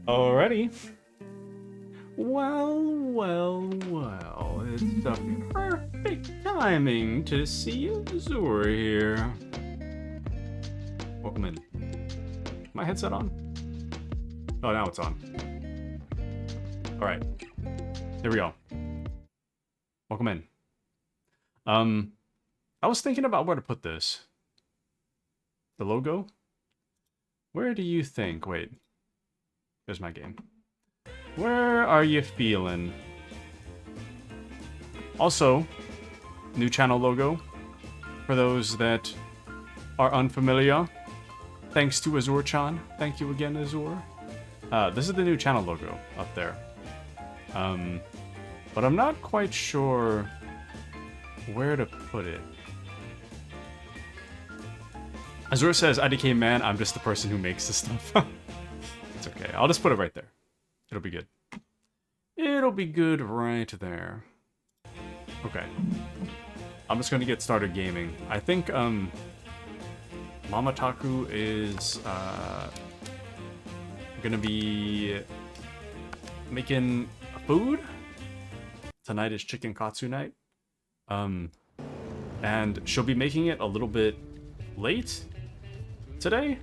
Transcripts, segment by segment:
Alrighty. Well, it's the perfect timing to see Azure here. Welcome in. My headset on? Oh, now it's on. Alright. Here we go. Welcome in. I was thinking about where to put this. The logo? Where do you think? Wait. Here's my game. Where are you feeling? Also, new channel logo. For those that are unfamiliar, thanks to Azure-chan. Thank you again, Azure. This is the new channel logo up there. But I'm not quite sure where to put it. Azure says, IDK man, I'm just the person who makes this stuff. It's okay. I'll just put it right there. It'll be good. It'll be good right there. Okay. I'm just gonna get started gaming. I think, Mama Taku is, gonna be making food. Tonight is chicken katsu night. And she'll be making it a little bit late today.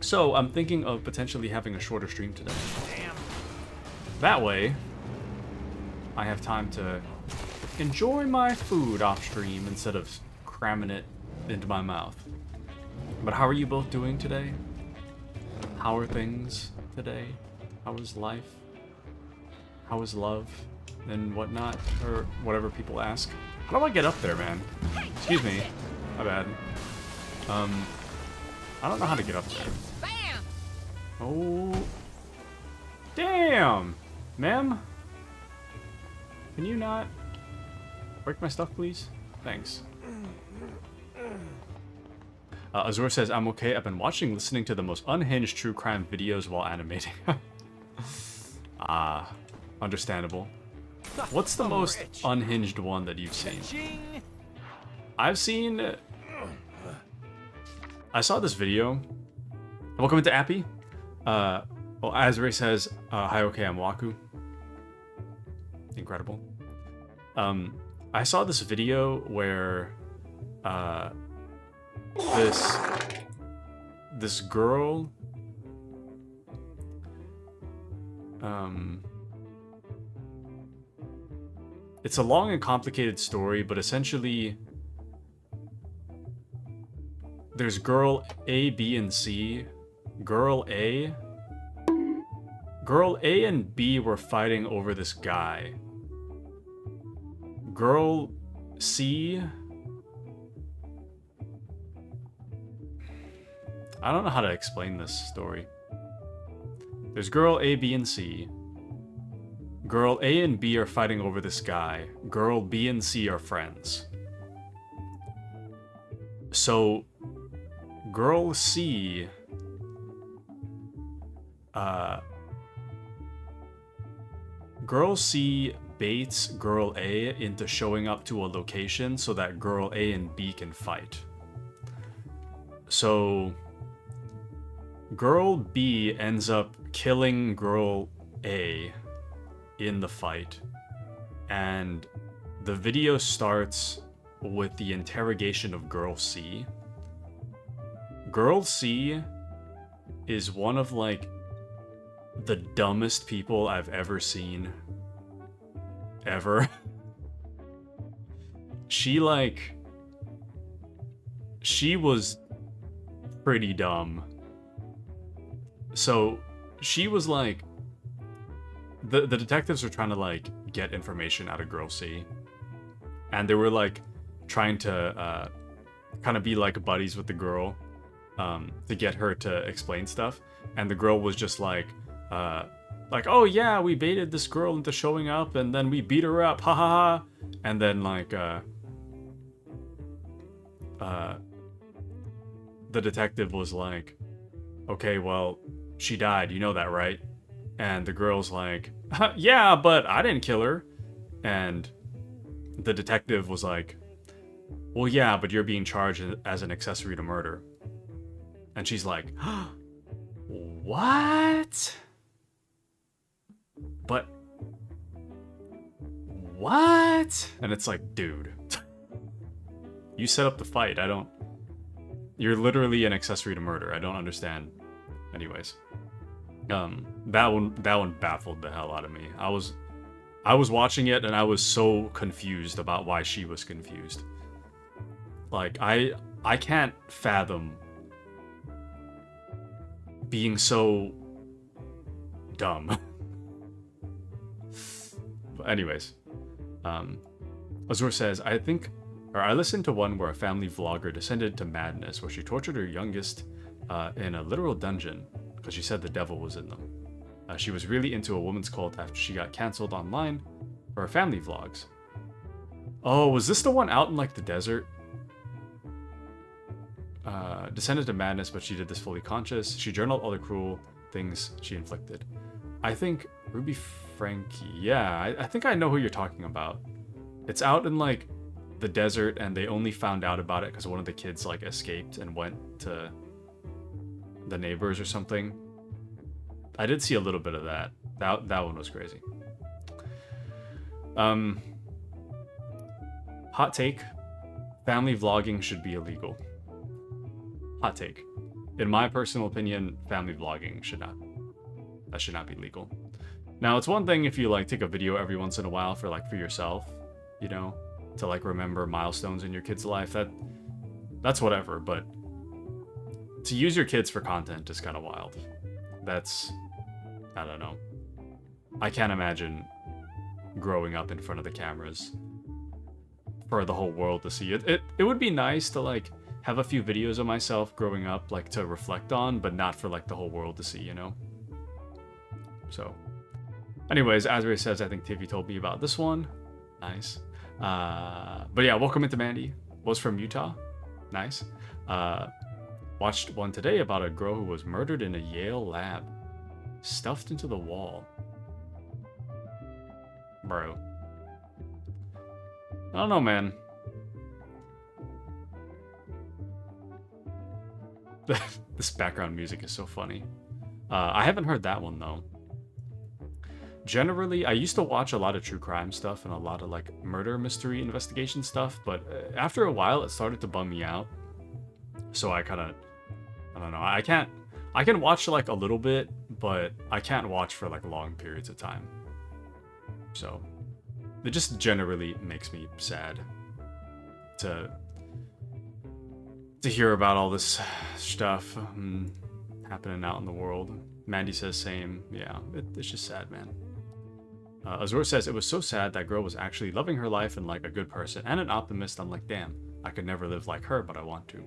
So I'm thinking of potentially having a shorter stream today. Damn. That way, I have time to enjoy my food off stream instead of cramming it into my mouth. But how are you both doing today? How are things today? How is life? How is love? And whatnot? Or whatever people ask. How do I get up there, man? Excuse me. My bad. I don't know how to get up there. Bam! Oh. Damn! Ma'am? Can you not break my stuff, please? Thanks. Azure says, I'm okay. I've been listening to the most unhinged true crime videos while animating. Understandable. What's the most unhinged one that you've seen? I've seen... I saw this video. Welcome into Appy. Well, Azure says, hi, okay, I'm Waku. Incredible. I saw this video where this girl it's a long and complicated story, but essentially there's girl A, B, and C. Girl A and B were fighting over this guy. Girl C, I don't know how to explain this story. There's girl A, B, and C. Girl A and B are fighting over this guy. Girl B and C are friends. So, girl C, girl C baits girl A into showing up to a location so that girl A and B can fight. So, girl B ends up killing girl A in the fight, and the video starts with the interrogation of girl C. Girl C is one of, like, the dumbest people I've ever seen. Ever. She was pretty dumb. So, she was like... The detectives were trying to, like, get information out of girl C. And they were, like, trying to, kind of be, like, buddies with the girl, to get her to explain stuff. And the girl was just like, oh yeah, we baited this girl into showing up, and then we beat her up, ha ha ha. And then, like, the detective was like, okay, well, she died, you know that, right? And the girl's like, yeah, but I didn't kill her. And the detective was like, well, yeah, but you're being charged as an accessory to murder. And she's like, What? But what? And it's like, dude, you set up the fight. You're literally an accessory to murder. I don't understand. Anyways, that one baffled the hell out of me. I was watching it and I was so confused about why she was confused. Like, I can't fathom being so dumb. But anyways, Azur says, I listened to one where a family vlogger descended to madness where she tortured her youngest in a literal dungeon because she said the devil was in them. She was really into a woman's cult after she got cancelled online for her family vlogs. Oh, was this the one out in like the desert? Descended to madness, but she did this fully conscious. She journaled all the cruel things she inflicted. I think Ruby Frankie. Yeah, I think I know who you're talking about. It's out in like the desert, and they only found out about it because one of the kids like escaped and went to the neighbors or something. I did see a little bit of that. That one was crazy. Hot take: family vlogging should be illegal. Hot take. In my personal opinion, family vlogging should not be legal. Now, it's one thing if you like take a video every once in a while for yourself, you know, to like remember milestones in your kid's life. That's whatever, but to use your kids for content is kind of wild. I don't know. I can't imagine growing up in front of the cameras for the whole world to see. It would be nice to like have a few videos of myself growing up, like to reflect on, but not for like the whole world to see, you know? So, anyways, Azri says, I think Tiffy told me about this one. Nice. But yeah, welcome into Mandy. Was from Utah. Nice. Watched one today about a girl who was murdered in a Yale lab. Stuffed into the wall. Bro. I don't know, man. This background music is so funny. I haven't heard that one, though. Generally, I used to watch a lot of true crime stuff and a lot of, like, murder mystery investigation stuff, but after a while, it started to bum me out. So I don't know. I can watch, like, a little bit, but I can't watch for, like, long periods of time. So, it just generally makes me sad to hear about all this stuff happening out in the world. Mandy says same. Yeah, it's just sad, man. Azur says, it was so sad that girl was actually loving her life and like a good person and an optimist. I'm like, damn, I could never live like her, but I want to.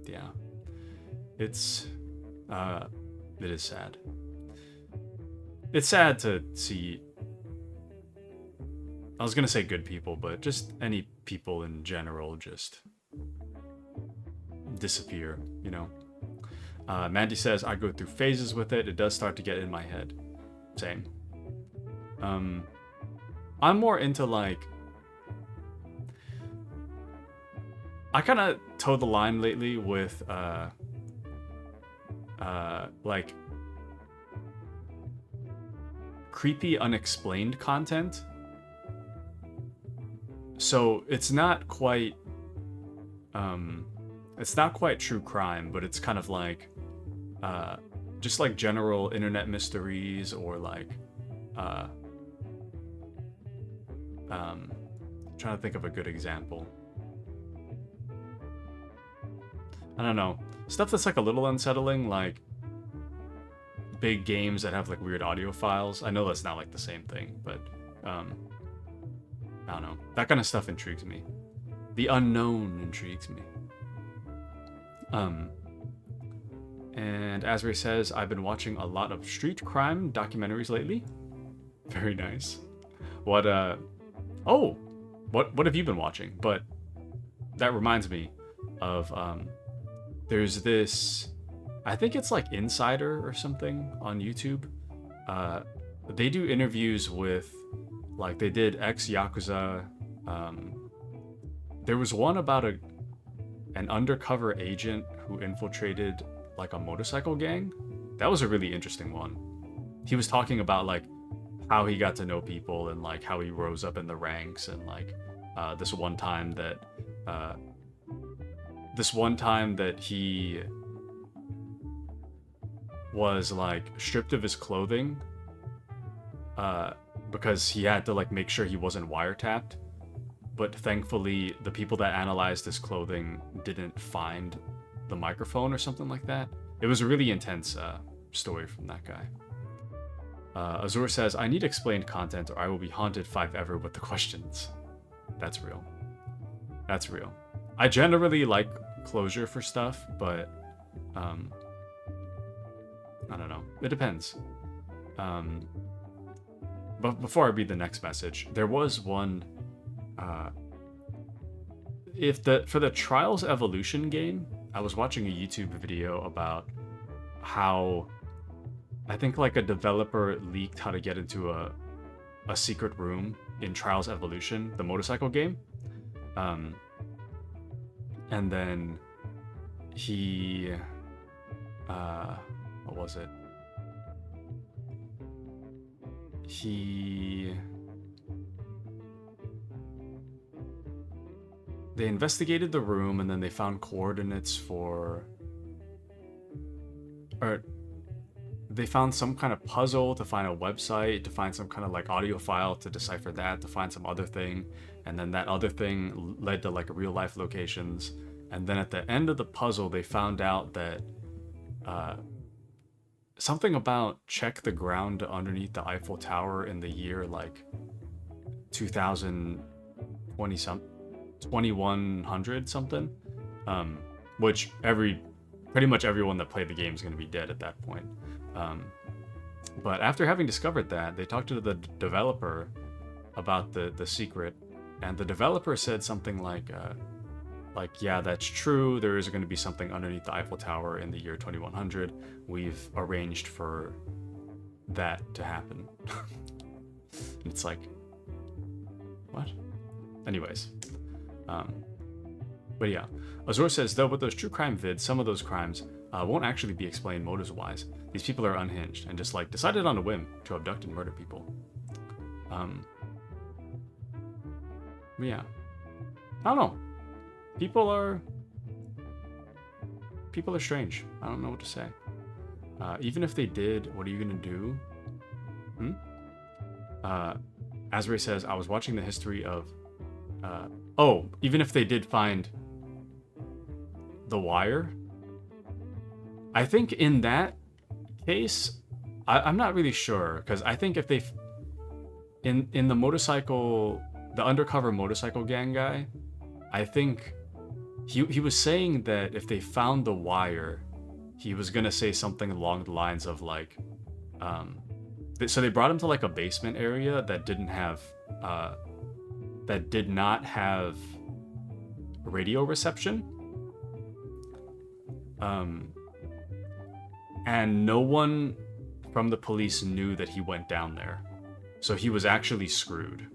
Yeah. It is sad. It's sad to see, I was gonna say good people, but just any people in general just disappear, you know? Mandy says, I go through phases with it. It does start to get in my head. Same. I'm more into like, I kind of toe the line lately with like creepy unexplained content. So it's not quite true crime, but it's kind of like just like general internet mysteries or like trying to think of a good example. I don't know. Stuff that's like a little unsettling, like big games that have like weird audio files. I know that's not like the same thing, but I don't know. That kind of stuff intrigues me. The unknown intrigues me. And Asbury says, I've been watching a lot of street crime documentaries lately. Very nice. What have you been watching? But that reminds me of, there's this, I think it's like Insider or something on YouTube. They do interviews with, like, they did ex-Yakuza. There was one about an undercover agent who infiltrated like a motorcycle gang That was a really interesting one. He was talking about like how he got to know people and like how he rose up in the ranks and like this one time that he was like stripped of his clothing because he had to like make sure he wasn't wiretapped, but thankfully the people that analyzed his clothing didn't find the microphone or something like that. It was a really intense story from that guy. Azur says, I need explained content or I will be haunted forever with the questions. That's real. That's real. I generally like closure for stuff, but I don't know. It depends. But before I read the next message, there was one for the Trials Evolution game, I was watching a YouTube video about how I think like a developer leaked how to get into a secret room in Trials Evolution, the motorcycle game. And then he what was it? They investigated the room and then they found coordinates they found some kind of puzzle to find a website, to find some kind of like audio file to decipher that, to find some other thing, and then that other thing led to like real life locations. And then at the end of the puzzle, they found out that something about check the ground underneath the Eiffel Tower in the year like 2020 something, 2100 something, which pretty much everyone that played the game is going to be dead at that point. But after having discovered that, they talked to the developer about the secret, and the developer said something like, yeah, that's true. There is going to be something underneath the Eiffel Tower in the year 2100. We've arranged for that to happen. It's like, what? Anyways. But yeah, Azor says, though with those true crime vids, some of those crimes won't actually be explained motives-wise. These people are unhinged and just like decided on a whim to abduct and murder people. Yeah, I don't know. People are strange. I don't know what to say. Even if they did, what are you gonna do? Asbury says, I was watching the history of even if they did find the wire, I think in that case, I'm not really sure, because I think if they in the undercover motorcycle gang guy, I think he was saying that if they found the wire, he was gonna say something along the lines of like, so they brought him to like a basement area that did not have radio reception. And no one from the police knew that he went down there. So he was actually screwed.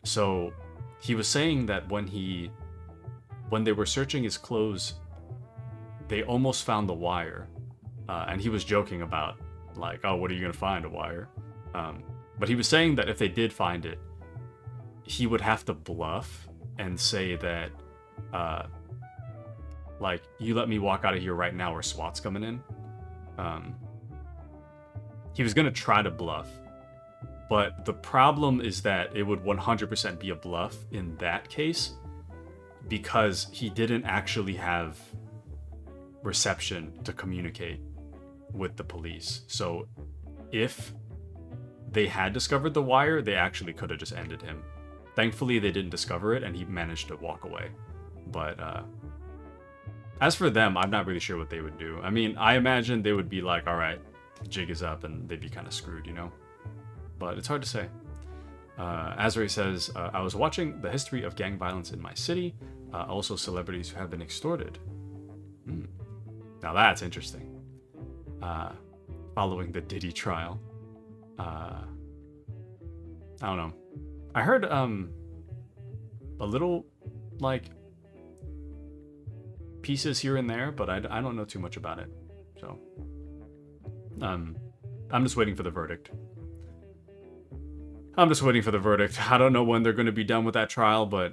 So he was saying that when they were searching his clothes, they almost found the wire. And he was joking about like, oh, what are you gonna find, a wire? But he was saying that if they did find it, he would have to bluff and say that, like, you let me walk out of here right now or SWAT's coming in. He was going to try to bluff, but the problem is that it would 100% be a bluff in that case because he didn't actually have reception to communicate with the police. So if they had discovered the wire, they actually could have just ended him. Thankfully, they didn't discover it, and he managed to walk away. But as for them, I'm not really sure what they would do. I mean, I imagine they would be like, all right, jig is up, and they'd be kind of screwed, you know? But it's hard to say. Azri says, I was watching the history of gang violence in my city, also celebrities who have been extorted. Now that's interesting. Following the Diddy trial. I don't know. I heard a little, like, pieces here and there, but I don't know too much about it. So, I'm just waiting for the verdict. I'm just waiting for the verdict. I don't know when they're going to be done with that trial, but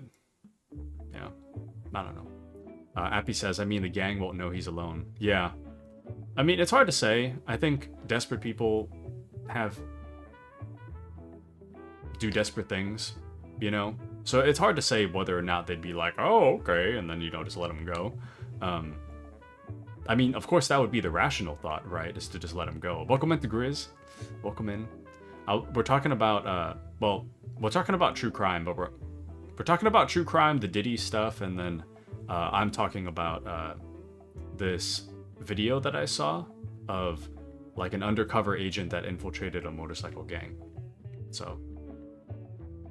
yeah, I don't know. Appy says, I mean, the gang won't know he's alone. Yeah. I mean, it's hard to say. I think desperate people do desperate things, you know? So it's hard to say whether or not they'd be like, oh, okay, and then, you know, just let them go. I mean, of course, that would be the rational thought, right? Is to just let them go. Welcome into Grizz. Welcome in. We're talking about, well, we're talking about true crime, but we're talking about true crime, the Diddy stuff, and then I'm talking about this video that I saw of like an undercover agent that infiltrated a motorcycle gang. So,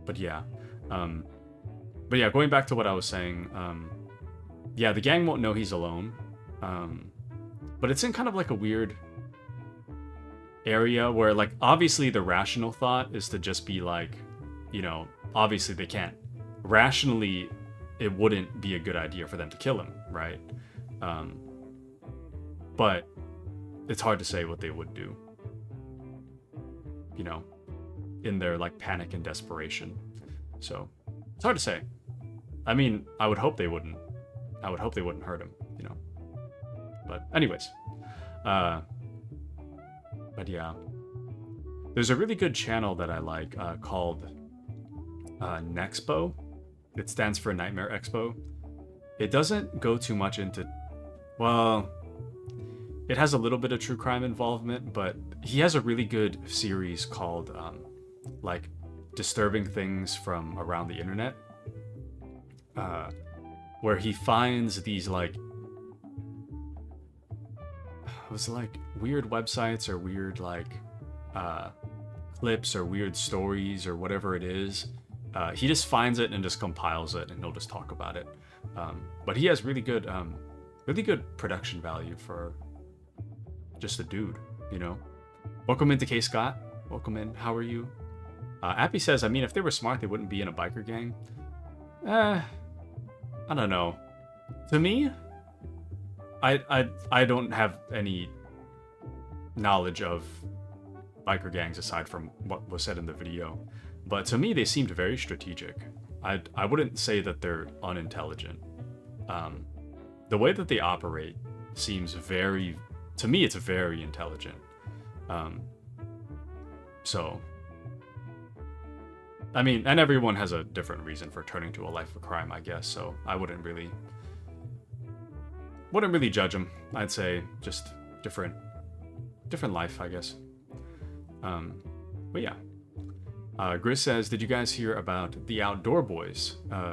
but yeah, going back to what I was saying, yeah, the gang won't know he's alone, but it's in kind of like a weird area where, like, obviously the rational thought is to just be like, you know, obviously they can't rationally, it wouldn't be a good idea for them to kill him, right? But it's hard to say what they would do, you know, in their like panic and desperation. So it's hard to say. I mean, I would hope they wouldn't. I would hope they wouldn't hurt him, you know. But anyways, but yeah, there's a really good channel that I like called Nexpo. It stands for Nightmare Expo. It doesn't go too much into, well, it has a little bit of true crime involvement, but he has a really good series called like Disturbing Things from Around the Internet, where he finds these like, it was like weird websites or weird like clips or weird stories or whatever it is. He just finds it and just compiles it, and he'll just talk about it. But he has really good production value for just a dude, you know. Welcome into K Scott. Welcome in. How are you? Appy says, I mean, if they were smart, they wouldn't be in a biker gang. I don't know. To me, I don't have any knowledge of biker gangs aside from what was said in the video, but to me they seemed very strategic. I wouldn't say that they're unintelligent. The way that they operate seems very, to me it's very intelligent. So I mean, and everyone has a different reason for turning to a life of crime, I guess, so I wouldn't really judge them. I'd say just different life, I guess. But yeah. Grizz says, did you guys hear about the Outdoor Boys? Who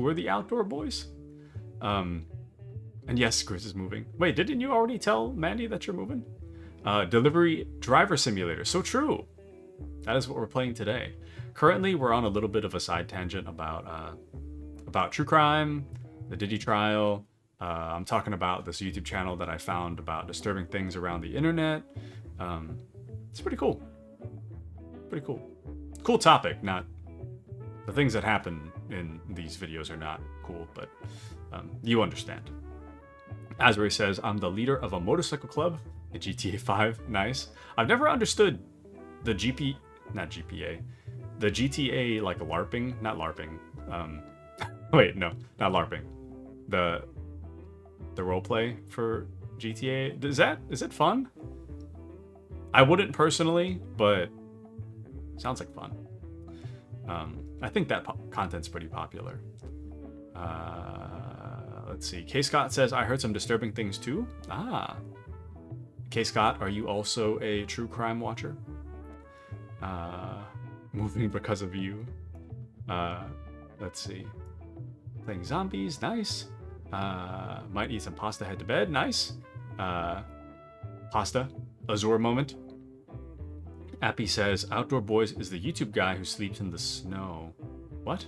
are the Outdoor Boys? And yes, Grizz is moving. Wait, didn't you already tell Mandy that you're moving? Delivery Driver Simulator. So true. That is what we're playing today. Currently, we're on a little bit of a side tangent about true crime, the Diddy trial. I'm talking about this YouTube channel that I found about disturbing things around the internet. It's pretty cool. Pretty cool. Cool topic. Not the things that happen in these videos are not cool, but you understand. Asbury says, I'm the leader of a motorcycle club in GTA 5. Nice. I've never understood the the GTA like LARPing, not LARPing. Wait, no, not LARPing. The roleplay for GTA. Is it fun? I wouldn't personally, but sounds like fun. I think that content's pretty popular. Let's see. K Scott says, I heard some disturbing things too. Ah. K Scott, are you also a true crime watcher? Moving because of you. Let's see. Playing zombies, nice. Might eat some pasta, head to bed, nice. Pasta, Azure moment. Appy says, Outdoor Boys is the YouTube guy who sleeps in the snow. What?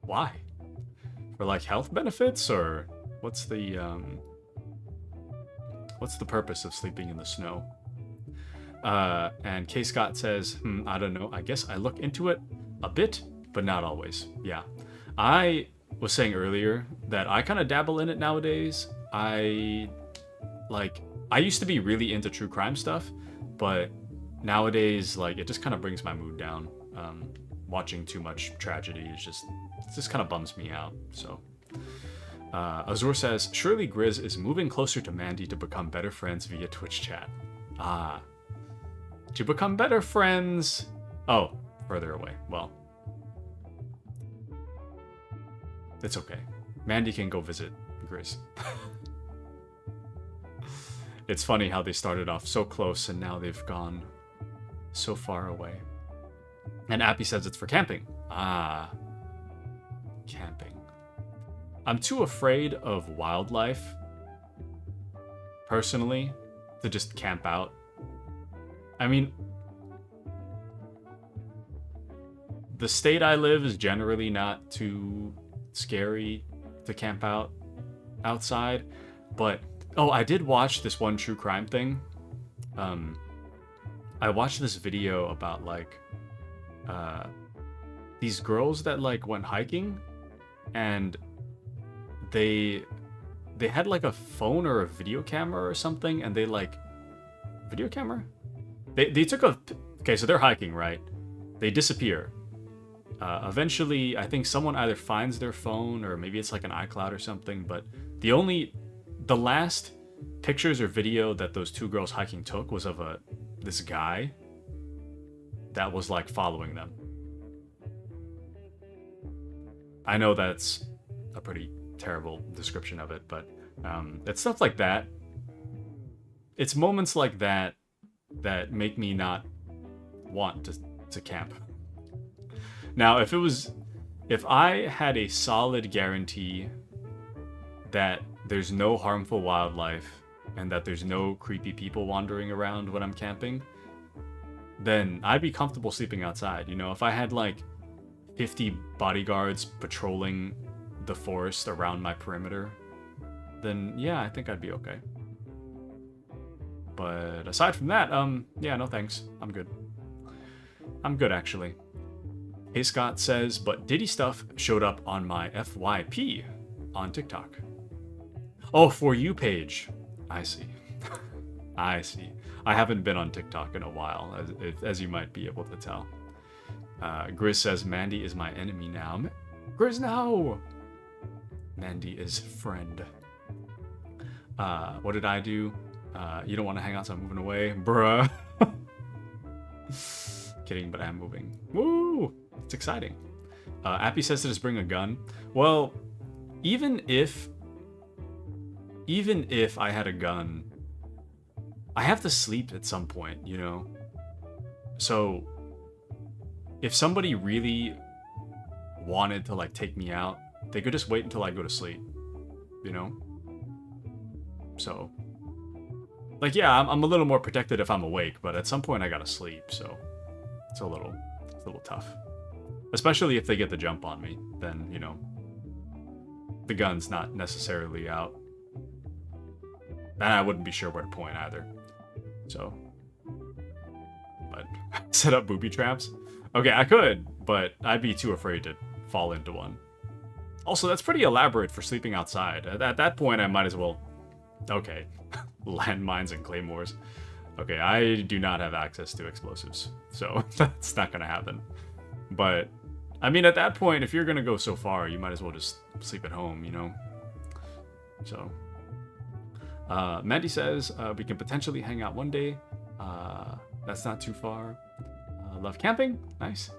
Why? For like health benefits, or what's the purpose of sleeping in the snow? And K Scott says, I don't know. I guess I look into it a bit, but not always. Yeah. was saying earlier that I kind of dabble in it nowadays. I used to be really into true crime stuff, but nowadays, like, it just kind of brings my mood down. Watching too much tragedy it just kind of bums me out. So Azur says, surely Grizz is moving closer to Mandy to become better friends via Twitch chat. To become better friends. Oh, further away. Well, it's okay. Mandy can go visit Grizz. It's funny how they started off so close and now they've gone so far away. And Appy says it's for camping. Camping. I'm too afraid of wildlife, personally, to just camp out. I mean, the state I live is generally not too scary to camp out outside, but oh, I did watch this one true crime thing. I watched this video about like these girls that like went hiking, and they had like a phone or a video camera or something, and they like video camera. They took a okay, so they're hiking, right? They disappear. Eventually, I think someone either finds their phone or maybe it's like an iCloud or something. But the last pictures or video that those two girls hiking took was of this guy that was like following them. I know that's a pretty terrible description of it, but it's stuff like that. It's moments like that that make me not want to camp. Now, if I had a solid guarantee that there's no harmful wildlife and that there's no creepy people wandering around when I'm camping, then I'd be comfortable sleeping outside. You know, if I had like 50 bodyguards patrolling the forest around my perimeter, then yeah, I think I'd be okay. But aside from that, yeah, no thanks. I'm good. I'm good, actually. Hey Scott says, but Diddy stuff showed up on my FYP on TikTok. Oh, For You page. I see. I see. I haven't been on TikTok in a while, as you might be able to tell. Grizz says, Mandy is my enemy now. Grizz, no! Mandy is friend. What did I do? You don't want to hang out, so I'm moving away. Bruh. Kidding, but I'm moving. Woo! It's exciting. Appy says to just bring a gun. Well, even if I had a gun, I have to sleep at some point, you know? So, if somebody really wanted to, like, take me out, they could just wait until I go to sleep, you know? So, like, yeah, I'm a little more protected if I'm awake, but at some point I gotta sleep, so it's a little tough. Especially if they get the jump on me, then, you know, the gun's not necessarily out. And I wouldn't be sure where to point either. So, but set up booby traps? Okay, I could, but I'd be too afraid to fall into one. Also, that's pretty elaborate for sleeping outside. At that point, I might as well... Okay, landmines and claymores. Okay, I do not have access to explosives, so that's not gonna happen. But, I mean, at that point, if you're gonna go so far, you might as well just sleep at home, you know? So... Mandy says, we can potentially hang out one day. That's not too far. Love camping. Nice.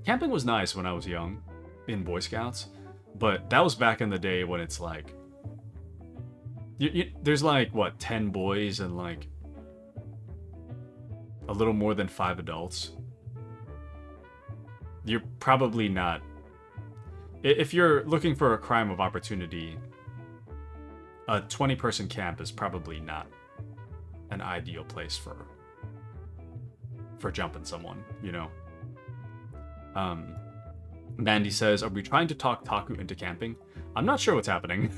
Camping was nice when I was young in Boy Scouts, but that was back in the day when it's like... there's like, what, 10 boys and like a little more than 5 adults. You're probably not... If you're looking for a crime of opportunity, a 20-person camp is probably not an ideal place for jumping someone, you know? Mandy says, are we trying to talk Taku into camping? I'm not sure what's happening.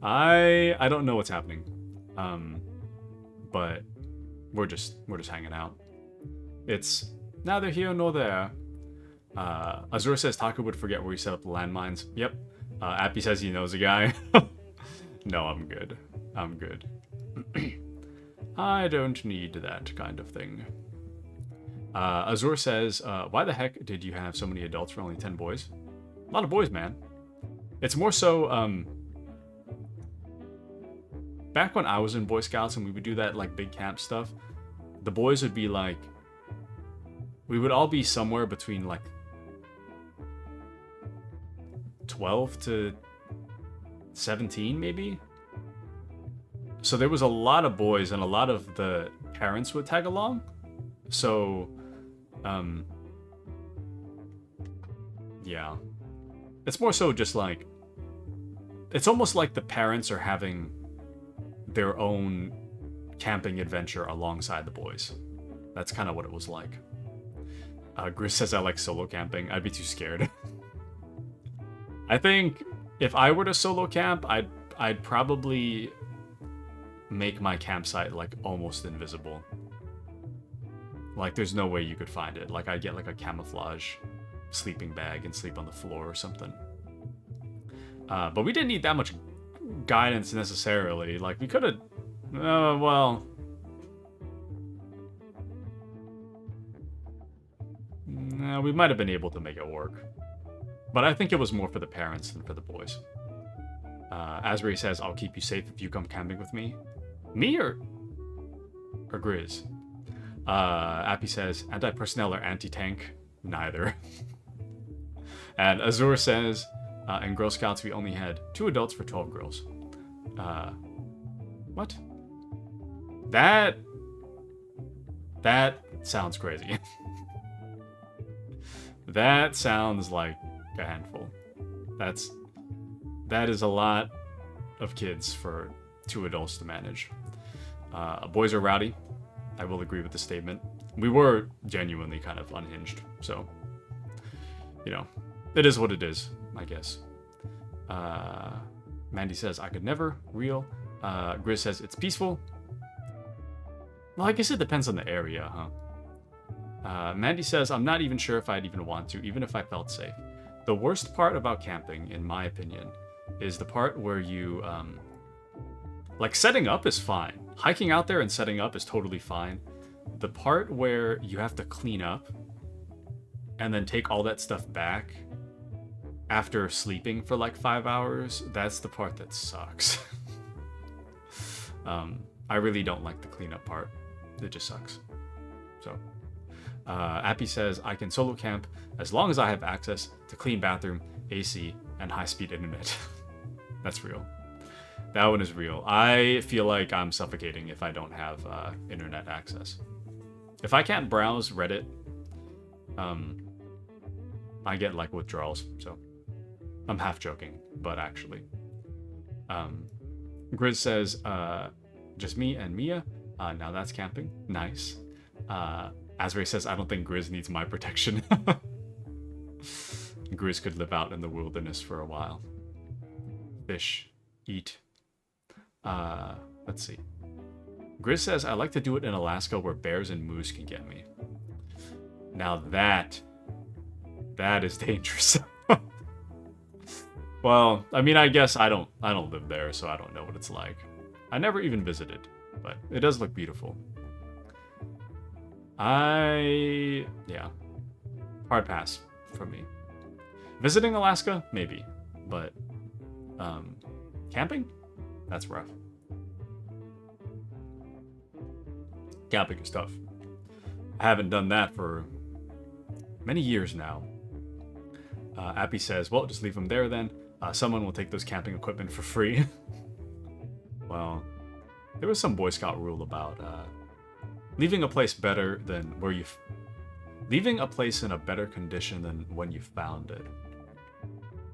I don't know what's happening. But we're just hanging out. It's neither here nor there. Azura says Taku would forget where he set up the landmines. Yep. Appy says he knows a guy. No, I'm good. I'm good. I don't need that kind of thing. Azura says, why the heck did you have so many adults for only 10 boys? A lot of boys, man. It's more so, back when I was in Boy Scouts and we would do that, like, big camp stuff, the boys would be, like, we would all be somewhere between, like, 12 to 17, maybe? So there was a lot of boys, and a lot of the parents would tag along. So, yeah. It's more so just, like, it's almost like the parents are having their own camping adventure alongside the boys. That's kind of what it was like. Gris says I like solo camping. I'd be too scared. I think if I were to solo camp, I'd probably make my campsite like almost invisible. Like there's no way you could find it. Like I'd get like a camouflage sleeping bag and sleep on the floor or something. But we didn't need that much guidance necessarily. Like we could have, well, we might have been able to make it work. But I think it was more for the parents than for the boys. Asbury says, I'll keep you safe if you come camping with me. Me or Grizz? Appy says, anti-personnel or anti-tank? Neither. And Azure says, in Girl Scouts we only had 2 adults for 12 girls. What? That sounds crazy. That sounds like a handful. That is a lot of kids for 2 adults to manage. Boys are rowdy. I will agree with the statement. We were genuinely kind of unhinged, so you know, it is what it is, I guess. Mandy says I could never. Real. Grizz says it's peaceful. Well, I guess it depends on the area, huh? Mandy says I'm not even sure if I'd even want to, even if I felt safe. The worst part about camping, in my opinion, is the part where you, like, setting up is fine. Hiking out there and setting up is totally fine. The part where you have to clean up and then take all that stuff back after sleeping for like 5 hours, that's the part that sucks. I really don't like the cleanup part. It just sucks. So, Appy says, I can solo camp as long as I have access to clean bathroom, AC, and high-speed internet. That's real. That one is real. I feel like I'm suffocating if I don't have internet access. If I can't browse Reddit, I get like withdrawals, so I'm half joking, but actually. Grizz says, just me and Mia. Now that's camping. Nice. Asbury says, I don't think Grizz needs my protection. Grizz could live out in the wilderness for a while. Fish. Eat. Let's see. Grizz says, I like to do it in Alaska where bears and moose can get me. Now that is dangerous. Well, I mean, I guess I don't live there, so I don't know what it's like. I never even visited, but it does look beautiful. Yeah. Hard pass from me. Visiting Alaska? Maybe. But, camping? That's rough. Camping is tough. I haven't done that for many years now. Appy says, well, just leave them there then. Someone will take those camping equipment for free. Well, there was some Boy Scout rule about leaving a place better than where you... leaving a place in a better condition than when you found it.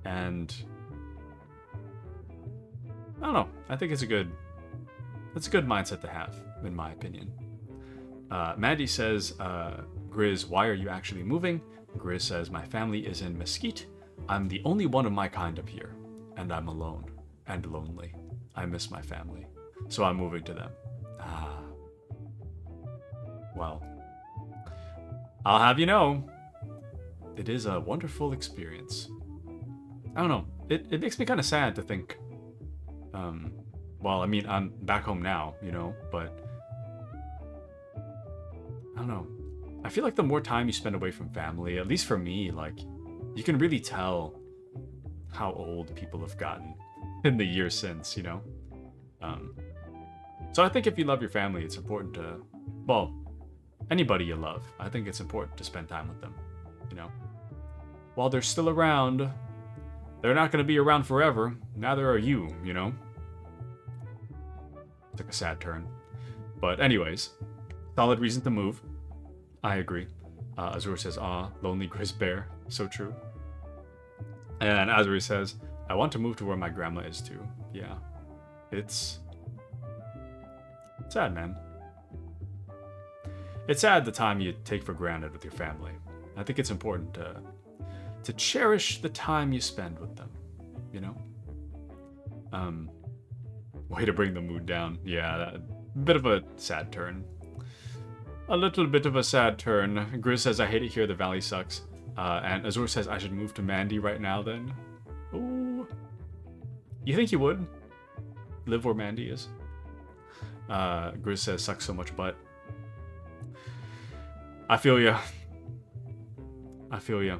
And... I don't know. I think it's a good mindset to have, in my opinion. Mandy says, Grizz, why are you actually moving? Grizz says, my family is in Mesquite. I'm the only one of my kind up here. And I'm alone. And lonely. I miss my family. So I'm moving to them. Well. I'll have you know, it is a wonderful experience. I don't know. It makes me kind of sad to think. Well, I mean, I'm back home now, you know, but I don't know. I feel like the more time you spend away from family, at least for me, like, you can really tell how old people have gotten in the years since, you know? So I think if you love your family, it's important to, well, anybody you love, I think it's important to spend time with them, you know? While they're still around, they're not going to be around forever. Neither are you, you know? Took a sad turn. But anyways, solid reason to move. I agree. Azur says, "Ah, lonely Grizz bear." So true. And Azuri says, "I want to move to where my grandma is too." Yeah. It's sad, man. It's sad the time you take for granted with your family. I think it's important to cherish the time you spend with them, you know? Way to bring the mood down. Yeah, bit of a sad turn. A little bit of a sad turn. Grizz says, "I hate it here, the valley sucks." And Azur says, "I should move to Mandy right now then." Ooh. You think you would? Live where Mandy is? Grizz says, "Sucks so much butt." I feel ya. I feel ya.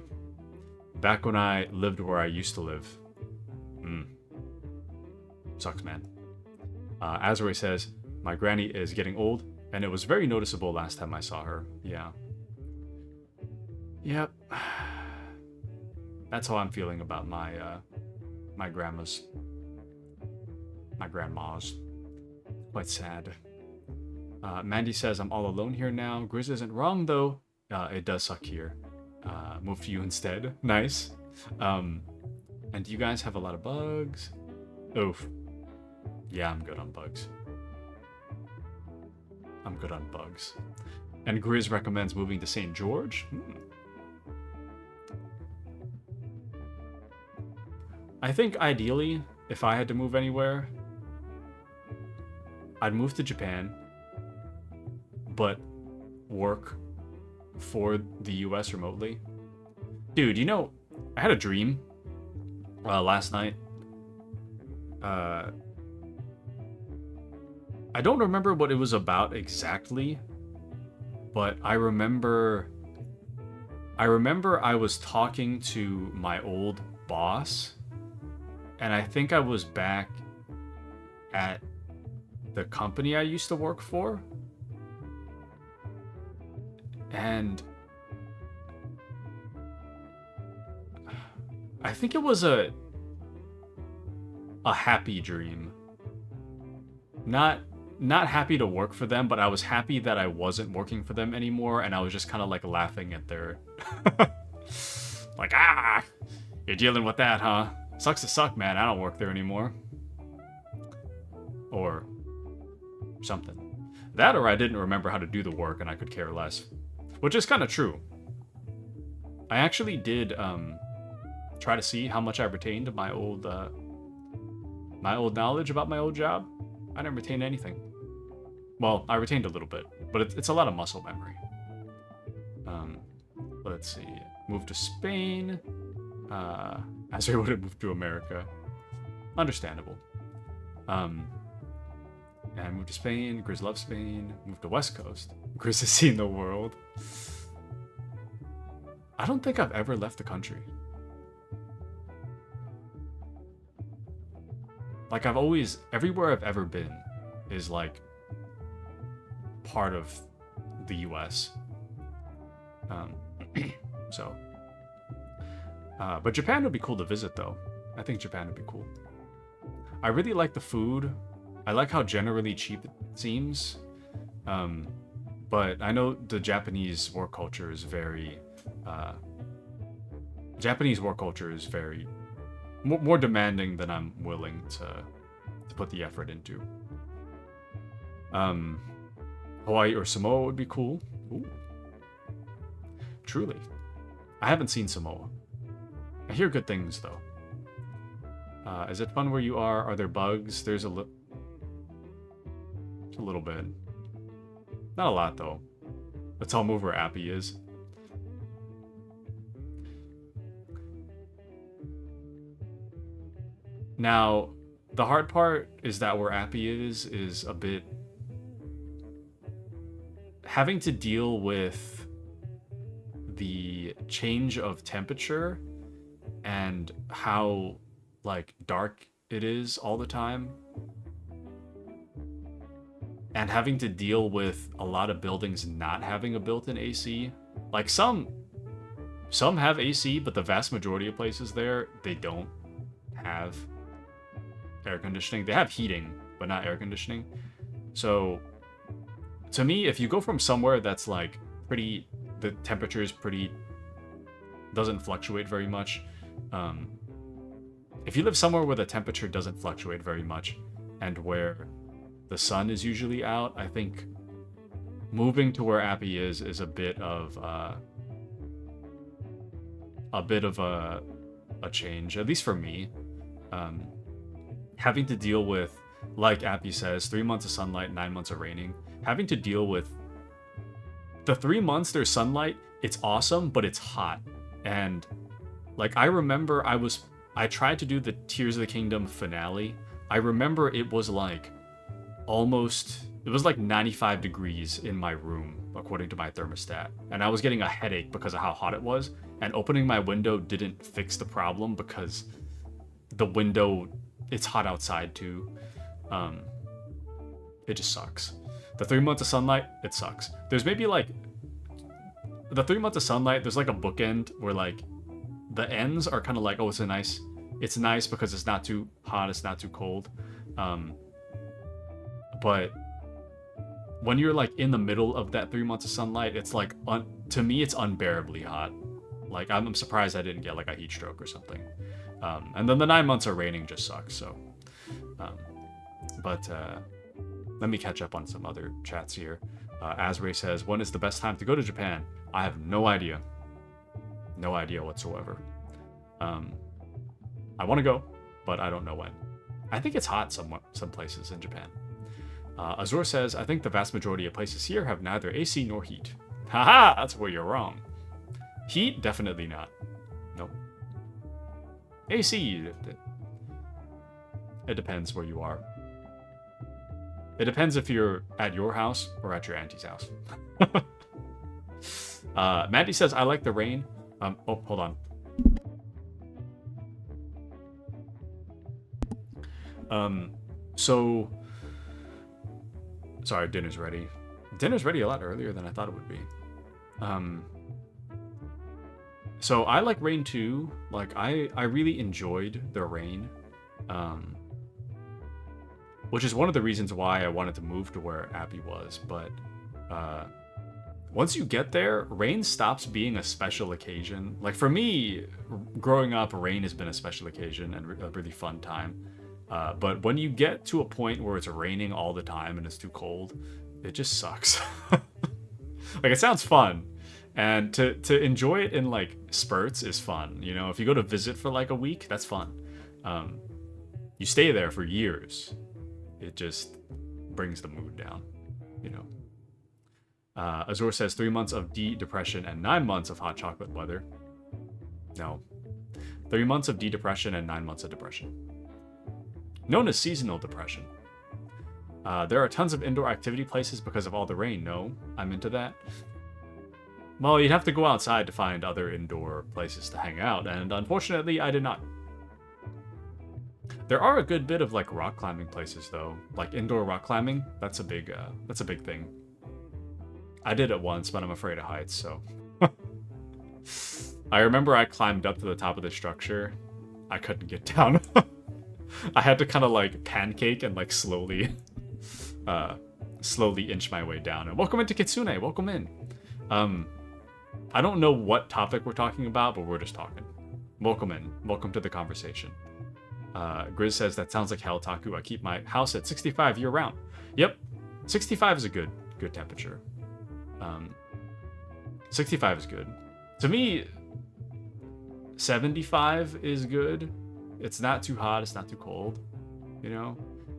Back when I lived where I used to live. Sucks, man. Azure says, "My granny is getting old, and it was very noticeable last time I saw her." Yeah. Yep. That's how I'm feeling about my my grandma's. My grandma's. Quite sad. Mandy says, "I'm all alone here now." Grizz isn't wrong though. It does suck here. Move to you instead. Nice. And you guys have a lot of bugs? Oof. Yeah, I'm good on bugs. I'm good on bugs. And Grizz recommends moving to St. George? I think ideally, if I had to move anywhere, I'd move to Japan, but work for the US remotely. Dude, you know, I had a dream last night. I don't remember what it was about exactly, but I remember I was talking to my old boss, and I think I was back at the company I used to work for. And I think it was a happy dream. Not happy to work for them, but I was happy that I wasn't working for them anymore, and I was just kind of like laughing at their like, you're dealing with that, huh? Sucks to suck, man. I don't work there anymore. Or something. That, or I didn't remember how to do the work and I could care less. Which is kind of true. I actually did try to see how much I retained of my old knowledge about my old job. I didn't retain anything. Well, I retained a little bit, but it's a lot of muscle memory. Let's see. Move to Spain. As I would have moved to America. Understandable. And moved to Spain. Grizz loves Spain. Moved to West Coast. Grizz has seen the world. I don't think I've ever left the country. Like, I've always, everywhere I've ever been is like part of the US. But Japan would be cool to visit though. I think Japan would be cool. I really like the food. I like how generally cheap it seems. But I know the Japanese work culture is very more demanding than I'm willing to put the effort into. Hawaii or Samoa would be cool. Ooh. Truly. I haven't seen Samoa. I hear good things though. Is it fun where you are? Are there bugs? There's a little bit. Not a lot though. Let's all move where Appy is. Now, the hard part is that where Appy is a bit having to deal with the change of temperature and how like dark it is all the time, and having to deal with a lot of buildings not having a built-in AC. Like some have AC, but the vast majority of places there, they don't have air conditioning. They have heating, but not air conditioning. So to me, if you go from somewhere that's like pretty, the temperature is pretty, doesn't fluctuate very much. If you live somewhere where the temperature doesn't fluctuate very much and where the sun is usually out, I think moving to where Appy is a bit of a change, at least for me. Having to deal with, like Appy says, 3 months of sunlight, 9 months of raining. Having to deal with the 3 months there's sunlight, it's awesome, but it's hot. And like I remember I tried to do the Tears of the Kingdom finale. I remember it was like it was like 95 degrees in my room, according to my thermostat. And I was getting a headache because of how hot it was. And opening my window didn't fix the problem because the window, it's hot outside too. It just sucks. The 3 months of sunlight, it sucks. There's maybe like, the 3 months of sunlight, there's like a bookend where like the ends are kind of like, oh, it's nice because it's not too hot, it's not too cold. But when you're like in the middle of that 3 months of sunlight, it's like, to me, it's unbearably hot. Like I'm surprised I didn't get like a heat stroke or something. And then the 9 months of raining just sucks. So, let me catch up on some other chats here. Asray says, when is the best time to go to Japan? I have no idea. No idea whatsoever. I want to go, but I don't know when. I think it's hot some places in Japan. Azur says, I think the vast majority of places here have neither AC nor heat. Haha, that's where you're wrong. Heat, definitely not. Nope. AC, it depends where you are. It depends if you're at your house or at your auntie's house. Mandy says, I like the rain. Oh, hold on. Sorry, dinner's ready. Dinner's ready a lot earlier than I thought it would be. So I like rain too. Like I really enjoyed the rain. Which is one of the reasons why I wanted to move to where Appy was, but once you get there, rain stops being a special occasion. Like for me, growing up, rain has been a special occasion and a really fun time. But when you get to a point where it's raining all the time and it's too cold, it just sucks. Like it sounds fun, and to enjoy it in like spurts is fun. You know, if you go to visit for like a week, that's fun. You stay there for years. It just brings the mood down, you know. Azur says 3 months of depression and 9 months of hot chocolate weather. No. 3 months of depression and 9 months of depression. Known as seasonal depression. There are tons of indoor activity places because of all the rain. No, I'm into that. Well, you'd have to go outside to find other indoor places to hang out, and unfortunately, I did not. There are a good bit of like rock climbing places though, like indoor rock climbing. That's a big thing. I did it once, but I'm afraid of heights, so. I remember I climbed up to the top of the structure. I couldn't get down. I had to kind of like pancake and like slowly inch my way down. And welcome into Kitsune, welcome in. I don't know what topic we're talking about, but we're just talking. Welcome in, welcome to the conversation. Grizz says, that sounds like hell, Taku. I keep my house at 65 year round. Yep, 65 is a good temperature. 65 is good. To me, 75 is good. It's not too hot, it's not too cold, you know?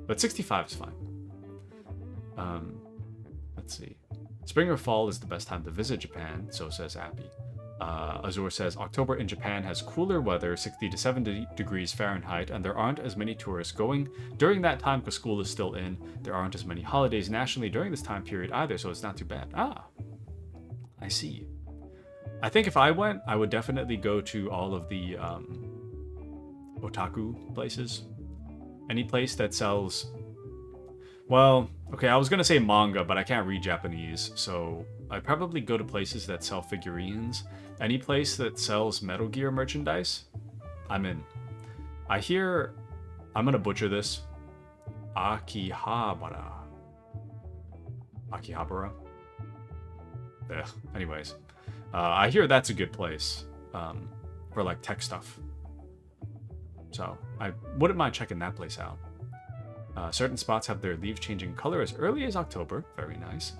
But 65 is fine. Let's see. Spring or fall is the best time to visit Japan, so says Appy. Azur says, October in Japan has cooler weather, 60 to 70 degrees Fahrenheit, and there aren't as many tourists going during that time because school is still in. There aren't as many holidays nationally during this time period either, so it's not too bad. Ah, I see. I think if I went, I would definitely go to all of the otaku places. Any place that sells... Well, okay, I was going to say manga, but I can't read Japanese, so I'd probably go to places that sell figurines. Any place that sells Metal Gear merchandise, I'm in. I hear... I'm going to butcher this. Akihabara. Akihabara? Ugh. Anyways. I hear that's a good place for like tech stuff. So I wouldn't mind checking that place out. Certain spots have their leaves changing color as early as October. Very nice.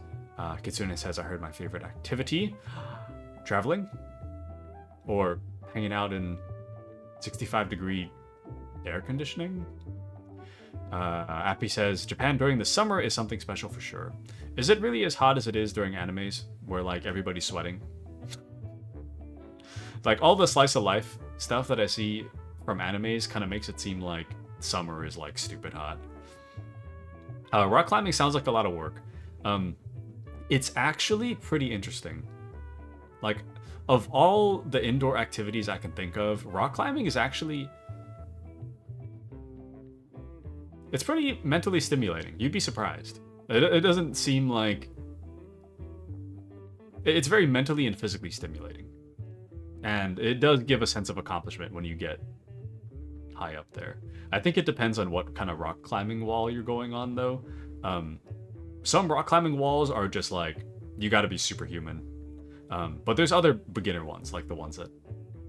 Kitsune says, I heard my favorite activity. Traveling. Or hanging out in 65-degree air conditioning. Appy says, Japan during the summer is something special for sure. Is it really as hot as it is during animes, where like everybody's sweating? Like all the slice of life stuff that I see from animes kind of makes it seem like summer is like stupid hot. Rock climbing sounds like a lot of work. It's actually pretty interesting. Like, of all the indoor activities I can think of, rock climbing is actually... It's pretty mentally stimulating. You'd be surprised. It doesn't seem like... It's very mentally and physically stimulating. And it does give a sense of accomplishment when you get high up there. I think it depends on what kind of rock climbing wall you're going on, though. Some rock climbing walls are just like, you gotta be superhuman. But there's other beginner ones, like the ones that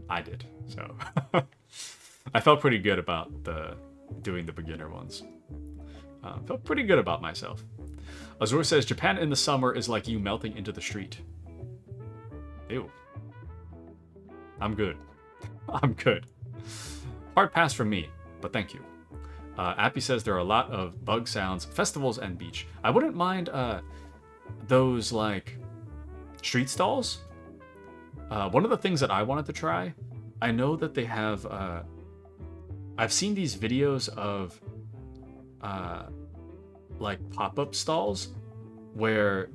I did. So I felt pretty good about doing the beginner ones. Felt pretty good about myself. Azur says, Japan in the summer is like you melting into the street. Ew. I'm good. I'm good. Hard pass for me, but thank you. Appy says there are a lot of bug sounds, festivals, and beach. I wouldn't mind those like street stalls. One of the things that I wanted to try, I know that they have. I've seen these videos of like pop-up stalls where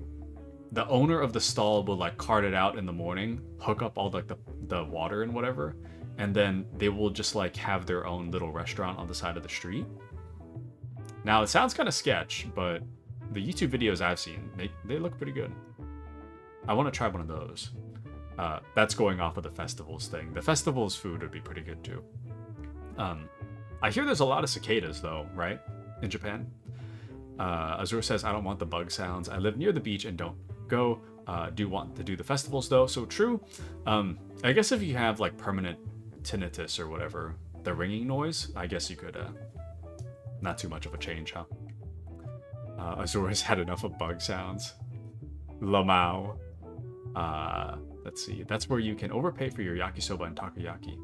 the owner of the stall will like cart it out in the morning, hook up all like the water and whatever, and then they will just like have their own little restaurant on the side of the street. Now it sounds kind of sketch, but the YouTube videos I've seen, they look pretty good. I want to try one of those. That's going off of the festivals thing. The festivals food would be pretty good too. I hear there's a lot of cicadas though, right? In Japan. Azur says, I don't want the bug sounds. I live near the beach and don't go. Do want to do the festivals though, so true. I guess if you have like permanent tinnitus or whatever, the ringing noise, I guess you could, not too much of a change, huh? Azur has had enough of bug sounds. Lamau. Let's see, that's where you can overpay for your yakisoba and takoyaki.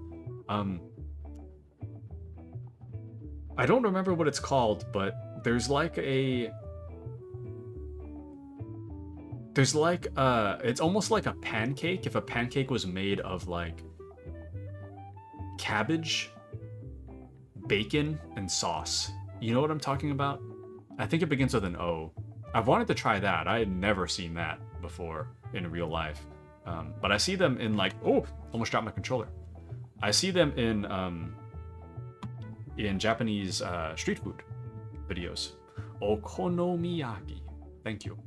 I don't remember what it's called, but there's like a... There's like, it's almost like a pancake if a pancake was made of like cabbage, bacon, and sauce. You know what I'm talking about? I think it begins with an O. I've wanted to try that. I had never seen that before in real life. But I see them in like, oh, almost dropped my controller. I see them in Japanese street food videos. Okonomiyaki. Thank you.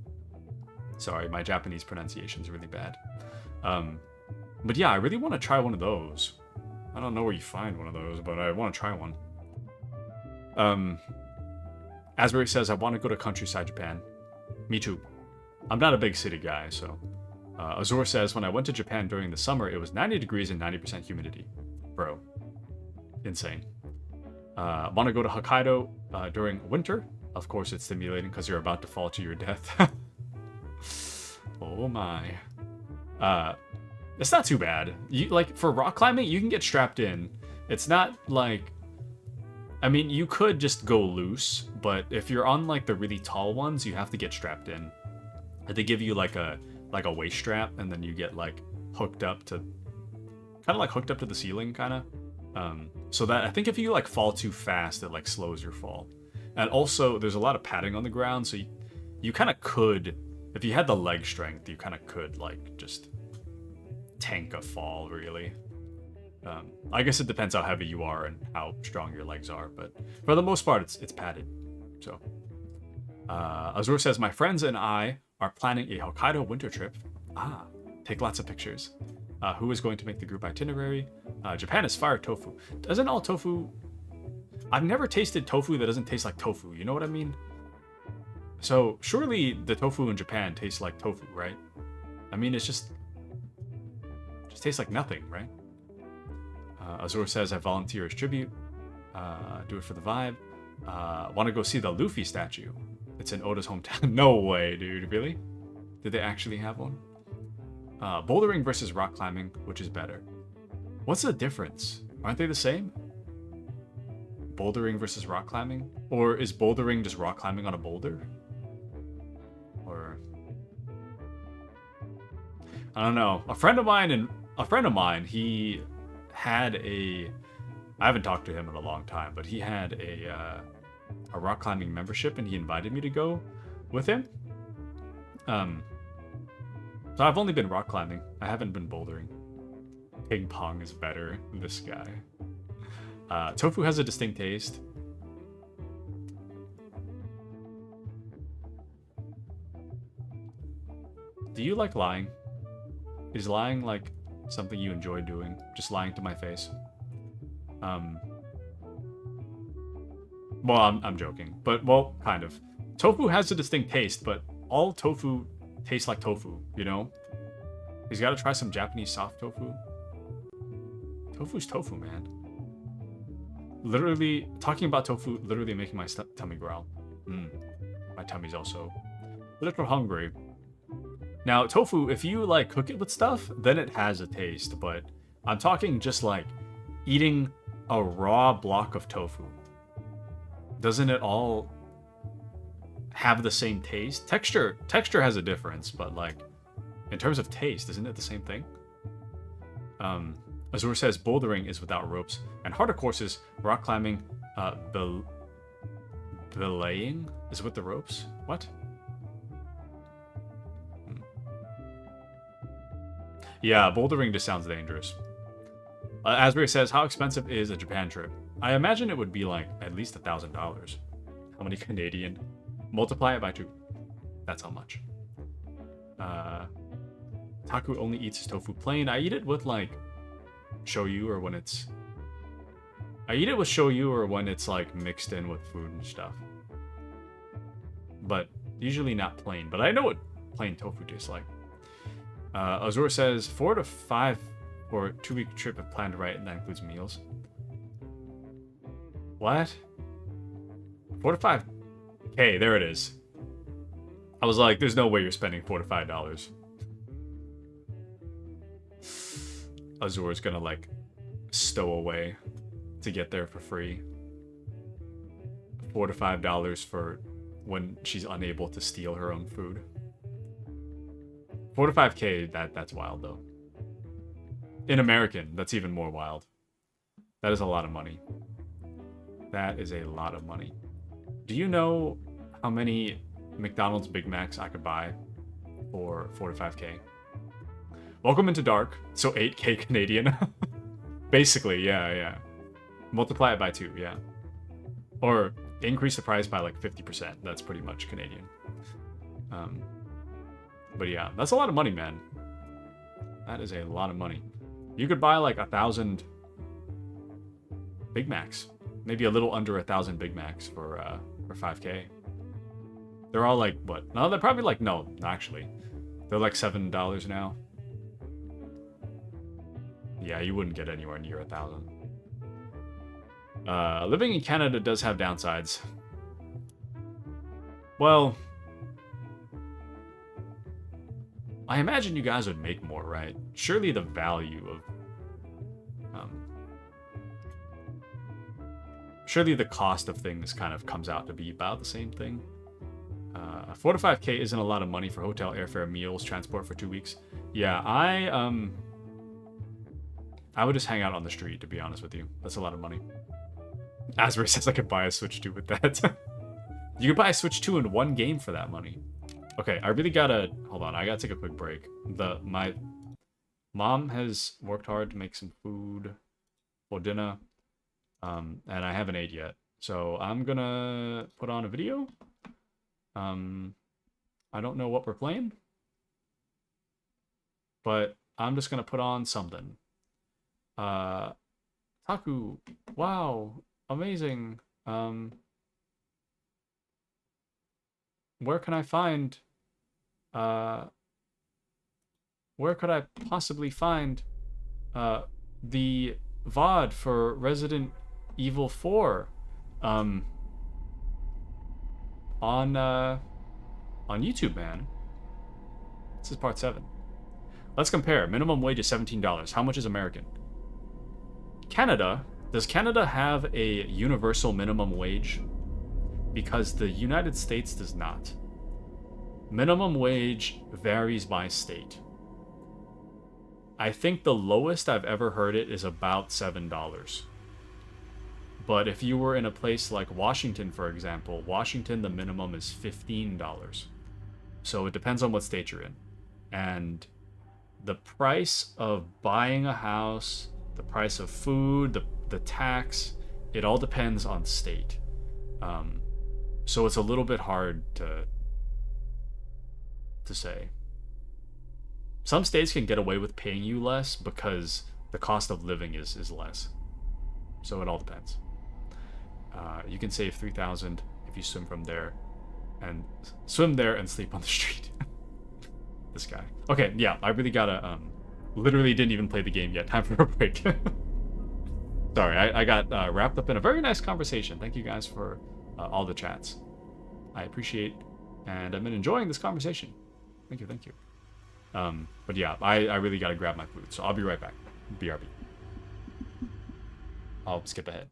Sorry, my Japanese pronunciation is really bad. But yeah, I really want to try one of those. I don't know where you find one of those, but I want to try one. Asbury says, I want to go to countryside Japan. Me too. I'm not a big city guy, so... Azur says, when I went to Japan during the summer, it was 90 degrees and 90% humidity. Bro. Insane. Want to go to Hokkaido during winter? Of course it's stimulating because you're about to fall to your death. Oh my. It's not too bad. Like, for rock climbing, you can get strapped in. It's not like... I mean, you could just go loose, but if you're on, like, the really tall ones, you have to get strapped in. They give you, like a waist strap, and then you get, like, hooked up to kind of like hooked up to the ceiling, kind of. So that I think if you like fall too fast, it like slows your fall. And also, there's a lot of padding on the ground, so you kind of could, if you had the leg strength, you kind of could like just tank a fall, really. I guess it depends how heavy you are and how strong your legs are, but for the most part, it's padded. So, Azur says, my friends and I are planning a Hokkaido winter trip. Take lots of pictures. Who is going to make the group itinerary? Japan is fire tofu. Doesn't all tofu... I've never tasted tofu that doesn't taste like tofu, you know what I mean? So, surely the tofu in Japan tastes like tofu, right? I mean, it just tastes like nothing, right? Azur says, I volunteer as tribute. Do it for the vibe. Want to go see the Luffy statue. It's in Oda's hometown. No way, dude. Really? Did they actually have one? Bouldering versus rock climbing, which is better? What's the difference? Aren't they the same? Bouldering versus rock climbing? Or is bouldering just rock climbing on a boulder? Or... I don't know. A friend of mine, he had a... I haven't talked to him in a long time, but he had a rock climbing membership, and he invited me to go with him. So I've only been rock climbing. I haven't been bouldering. Ping pong is better. This guy. Tofu has a distinct taste. Do you like lying? Is lying like something you enjoy doing? Just lying to my face? Well, I'm joking, but well, kind of. Tofu has a distinct taste, but all tofu tastes like tofu, you know? He's got to try some Japanese soft tofu. Tofu's tofu, man. Literally, talking about tofu, literally making my tummy growl. My tummy's also a little hungry. Now, tofu, if you like cook it with stuff, then it has a taste, but I'm talking just like eating a raw block of tofu. Doesn't it all have the same taste? Texture has a difference, but like in terms of taste, isn't it the same thing? Azur says bouldering is without ropes, and harder courses, rock climbing, belaying is with the ropes. What? Yeah, bouldering just sounds dangerous. Asbury says, how expensive is a Japan trip? I imagine it would be like at least $1,000. How many Canadian? Multiply it by 2. That's how much. Taku only eats his tofu plain. I eat it with like shoyu or when it's... I eat it with shoyu or when it's like mixed in with food and stuff. But usually not plain. But I know what plain tofu tastes like. Azur says 4 to 5 for a 2-week trip if planned right, and that includes meals. What? 4 to 5. Okay, there it is. I was like, there's no way you're spending $4 to $5. Azur's gonna like stow away to get there for free. $4 to $5 for when she's unable to steal her own food. 4 to 5K, that's wild though. In American, that's even more wild. That is a lot of money. That is a lot of money. Do you know how many McDonald's Big Macs I could buy for 4 to 5K? Welcome into dark. So 8K Canadian. Basically, yeah. Multiply it by 2, yeah. Or increase the price by like 50%. That's pretty much Canadian. But yeah, that's a lot of money, man. That is a lot of money. You could buy like 1,000 Big Macs. Maybe a little under 1,000 Big Macs for 5K. They're all like, what? No, they're probably like, no, actually. They're like $7 now. Yeah, you wouldn't get anywhere near 1,000. Living in Canada does have downsides. Well, I imagine you guys would make more, right? Surely the value of... surely the cost of things kind of comes out to be about the same thing. 4 to 5K isn't a lot of money for hotel, airfare, meals, transport for 2 weeks. Yeah, I I would just hang out on the street, to be honest with you. That's a lot of money. Asbury says I could buy a Switch 2 with that. You could buy a Switch 2 in one game for that money. Okay, I really gotta... Hold on, I gotta take a quick break. My mom has worked hard to make some food for dinner. And I haven't ate yet. So I'm gonna put on a video. I don't know what we're playing. But I'm just gonna put on something. Taku, wow, amazing. Where can I find, where could I possibly find, the VOD for Resident Evil 4, on YouTube, man. This is part 7. Let's compare. Minimum wage is $17. How much is American? Canada. Does Canada have a universal minimum wage? Because the United States does not. Minimum wage varies by state. I think the lowest I've ever heard it is about $7. But if you were in a place like Washington, for example, Washington, the minimum is $15. So it depends on what state you're in. And the price of buying a house, the price of food, the tax, it all depends on state. So it's a little bit hard to say. Some states can get away with paying you less because the cost of living is less. So it all depends. You can save $3,000 if you swim there and sleep on the street. This guy. Okay, yeah, I really gotta, literally didn't even play the game yet. Time for a break. Sorry, I got wrapped up in a very nice conversation. Thank you guys for all the chats. I appreciate, and I've been enjoying this conversation. Thank you, thank you. But yeah, I really gotta grab my food, so I'll be right back. BRB. I'll skip ahead.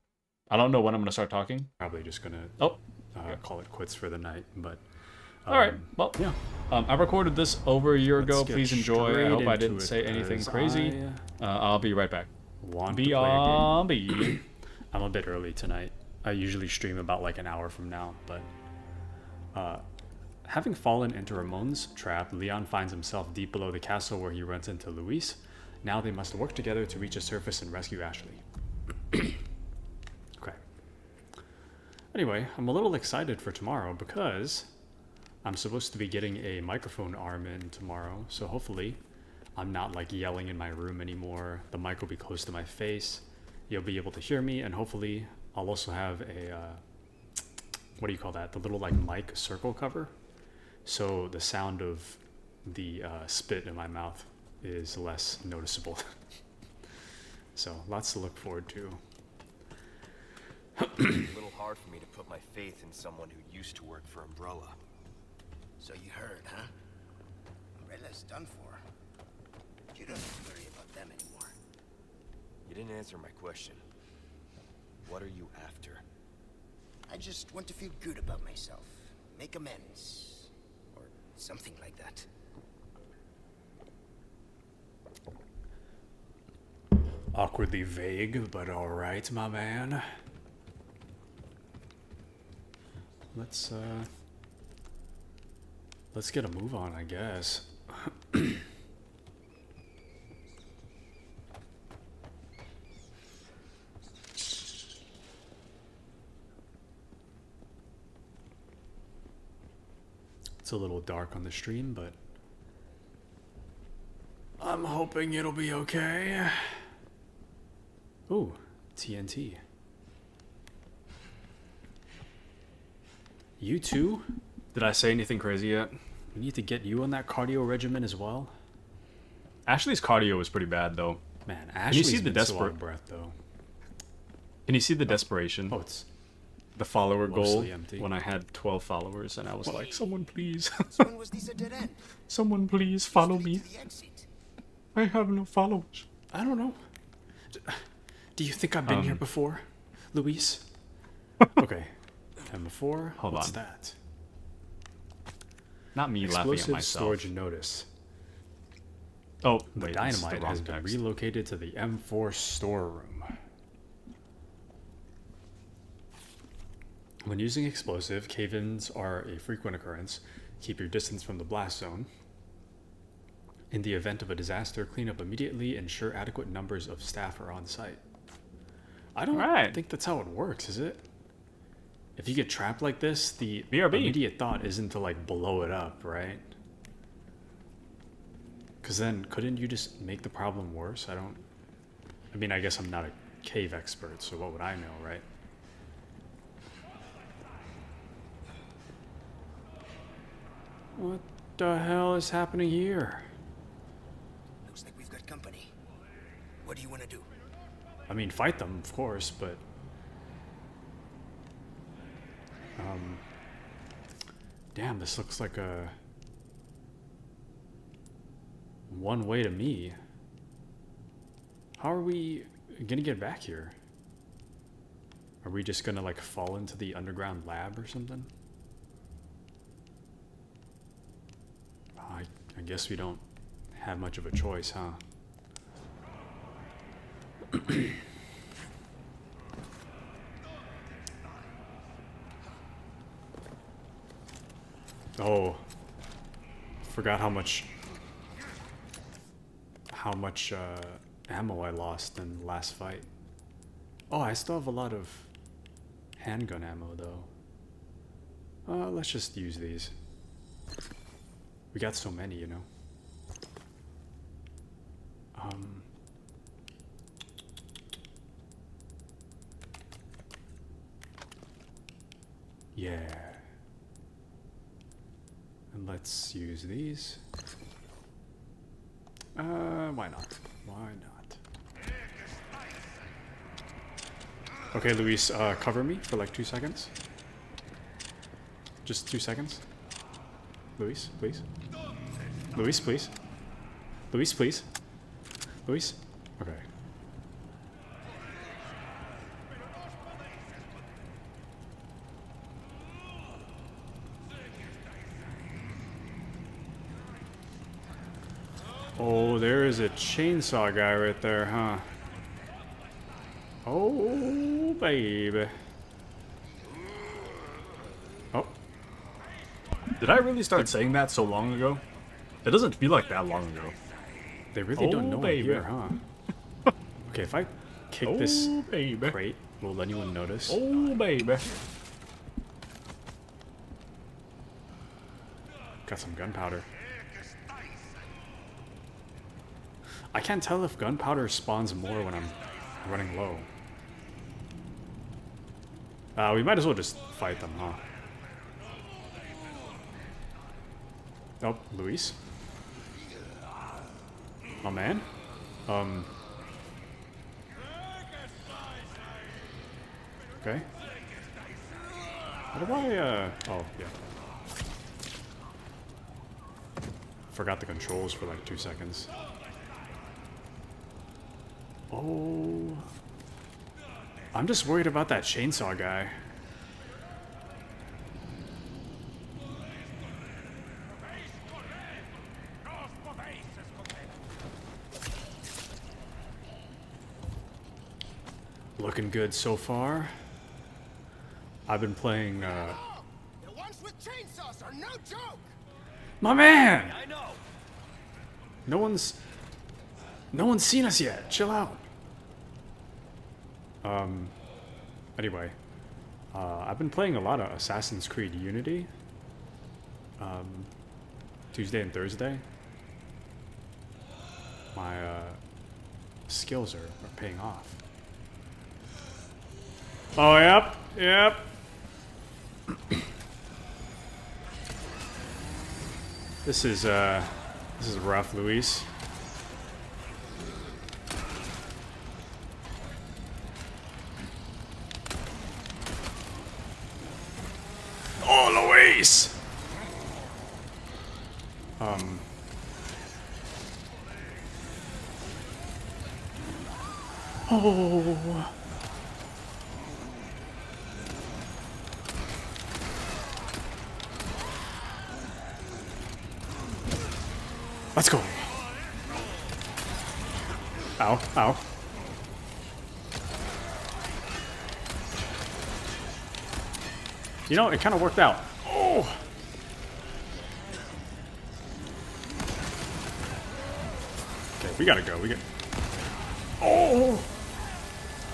I don't know when I'm gonna start talking. Probably just gonna call it quits for the night, but... all right, well, yeah. I recorded this over a year ago. Please enjoy. I hope I didn't say anything crazy. I'll be right back. BRB. I'm a bit early tonight. I usually stream about like an hour from now, but... having fallen into Ramon's trap, Leon finds himself deep below the castle where he runs into Luis. Now they must work together to reach the surface and rescue Ashley. Okay. Anyway, I'm a little excited for tomorrow because I'm supposed to be getting a microphone arm in tomorrow, so hopefully I'm not like yelling in my room anymore. The mic will be close to my face. You'll be able to hear me, and hopefully I'll also have a, what do you call that? The little like mic circle cover. So the sound of the spit in my mouth is less noticeable. So lots to look forward to. It's a little hard for me to put my faith in someone who used to work for Umbrella. So you heard, huh? Umbrella's done for. You don't have to worry about them anymore. You didn't answer my question. What are you after? I just want to feel good about myself. Make amends. Or something like that. Awkwardly vague, but alright, my man. Let's get a move on, I guess. It's a little dark on the stream, but I'm hoping it'll be okay. Ooh, TNT. You too? Did I say anything crazy yet? We need to get you on that cardio regimen as well. Ashley's cardio was pretty bad, though. Man, Ashley's see the been so out of breath, though. Can you see the desperation? Oh, it's the follower goal empty. when I had 12 followers, and I was like, someone please. So when was this a dead end? Someone please follow Straight me. to the exit. I have no followers. I don't know. Do you think I've been here before, Luis? Okay. And before, Hold what's on. that? Not me laughing at Explosive myself. storage notice. Oh, The wait, that's the dynamite wrong has been text. relocated to the M4 storeroom. When using explosive, cave-ins are a frequent occurrence. Keep your distance from the blast zone. In the event of a disaster, clean up immediately. Ensure adequate numbers of staff are on site. I don't Right. think that's how it works, is it? If you get trapped like this, the BRB. immediate thought isn't to like blow it up, right? Because then couldn't you just make the problem worse? I mean, I guess I'm not a cave expert, so what would I know, right? What the hell is happening here? Looks like we've got company. What do you want to do? I mean, fight them, of course, but... damn, this looks like a... one way to me. How are we gonna get back here? Are we just gonna, like, fall into the underground lab or something? I guess we don't have much of a choice, huh? Oh, forgot how much ammo I lost in the last fight. Oh, I still have a lot of handgun ammo though. Let's just use these. We got so many, you know. Yeah. And let's use these. Why not? Why not? Okay, Luis, cover me for like 2 seconds. Just 2 seconds. Luis, please. Luis, please. Luis, please. Luis? Okay. Oh, there is a chainsaw guy right there, huh? Oh, baby. Oh. Did I really start saying that so long ago? It doesn't feel like that long ago. They really don't know I'm baby. here, huh? Okay, if I kick this baby. crate, will anyone notice? Oh, baby. Got some gunpowder. I can't tell if gunpowder spawns more when I'm running low. We might as well just fight them, huh? Oh, Luis? Oh, man? Okay. How do I, oh, yeah. Forgot the controls for like 2 seconds. Oh. I'm just worried about that chainsaw guy. Looking good so far. I've been playing, The ones with chainsaws are no joke! My man! I know. No one's seen us yet. Chill out. Anyway. I've been playing a lot of Assassin's Creed Unity. Tuesday and Thursday. My, skills are paying off. Oh, yep. Yep. This is rough, Luis. Oh, Luis! Oh. Let's go. Ow, ow. You know, it kind of worked out. Oh! Okay, we gotta go. Oh!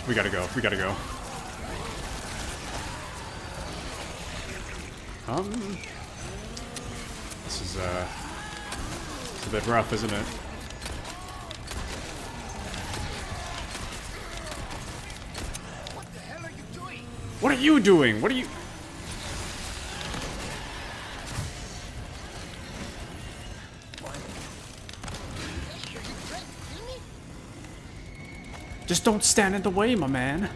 We gotta go. We gotta go. This is it's a bit rough, isn't it? What the hell are you doing? What are you doing? What are you? Just don't stand in the way, my man.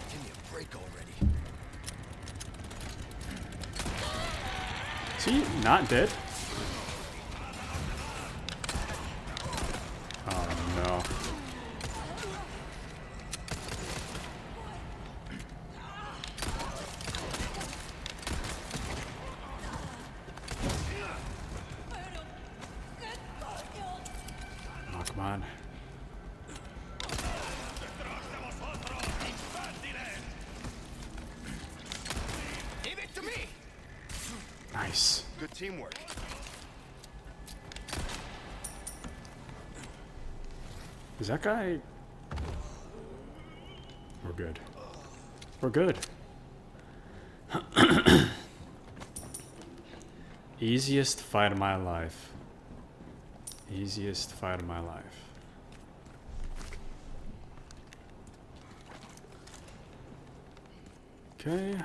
Give me a break already. Is he not dead? Oh no. Oh, come on. Give it to me. Nice. Good teamwork. Is that guy... We're good. We're good. Easiest fight of my life. Easiest fight of my life. Okay.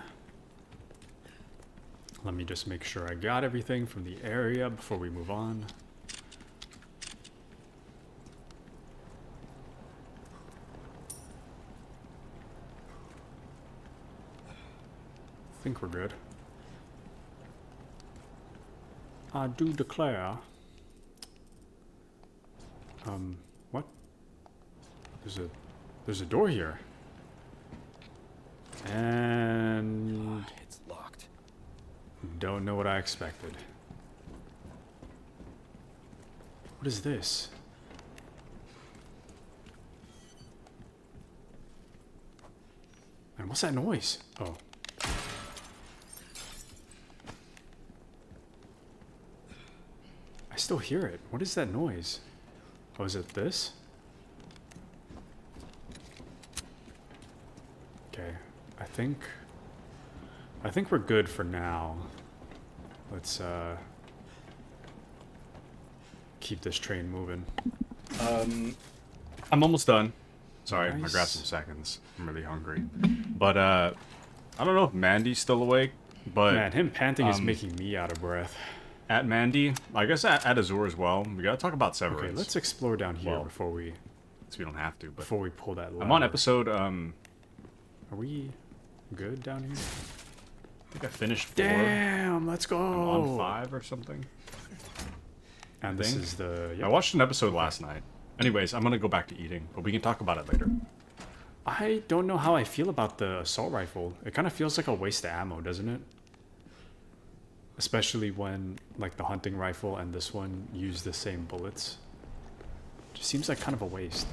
Let me just make sure I got everything from the area before we move on. I think we're good. I do declare. What? There's a door here. And It's locked. don't know what I expected. What is this? And what's that noise? Oh. I still hear it. What is that noise? Oh, is it this? Okay. I think we're good for now. Let's keep this train moving. I'm almost done. Sorry, I Nice. grabbed some seconds. I'm really hungry. But I don't know if Mandy's still awake, but Man, him panting is making me out of breath. at Mandy, I guess at Azure as well, we gotta talk about Severance. Okay, let's explore down here Well, before we So we don't have to, but pull that lever. I'm on episode, Are we good down here? I think I finished 4. Damn, let's go. I'm on 5 or something. And this think. is the... I watched an episode last night. Anyways, I'm gonna go back to eating, but we can talk about it later. I don't know how I feel about the assault rifle. It kind of feels like a waste of ammo, doesn't it? Especially when, like, the hunting rifle and this one use the same bullets. Just seems like kind of a waste.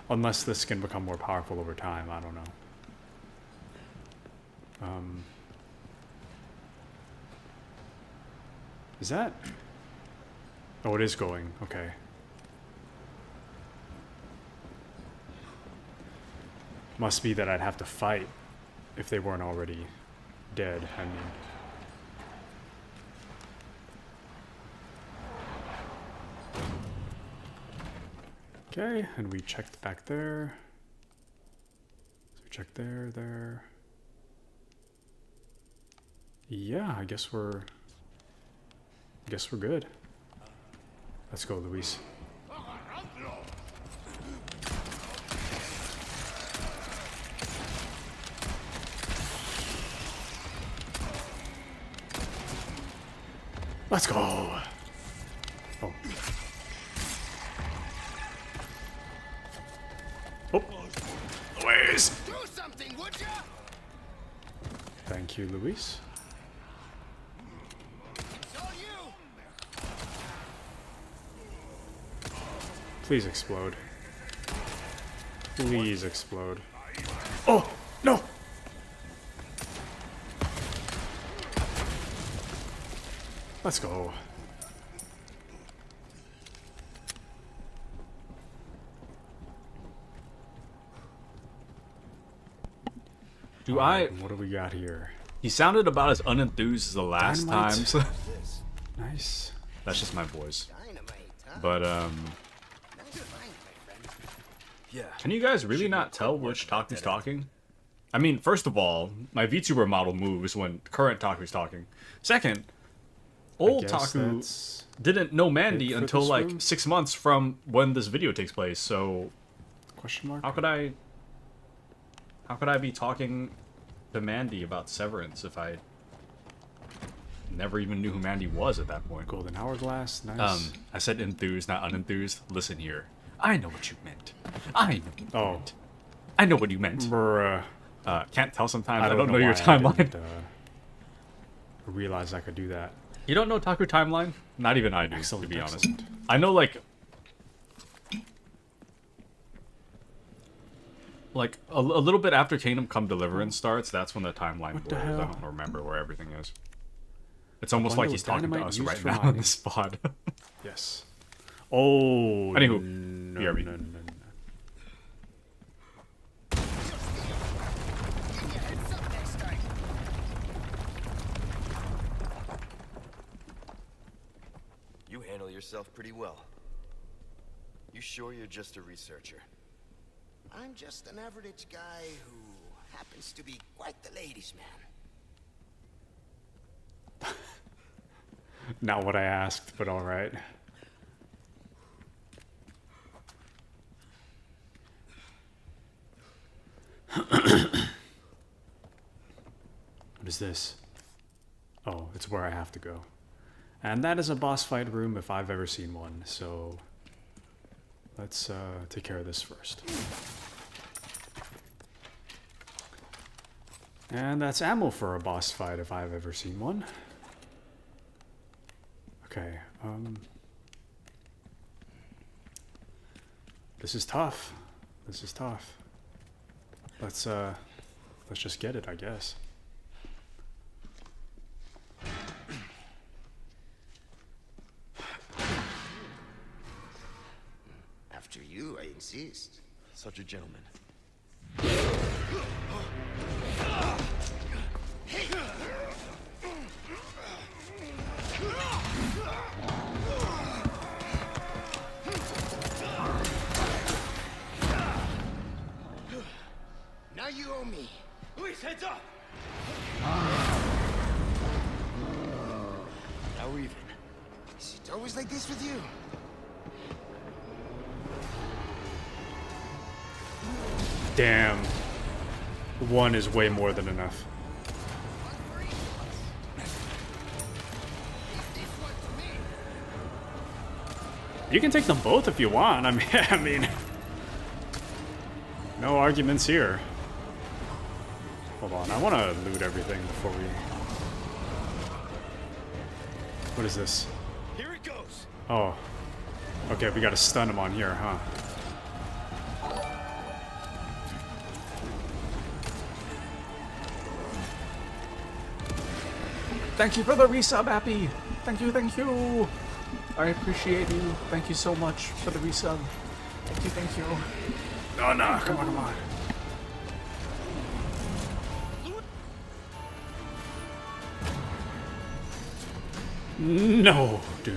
Unless this can become more powerful over time, I don't know. Is that... Oh, it is going. Okay. Must be that I'd have to fight if they weren't already dead, I mean. Okay, and we checked back there. So we checked there. Yeah, I guess we're good. Let's go, Luis. Let's go. Oh. Thank you, Luis. Please explode. Please explode. Oh, no! Let's go. What do we got here? He sounded about as unenthused as the last Dynamite? times. Nice. That's just my voice. Dynamite, huh? But, Nice find, my friend. Yeah. can you guys really not tell which Taku's talking? I mean, first of all, my VTuber model moves when current Taku's talking. Second, old Guess Taku that's didn't know Mandy it for until this like room? 6 months from when this video takes place, so question mark. how could I be talking to Mandy about Severance if I never even knew who Mandy was at that point? Golden hourglass. Nice. I said enthused, not unenthused. Listen here. I know what you meant. I know what you Oh. meant. I know what you meant. Bruh. Can't tell sometimes. I don't know why your I timeline. didn't, realize I could do that. You don't know Taku timeline? Not even I do, Excellent, to be honest. excellent. I know like a little bit after Kingdom Come Deliverance starts. That's when the timeline What the blurs. I hell? don't remember where everything is. It's almost like bundle he's of talking to dynamite us used right for now on mining. this spot. Yes. Oh. Anywho, no, BRB. no. Give you a heads up next time. You handle yourself pretty well. You sure you're just a researcher? I'm just an average guy who happens to be quite the ladies' man. Not what I asked, but all right. What is this? Oh, it's where I have to go. And that is a boss fight room if I've ever seen one, so let's take care of this first. And that's ammo for a boss fight if I've ever seen one. Okay, this is tough. This is tough. Let's just get it, I guess. After you, I insist. Such a gentleman. Now you owe me. Luis, heads up! Now we're even. Is it always like this with you? Damn. One is way more than enough. You can take them both if you want. I mean, no arguments here. Hold on, I want to loot everything before we. What is this? Here it goes! Oh, okay. We got to stun him on here, huh? Thank you for the resub, Appy. Thank you, thank you. I appreciate you. Thank you so much for the resub. Thank you, thank you. No, no, come on, come on. No, dude.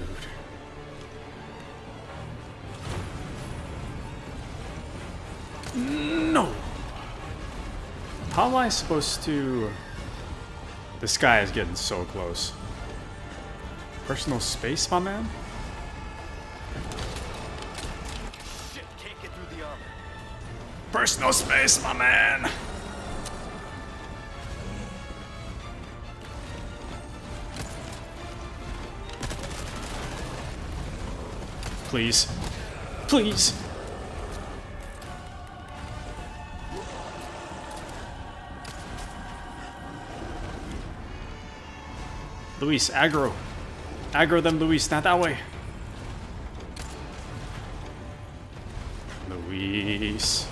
No. How am I supposed to... This guy is getting so close. Personal space, my man? Shit, can't get through the armor. Personal space, my man! Please. Please. Luis, aggro. Aggro them, Luis, not that way. Luis.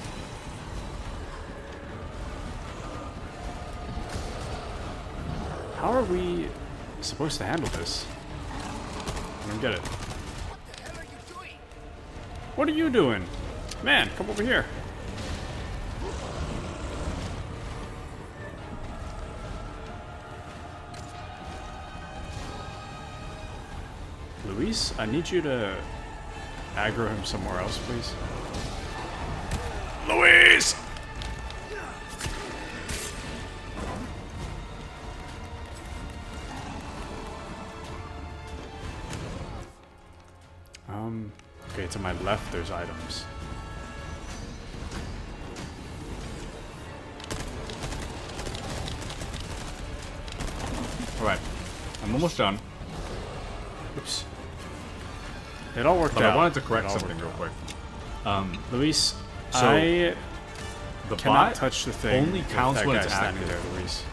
How are we supposed to handle this? I don't get it. What the hell are you doing? What are you doing? Man, come over here. Luis, I need you to aggro him somewhere else, please. Luis! Okay, to my left there's items. Alright. I'm almost done. Oops. It all worked But out. I wanted to It correct all something worked real out. quick. Luis, So, I The cannot bot touch the thing. only with counts that when guy it's standing active. there, Luis.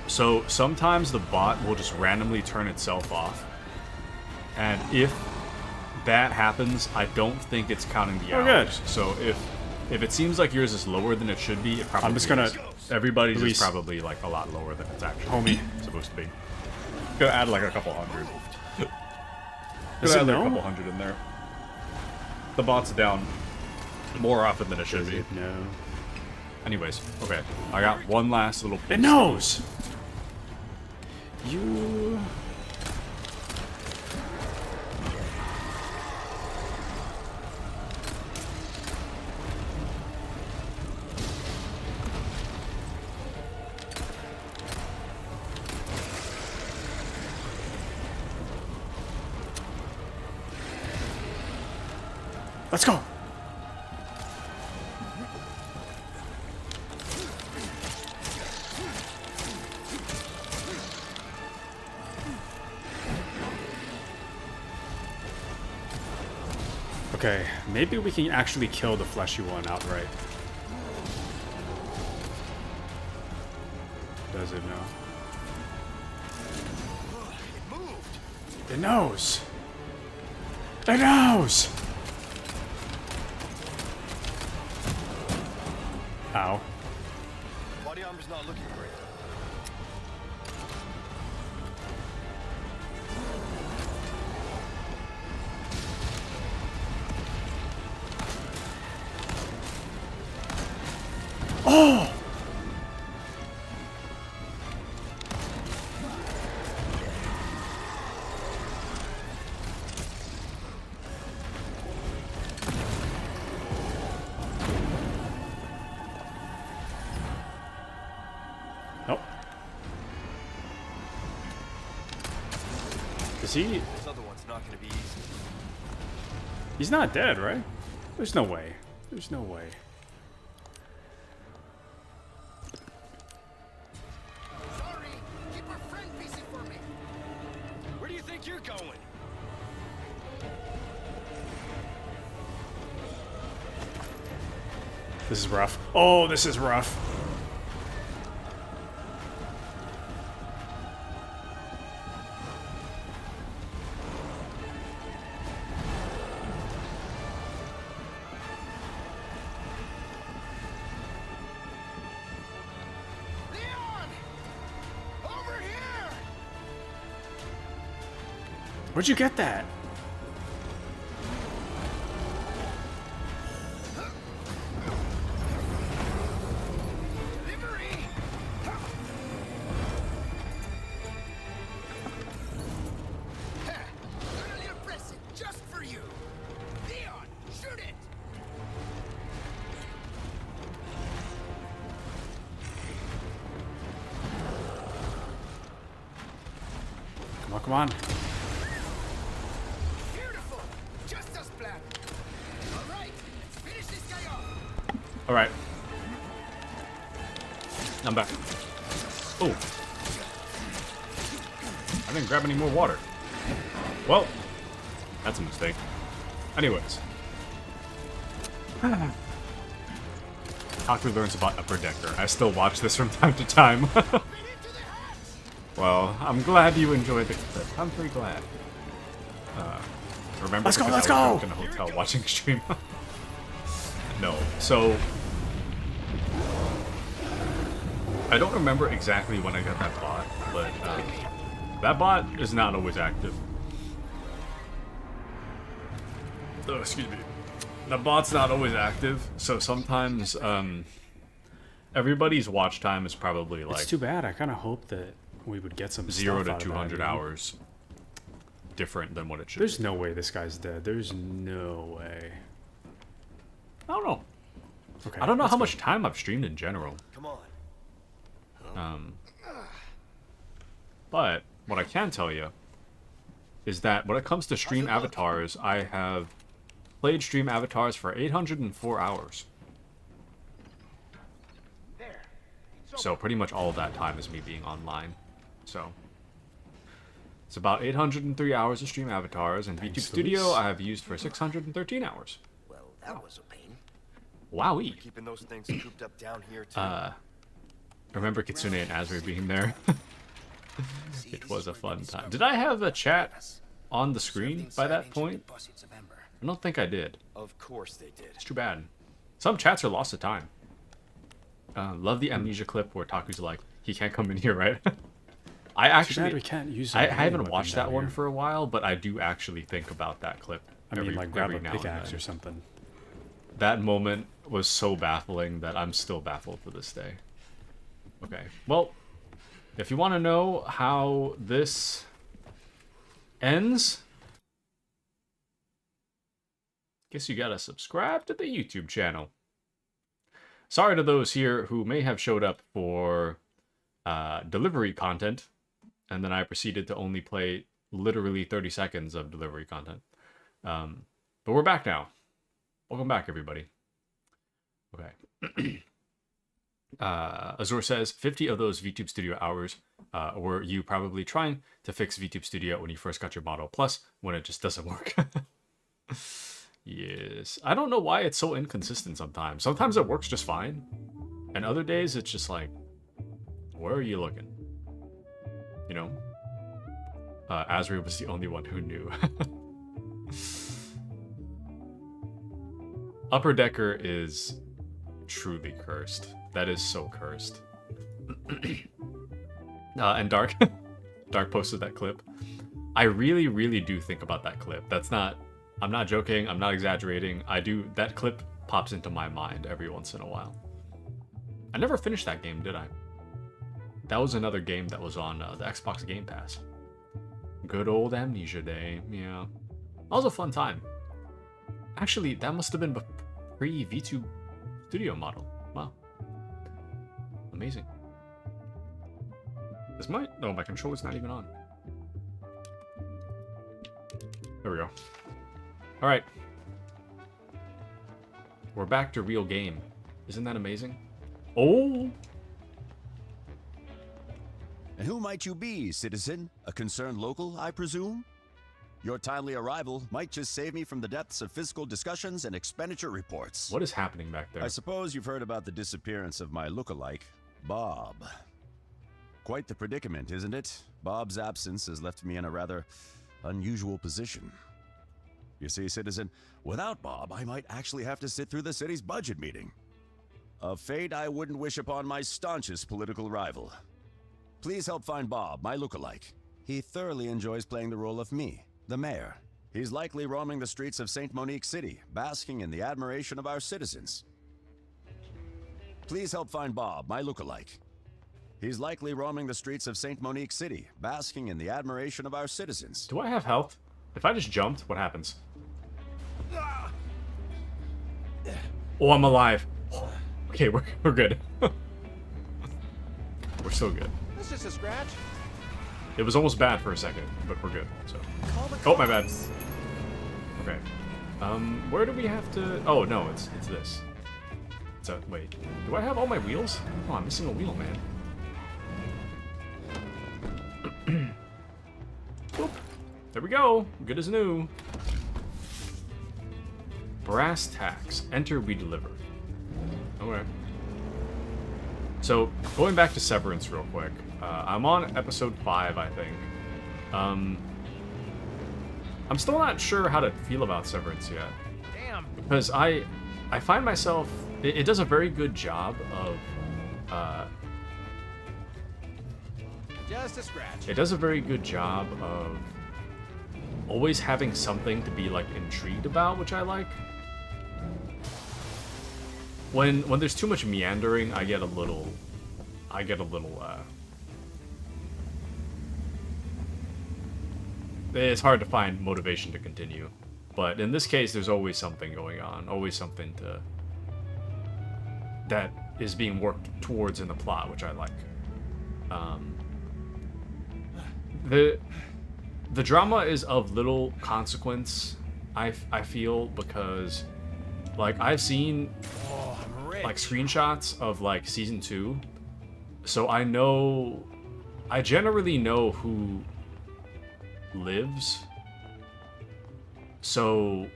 So sometimes the bot will just randomly turn itself off. And if that happens, I don't think it's counting the Oh, hours. good. So if it seems like yours is lower than it should be, it probably I'm just gonna- is. Everybody's Luis. is probably like a lot lower than it's actually Homie. supposed to be. Gonna add like a couple hundred. Is Gonna it add like a no? couple hundred in there. The bot's down more often than it should be. No. Anyways, okay. I got one last little piece. It knows! You... Let's go! Okay, maybe we can actually kill the fleshy one outright. Does it know? It moved. It knows! It knows! Ow. Body armor's not looking great. Oh! Nope. Is he... This other one's not gonna be easy. He's not dead, right? There's no way. There's no way. Sorry. Keep our friend busy for me. Where do you think you're going? This is rough. Oh, this is rough. Leon! Over here! Where'd you get that? Delivery! Ha! Got a little present just for you. Leon, shoot it! Come on, come on. Beautiful! Just as planned. All right, let's finish this guy off. Alright. I'm back. Oh. I didn't grab any more water. Well, that's a mistake. Anyways. Taku learns about Upper Decker. I still watch this from time to time. Into the hatch! Well, I'm glad you enjoyed the clip. I'm very glad. Remember, Let's go, because let's I was go! drunk in a hotel watching stream. No, so I don't remember exactly when I got that bot, but that bot is not always active. Oh, excuse me. The bot's not always active, so sometimes everybody's watch time is probably like It's too bad. I kind of hope that we would get some 0 stuff to out of that, 200 you know? hours different than what it should There's be. no way this guy's dead. There's no way. I don't know. Okay. I don't know let's how go. much time I've streamed in general. Come on. But what I can tell you is that when it comes to stream avatars, I have played stream avatars for 804 hours. So pretty much all of that time is me being online. So it's about 803 hours of stream avatars, and VTube Studio Luis. I have used for 613 hours. Well, that was a pain. Wowee. Keeping those things cooped up down here too. Remember Kitsune and Azri being there? See, It this was is a where fun things time. start Did I have a with chat us. on the Served screen by inside that ancient point? deposits of Ember. I don't think I did. Of course they did. It's too bad. Some chats are lost to time. Love the amnesia clip where Taku's like, he can't come in here, right? I Too bad we actually, can't use. I our haven't weapon watched down that one here. for a while, but I do actually think about that clip. I mean, like grab a now and pickaxe then. or something. That moment was so baffling that I'm still baffled to this day. Okay, well, if you want to know how this ends, guess you gotta subscribe to the YouTube channel. Sorry to those here who may have showed up for delivery content, and then I proceeded to only play literally 30 seconds of delivery content. But we're back now. Welcome back, everybody. Okay. Azur says, 50 of those VTube Studio hours were you probably trying to fix VTube Studio when you first got your model, plus when it just doesn't work. Yes. I don't know why it's so inconsistent sometimes. Sometimes it works just fine, and other days it's just like, where are you looking? You know? Azri was the only one who knew. Upper Decker is truly cursed. That is so cursed. And Dark Dark posted that clip. I really, really do think about that clip. I'm not joking, I'm not exaggerating. That clip pops into my mind every once in a while. I never finished that game, did I? That was another game that was on the Xbox Game Pass. Good old Amnesia Day, yeah. That was a fun time. Actually, that must have been pre-VTube Studio model. Wow. Amazing. No, my controller's not even on. There we go. Alright. We're back to real game. Isn't that amazing? Oh! And who might you be, citizen? A concerned local, I presume? Your timely arrival might just save me from the depths of fiscal discussions and expenditure reports. What is happening back there? I suppose you've heard about the disappearance of my lookalike, Bob. Quite the predicament, isn't it? Bob's absence has left me in a rather unusual position. You see, citizen, without Bob, I might actually have to sit through the city's budget meeting. A fate I wouldn't wish upon my staunchest political rival. Please help find Bob, my lookalike. He thoroughly enjoys playing the role of me, the mayor. He's likely roaming the streets of St. Monique City, basking in the admiration of our citizens. Please help find Bob, my lookalike. He's likely roaming the streets of St. Monique City, basking in the admiration of our citizens. Do I have health? If I just jumped, what happens? Oh, I'm alive. Okay, we're good. We're so good. That's just a scratch. It was almost bad for a second, but we're good. So. Oh, my bad. Okay. Where do we have to? Oh no, it's this. Wait. Do I have all my wheels? Oh, I'm missing a wheel, man. Boop. There we go. Good as new. Brass tacks. Enter, we deliver. Okay. So, going back to Severance real quick. I'm on episode 5, I think. I'm still not sure how to feel about Severance yet. Damn. Because I find myself... It does a very good job of... Just a scratch. It does a very good job of always having something to be, like, intrigued about, which I like. When there's too much meandering, I get a little... It's hard to find motivation to continue. But in this case, there's always something going on. Always something that is being worked towards in the plot, which I like. The drama is of little consequence, I feel, because, like, I've seen, like, screenshots of, like, Season 2, so I generally know who lives. So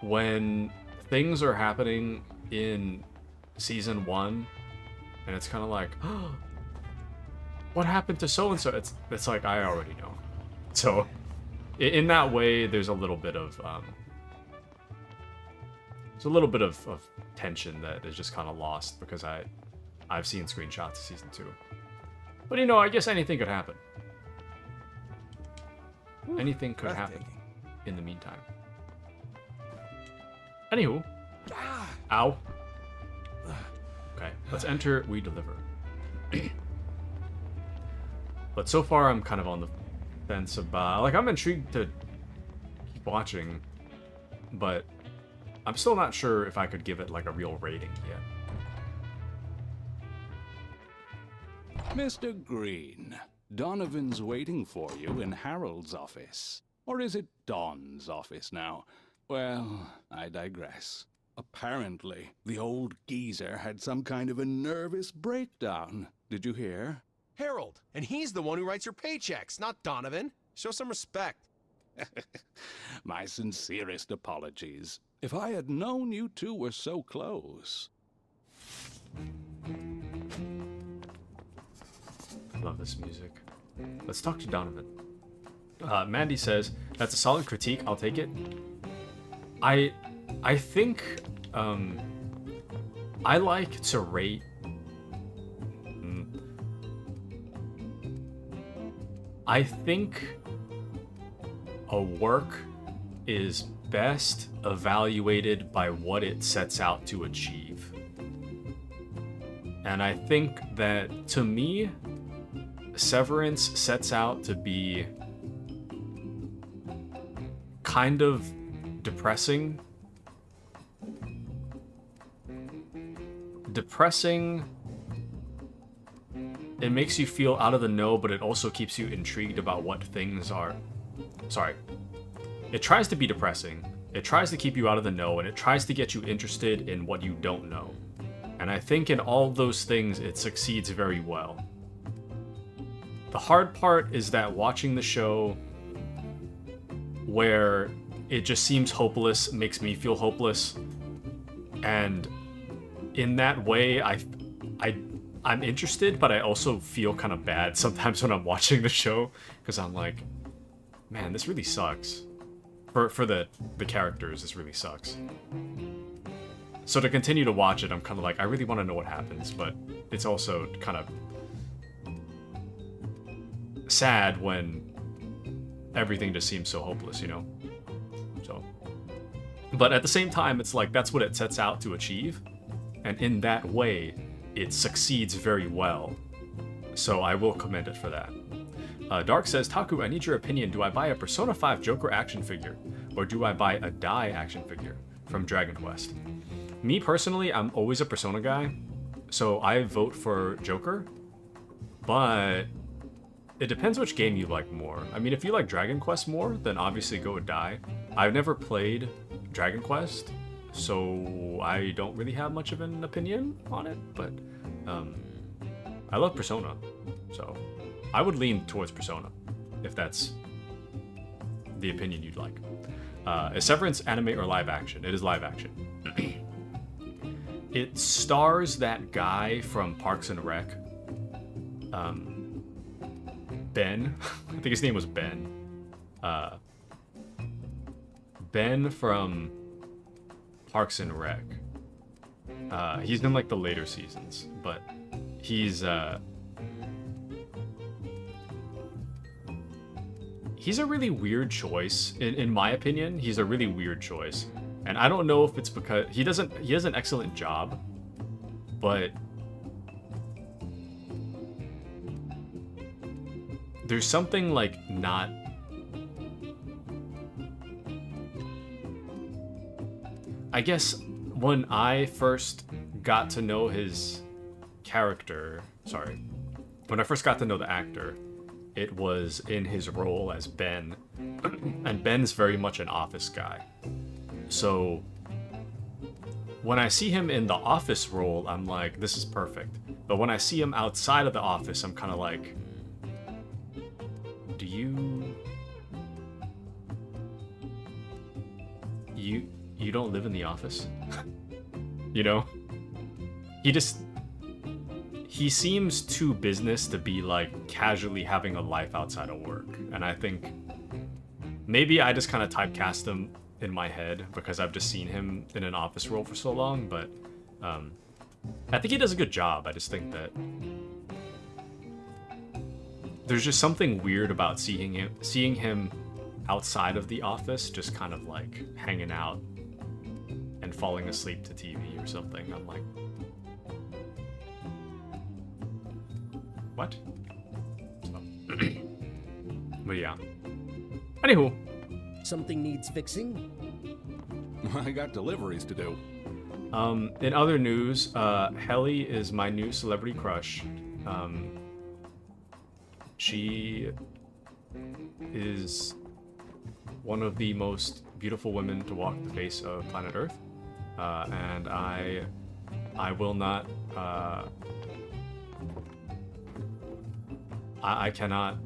when things are happening in Season 1, and it's kind of like, oh, what happened to so-and-so? It's like, I already know. So in that way, there's a little bit of tension that is just kind of lost because I've seen screenshots of Season 2. But, you know, I guess anything could happen. Anything could happen in the meantime. Anywho. Ow. Okay, let's enter We Deliver. But so far, I'm kind of on the fence about... Like, I'm intrigued to keep watching, but I'm still not sure if I could give it, like, a real rating yet. Mr. Green, Donovan's waiting for you in Harold's office. Or is it Don's office now? Well, I digress. Apparently, the old geezer had some kind of a nervous breakdown. Did you hear? Harold, and he's the one who writes your paychecks, not Donovan. Show some respect. My sincerest apologies. If I had known you two were so close. Love this music. Let's talk to Donovan. Mandy says, that's a solid critique, I'll take it. I think, I like to rate... I think a work is best evaluated by what it sets out to achieve. And I think that, to me, Severance sets out to be kind of depressing. It makes you feel out of the know, but it also keeps you intrigued about what things are. Sorry. It tries to be depressing. It tries to keep you out of the know, and it tries to get you interested in what you don't know. And I think in all those things, it succeeds very well. The hard part is that watching the show where it just seems hopeless makes me feel hopeless. And in that way, I'm interested, but I also feel kind of bad sometimes when I'm watching the show, because I'm like, man, this really sucks. For the characters, this really sucks. So to continue to watch it, I'm kind of like, I really want to know what happens, but it's also kind of sad when everything just seems so hopeless, you know? So, but at the same time, it's like, that's what it sets out to achieve, and in that way, it succeeds very well. So I will commend it for that. Dark says, Taku, I need your opinion. Do I buy a Persona 5 Joker action figure, or do I buy a Dai action figure from Dragon Quest? Me personally, I'm always a Persona guy, so I vote for Joker, but it depends which game you like more. I mean, if you like Dragon Quest more, then obviously go with Dai. I've never played Dragon Quest, so I don't really have much of an opinion on it, but I love Persona, so I would lean towards Persona, if that's the opinion you'd like. Is Severance anime or live action? It is live action. It stars that guy from Parks and Rec. Ben. I think his name was Ben. Ben from Parks and Rec. He's in like the later seasons, but he's a really weird choice in my opinion. He's a really weird choice, and I don't know if it's because he does an excellent job, but there's something like not. I guess when I first got to know his character, when I first got to know the actor, it was in his role as Ben, and Ben's very much an office guy. So when I see him in the office role, I'm like, this is perfect. But when I see him outside of the office, I'm kind of like, do you don't live in the office? You know? He seems too business to be like casually having a life outside of work. And I think maybe I just kind of typecast him in my head because I've just seen him in an office role for so long, but I think he does a good job. I just think that there's just something weird about seeing him outside of the office, just kind of like hanging out and falling asleep to TV or something. I'm like, what? So. But yeah. Anywho. Something needs fixing? I got deliveries to do. In other news, Helly is my new celebrity crush. She is one of the most beautiful women to walk the face of planet Earth. And I will not, I cannot,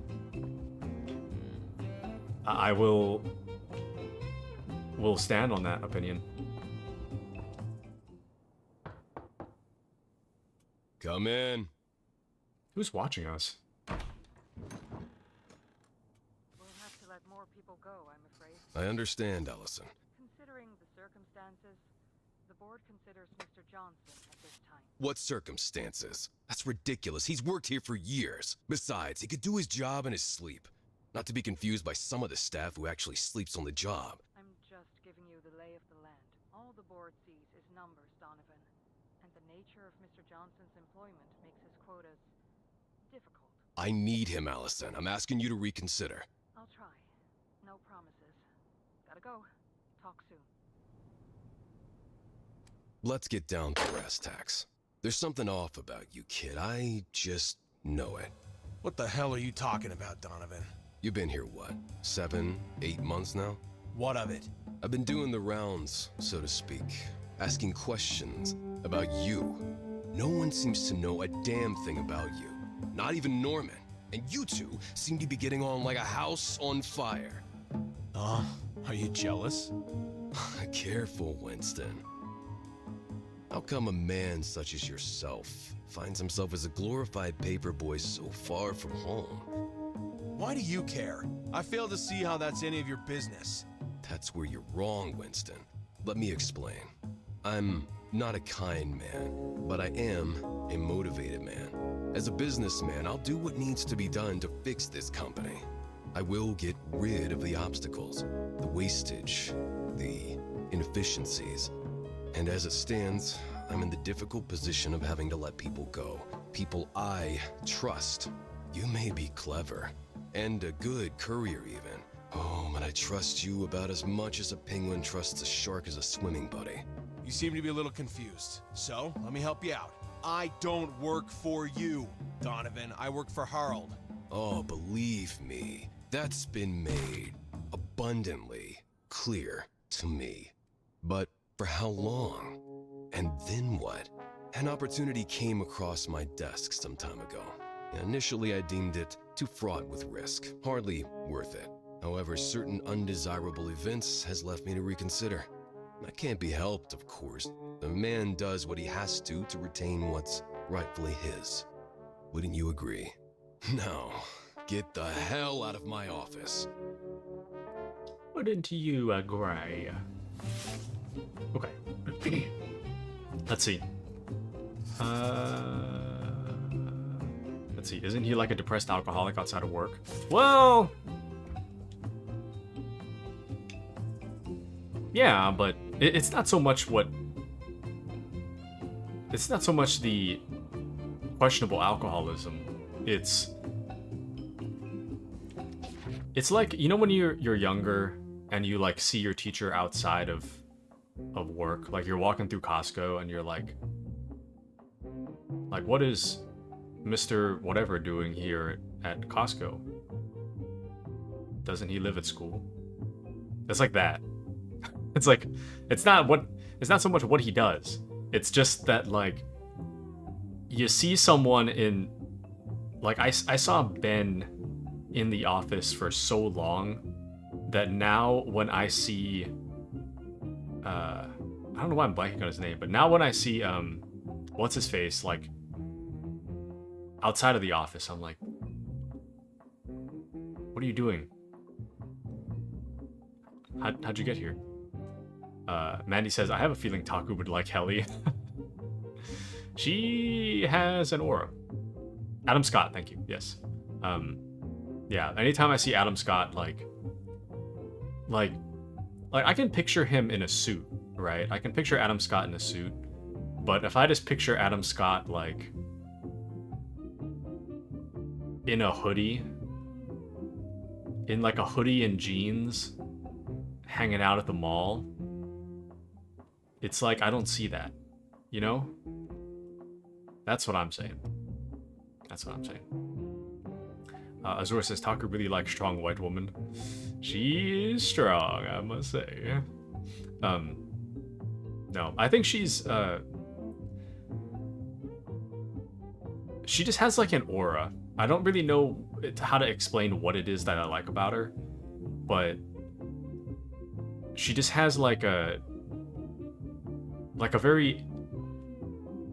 I will stand on that opinion. Come in. Who's watching us? We'll have to let more people go, I'm afraid. I understand, Allison. Considering the circumstances, the board considers Mr. Johnson at this time. What circumstances? That's ridiculous. He's worked here for years. Besides, he could do his job in his sleep. Not to be confused by some of the staff who actually sleeps on the job. I'm just giving you the lay of the land. All the board sees is numbers, Donovan. And the nature of Mr. Johnson's employment makes his quotas difficult. I need him, Allison. I'm asking you to reconsider. I'll try. No promises. Gotta go. Talk soon. Let's get down to brass tacks. There's something off about you, kid. I just know it. What the hell are you talking about, Donovan? You've been here, what, 7, 8 months now? What of it? I've been doing the rounds, so to speak. Asking questions about you. No one seems to know a damn thing about you. Not even Norman. And you two seem to be getting on like a house on fire. Are you jealous? Careful, Winston. How come a man such as yourself finds himself as a glorified paperboy so far from home? Why do you care? I fail to see how that's any of your business. That's where you're wrong, Winston. Let me explain. I'm not a kind man, but I am a motivated man. As a businessman, I'll do what needs to be done to fix this company. I will get rid of the obstacles, the wastage, the inefficiencies. And as it stands, I'm in the difficult position of having to let people go. People I trust. You may be clever, and a good courier even. Oh, but I trust you about as much as a penguin trusts a shark as a swimming buddy. You seem to be a little confused. So, let me help you out. I don't work for you, Donovan. I work for Harold. Oh, believe me, that's been made abundantly clear to me. But for how long? And then what? An opportunity came across my desk some time ago. Initially, I deemed it too fraught with risk, hardly worth it. However, certain undesirable events has left me to reconsider. That can't be helped, of course. The man does what he has to retain what's rightfully his. Wouldn't you agree? Now, Get the hell out of my office. Wouldn't you agree? Okay. Let's see. Let's see. Isn't he like a depressed alcoholic outside of work? Well, yeah, but it's not so much what. It's not so much the questionable alcoholism. It's like, you know, when you're younger and you like see your teacher outside of work, like you're walking through Costco and you're like what is Mr. Whatever doing here at Costco? Doesn't he live at school? It's like that. It's like it's not so much what he does. It's just that like you see someone in like I saw Ben in the office for so long that now when I see I don't know why I'm blanking on his name, but now when I see what's his face like outside of the office, I'm like, what are you doing? How'd you get here? Mandy says, I have a feeling Taku would like Helly. She has an aura. Adam Scott, thank you. Yes. Yeah, anytime I see Adam Scott, like I can picture him in a suit, right? I can picture Adam Scott in a suit. But if I just picture Adam Scott, like, in a hoodie, in like a hoodie and jeans, hanging out at the mall, it's like, I don't see that, you know? That's what I'm saying. That's what I'm saying. Azura says, Taku really likes strong white woman. She's strong, I must say. No, I think she's, she just has like an aura. I don't really know how to explain what it is that I like about her, but she just has like a very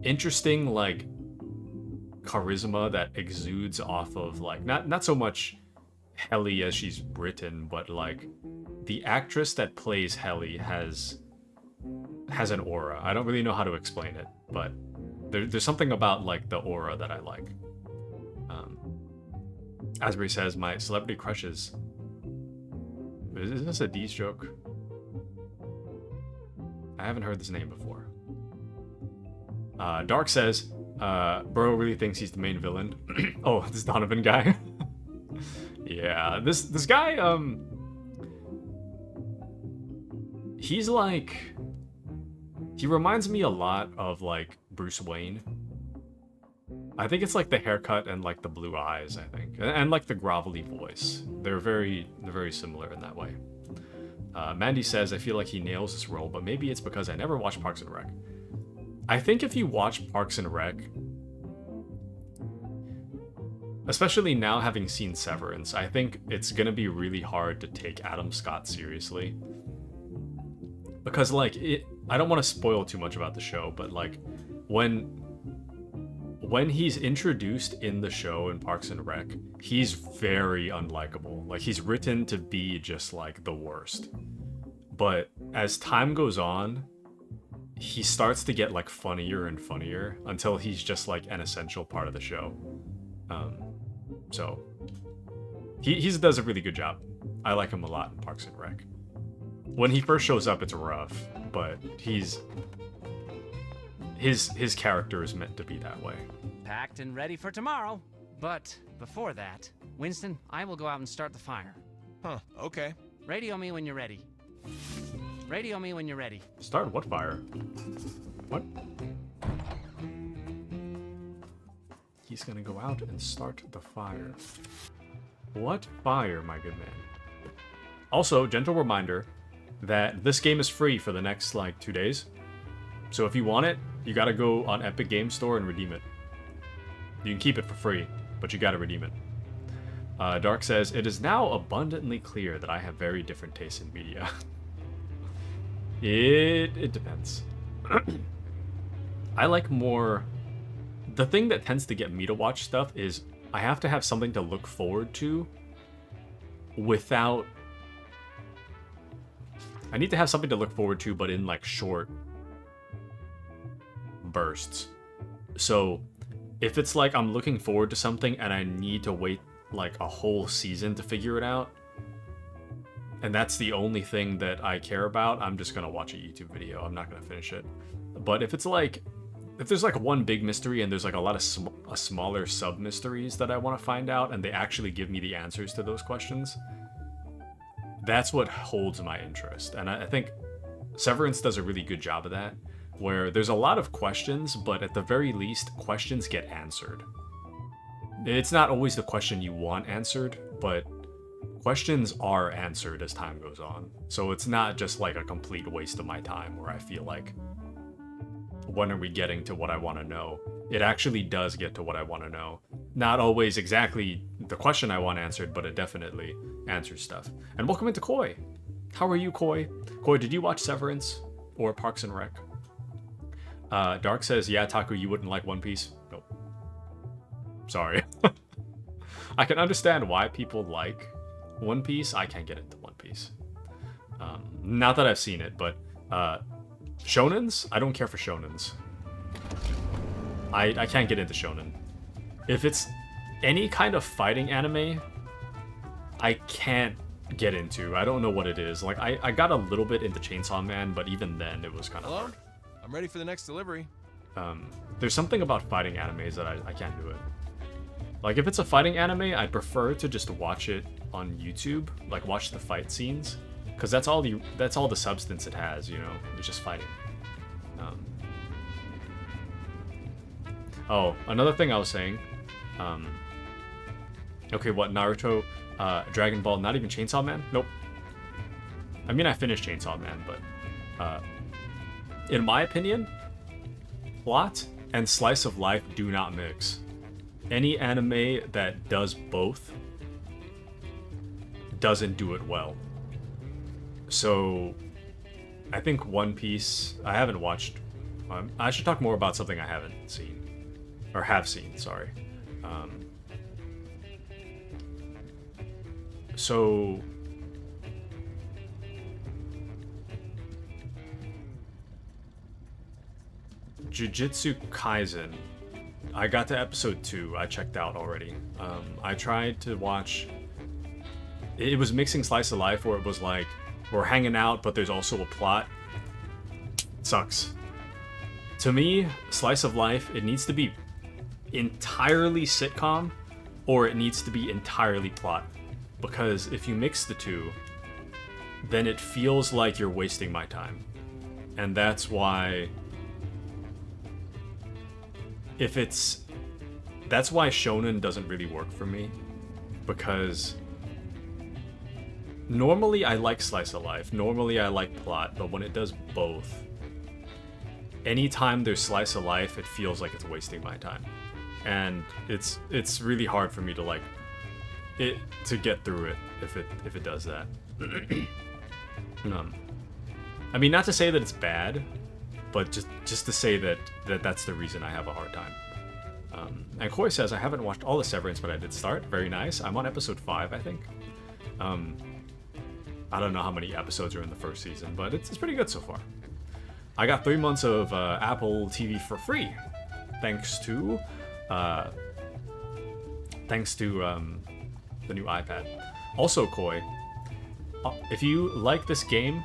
interesting like charisma that exudes off of like not so much Helly as she's written, but like the actress that plays Helly has an aura. I don't really know how to explain it, but there's something about like the aura that I like. Asbury says, my celebrity crushes. Is this a D's joke? I haven't heard this name before. Dark says, bro really thinks he's the main villain. Oh, this Donovan guy. Yeah, this guy, he's like, he reminds me a lot of like Bruce Wayne. I think it's like the haircut and like the blue eyes, I think, and like the grovelly voice. They're very similar in that way. Mandy says, I feel like he nails this role, but maybe it's because I never watched Parks and Rec. I think if you watch Parks and Rec, especially now having seen Severance, I think it's gonna be really hard to take Adam Scott seriously. Because like, I don't want to spoil too much about the show, but like, when he's introduced in the show in Parks and Rec, he's very unlikable. Like, he's written to be just like the worst. But as time goes on, he starts to get like funnier and funnier until he's just like an essential part of the show. So he does a really good job. I like him a lot in Parks and Rec. When he first shows up, it's rough, but his character is meant to be that way. Packed and ready for tomorrow. But before that, Winston, I will go out and start the fire. Huh, okay. Radio me when you're ready. Radio me when you're ready. Start what fire? What? He's gonna go out and start the fire. What fire, my good man? Also, gentle reminder that this game is free for the next, like, 2 days. So if you want it, you gotta go on Epic Game Store and redeem it. You can keep it for free, but you gotta redeem it. Dark says, it is now abundantly clear that I have very different tastes in media. It depends. I like more... The thing that tends to get me to watch stuff is I have to have something to look forward to without... I need to have something to look forward to, but in like short bursts. So if it's like I'm looking forward to something and I need to wait like a whole season to figure it out, and that's the only thing that I care about, I'm just gonna watch a YouTube video. I'm not gonna finish it. But if it's like, if there's like one big mystery and there's like a lot of smaller sub mysteries that I want to find out, and they actually give me the answers to those questions, that's what holds my interest. And I think Severance does a really good job of that, where there's a lot of questions, but at the very least, questions get answered. It's not always the question you want answered, but questions are answered as time goes on. So it's not just like a complete waste of my time where I feel like, when are we getting to what I want to know? It actually does get to what I want to know. Not always exactly the question I want answered, but it definitely answers stuff. And welcome into Koi. How are you, Koi? Koi, did you watch Severance or Parks and Rec? Dark says, yeah, Taku, you wouldn't like One Piece. Nope. Sorry. I can understand why people like One Piece. I can't get into One Piece. Not that I've seen it, but shonens? I don't care for shonens. I can't get into shonen. If it's any kind of fighting anime, I can't get into. I don't know what it is. Like, I got a little bit into Chainsaw Man, but even then it was kind of hard. I'm ready for the next delivery. There's something about fighting animes that I can't do it. Like, if it's a fighting anime, I'd prefer to just watch it on YouTube, like watch the fight scenes, because that's all the substance it has, you know. It's just fighting. Oh, another thing I was saying. Okay, what, Naruto, Dragon Ball, not even Chainsaw Man? Nope. I mean, I finished Chainsaw Man, but in my opinion, plot and slice of life do not mix. Any anime that does both doesn't do it well. So, I think One Piece, I haven't watched. I should talk more about something I haven't seen. Or have seen, sorry. So, Jujutsu Kaisen. I got to episode 2. I checked out already. I tried to watch... It was mixing slice of life where it was like, we're hanging out, but there's also a plot. It sucks. To me, slice of life, it needs to be entirely sitcom, or it needs to be entirely plot. Because if you mix the two, then it feels like you're wasting my time. And that's why... That's why shonen doesn't really work for me. Because... normally I like slice of life, normally I like plot, but when it does both, anytime there's slice of life, it feels like it's wasting my time. And it's really hard for me to like it to get through it if it does that. I mean, not to say that it's bad, but just to say that that's the reason I have a hard time. And Koi says, I haven't watched all the Severance, but I did start. Very nice. I'm on episode 5, I think. I don't know how many episodes are in the first season, but it's pretty good so far. I got 3 months of Apple TV for free, thanks to the new iPad. Also, Koi, if you like this game,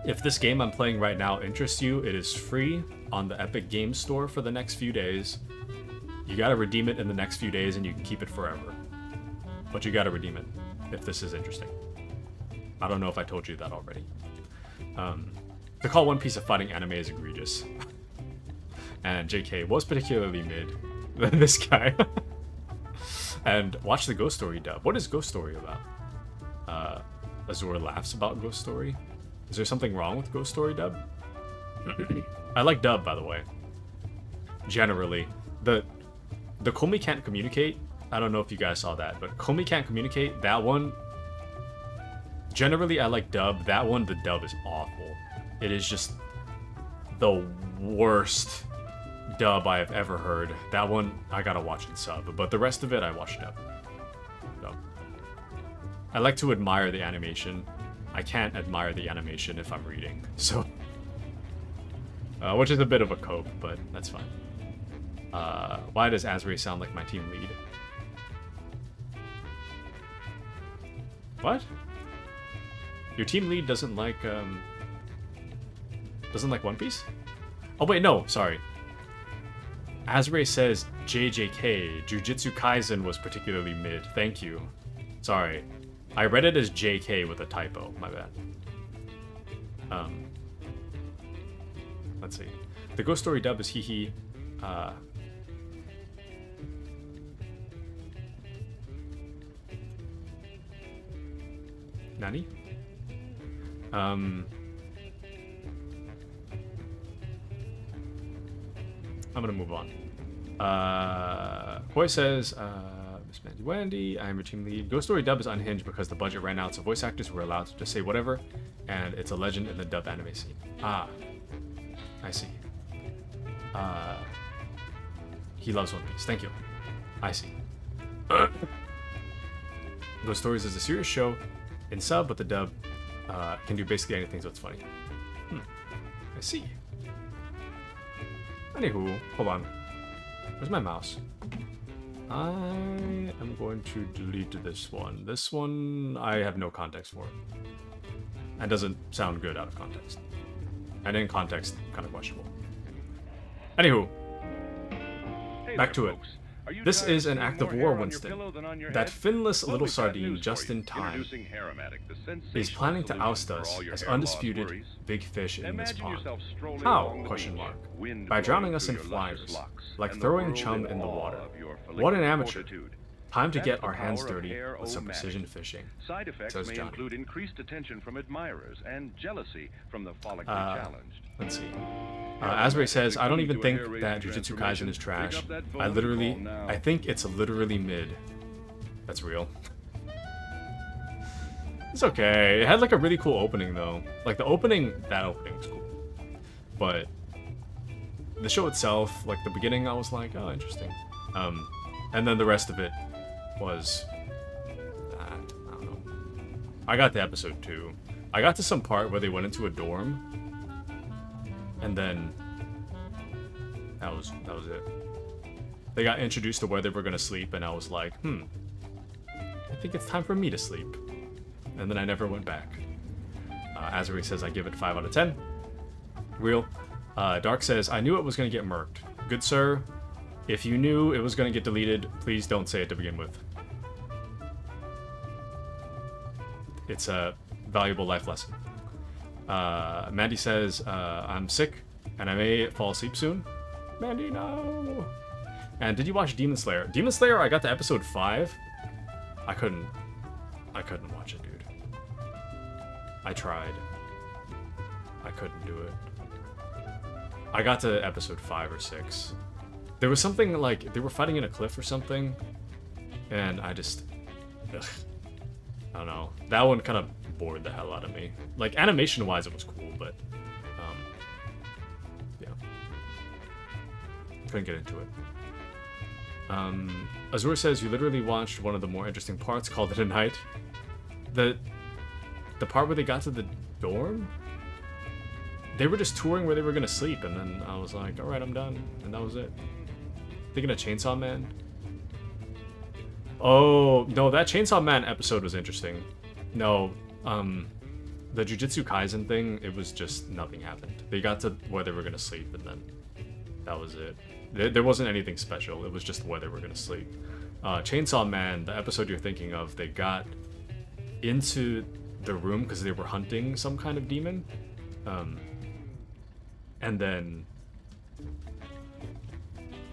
if this game I'm playing right now interests you, it is free on the Epic Games Store for the next few days. You gotta redeem it in the next few days and you can keep it forever. But you gotta redeem it if this is interesting. I don't know if I told you that already. To call One Piece a fighting anime is egregious. And JK was particularly mid than this guy. And watch the Ghost Story dub. What is Ghost Story about? Azura laughs about Ghost Story. Is there something wrong with Ghost Story dub? I like dub, by the way. Generally. The Komi Can't Communicate, I don't know if you guys saw that, but Komi Can't Communicate, that one, generally I like dub. That one, the dub is awful. It is just the worst dub I have ever heard. That one, I gotta watch in sub, but the rest of it, I watched dub. So, I like to admire the animation. I can't admire the animation if I'm reading, so... which is a bit of a cope, but that's fine. Why does Asbury sound like my team lead? What? Your team lead doesn't like One Piece? Oh wait, no, sorry. Asbury says JJK, Jujutsu Kaisen was particularly mid. Thank you. Sorry. I read it as JK with a typo, my bad. Let's see. The Ghost Story dub is hee. Nani? I'm gonna move on. Koi says, Miss Mandy Wendy, I am your team lead. Ghost Story dub is unhinged because the budget ran out, so voice actors were allowed to just say whatever, and it's a legend in the dub anime scene. Ah, I see. He loves One Piece. Thank you. I see. Ghost Stories is a serious show in sub, but the dub can do basically anything, so it's funny. I see. Anywho, hold on. Where's my mouse? I am going to delete this one. This one, I have no context for. And doesn't sound good out of context. And in context, kind of questionable. Anywho, back to it. This is an act of war, Winston. That finless little sardine, just in time, is planning to oust us as undisputed big fish in this pond. How? Question mark. By drowning us in flyers, like throwing chum in the water. What an amateur. Time to get our hands dirty with some precision fishing. Side effects may include increased attention from admirers and jealousy from the follically challenged. Let's see. Asbury says, I don't even think that Jujutsu Kaisen is trash. I think it's literally mid. That's real. It's okay. It had like a really cool opening though. Like that opening was cool. But the show itself, like the beginning, I was like, oh, interesting. And then the rest of it was, I don't know. I got to episode 2. I got to some part where they went into a dorm. And then that was it. They got introduced to where they were gonna sleep, and I was like, I think it's time for me to sleep. And then I never went back. Asbury says I give it 5 out of 10. Real. Dark says I knew it was gonna get murked. Good sir, if you knew it was gonna get deleted, please don't say it to begin with. It's a valuable life lesson. Mandy says, I'm sick, and I may fall asleep soon. Mandy, no! And did you watch Demon Slayer? Demon Slayer, I got to episode 5. I couldn't watch it, dude. I tried. I couldn't do it. I got to episode 5 or 6. There was something like, they were fighting in a cliff or something, and I just, I don't know. That one kind of bored the hell out of me. Like, animation-wise, it was cool, but, yeah. Couldn't get into it. Azur says, you literally watched one of the more interesting parts, called it a night. The part where they got to the dorm? They were just touring where they were gonna sleep, and then I was like, alright, I'm done. And that was it. Thinking of Chainsaw Man? Oh, no, that Chainsaw Man episode was interesting. No, the Jujutsu Kaisen thing, it was just, nothing happened. They got to where they were gonna sleep, and then that was it. There wasn't anything special, it was just where they were gonna sleep. Chainsaw Man, the episode you're thinking of, they got into the room because they were hunting some kind of demon. And then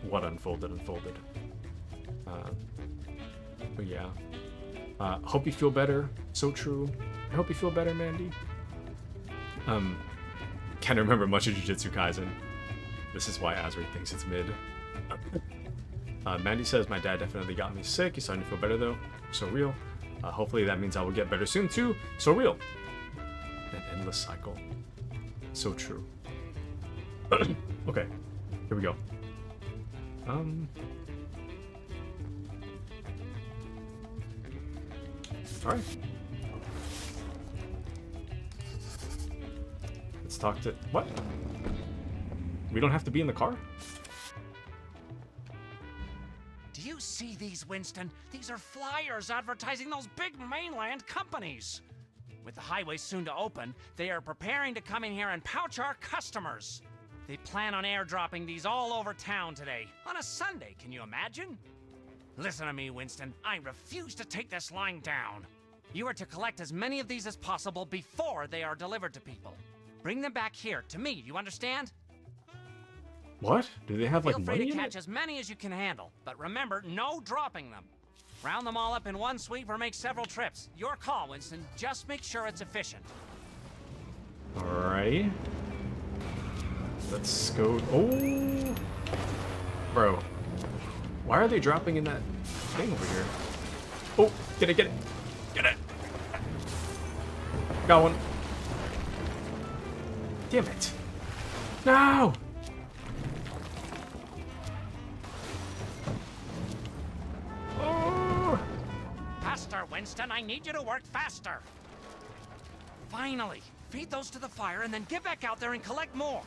what unfolded. But yeah. Hope you feel better. So true. I hope you feel better, Mandy. Can't remember much of Jujutsu Kaisen. This is why Azri thinks it's mid. Mandy says, my dad definitely got me sick. He's starting to feel better though. So real. Hopefully that means I will get better soon too. So real. An endless cycle. So true. Okay, here we go. Alright. Let's talk to... What? We don't have to be in the car? Do you see these, Winston? These are flyers advertising those big mainland companies. With the highway soon to open, they are preparing to come in here and pouch our customers. They plan on airdropping these all over town today. On a Sunday, can you imagine? Listen to me, Winston. I refuse to take this line down. You are to collect as many of these as possible before they are delivered to people. Bring them back here, to me, you understand? What? Do they have, like, Feel money free to in catch it? as many as you can handle, but remember, no dropping them. Round them all up in one sweep or make several trips. Your call, Winston. Just make sure it's efficient. Alright. Let's go... Oh! Bro. Why are they dropping in that thing over here? Oh! Get it, get it! Get it! Got one. Damn it. No! Oh! Faster, Winston. I need you to work faster. Finally. Feed those to the fire and then get back out there and collect more.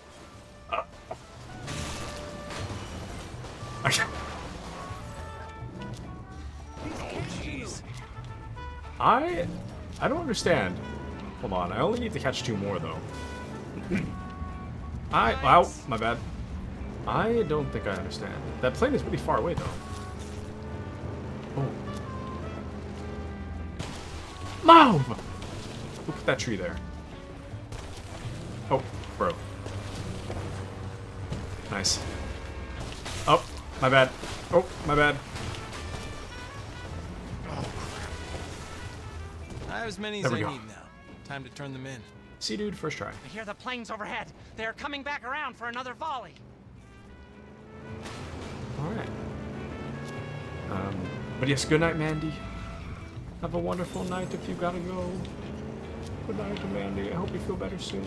Jeez. I don't understand. Hold on, I only need to catch 2 more though. Ow, my bad. I don't think I understand. That plane is really far away though. Oh. Move! Who put that tree there? Oh, bro. Nice. Oh, my bad. Oh, my bad. I have as many as I need now. Time to turn them in. See, dude, first try. I hear the planes overhead. They are coming back around for another volley. Alright. But yes, good night, Mandy. Have a wonderful night if you gotta go. Good night, Mandy. I hope you feel better soon.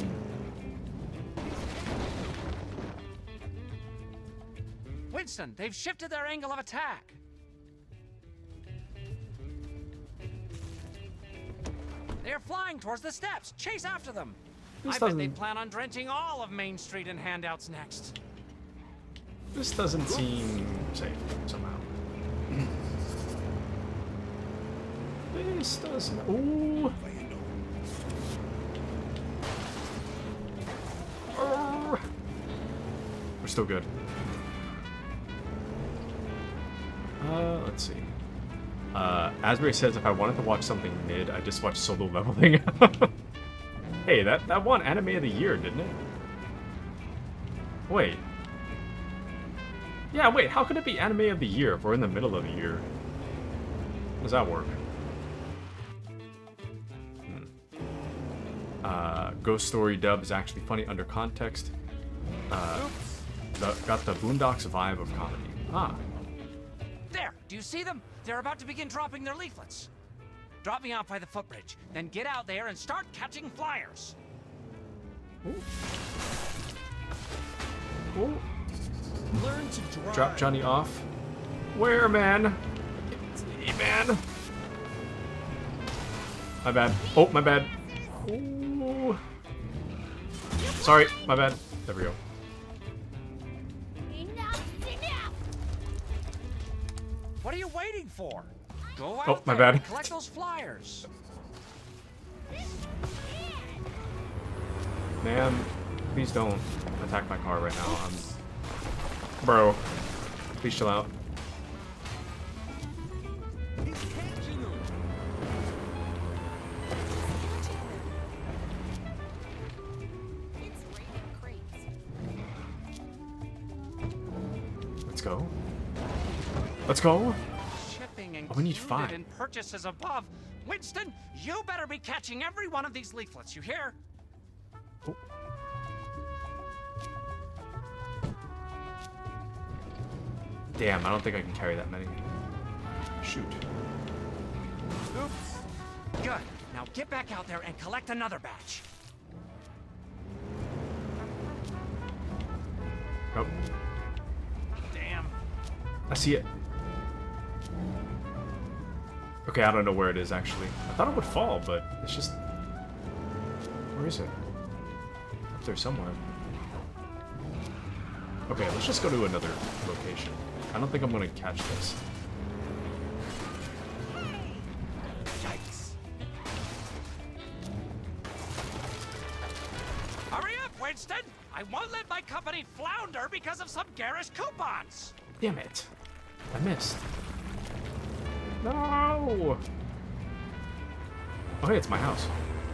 Winston, they've shifted their angle of attack. They are flying towards the steps. Chase after them. I bet they plan on drenching all of Main Street in handouts next. This doesn't seem safe, somehow. This doesn't... Ooh! We're still good. Let's see. Asbury says if I wanted to watch something mid, I just watch Solo Leveling. Hey, that won Anime of the Year, didn't it? Wait. Yeah, wait, how could it be Anime of the Year if we're in the middle of the year? How does that work? Ghost Story dub is actually funny under context. Got the Boondocks vibe of comedy. Ah. There! Do you see them? They're about to begin dropping their leaflets. Drop me off by the footbridge, then get out there and start catching flyers. Ooh. Ooh. Learn to drive. Drop Johnny off. Where, man? Hey, man. My bad. Oh, my bad. Ooh. Sorry, my bad. There we go. What are you waiting for? Go out Oh, my there bad. and collect those flyers. Man, please don't attack my car right now. Bro, please chill out. Let's go. Let's go. Shipping Oh, we need included 5. in purchases above. Winston, you better be catching every one of these leaflets, you hear? Oh. Damn, I don't think I can carry that many. Shoot. Oops. Good. Now get back out there and collect another batch. Oh. Damn. I see it. Okay, I don't know where it is, actually. I thought it would fall, but it's just... Where is it? Up there somewhere. Okay, let's just go to another location. I don't think I'm gonna catch this. Yikes. Hurry up, Winston! I won't let my company flounder because of some garish coupons! Damn it. I missed. No! Oh, hey, it's my house.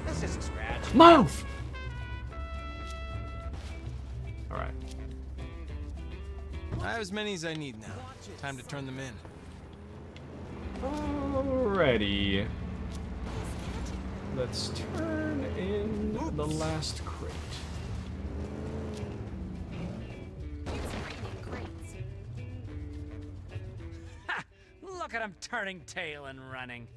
This isn't Scratch. Move! Alright. I have as many as I need now. Time to turn them in. Alrighty. Let's turn in the last crate. Ha! Look at him turning tail and running.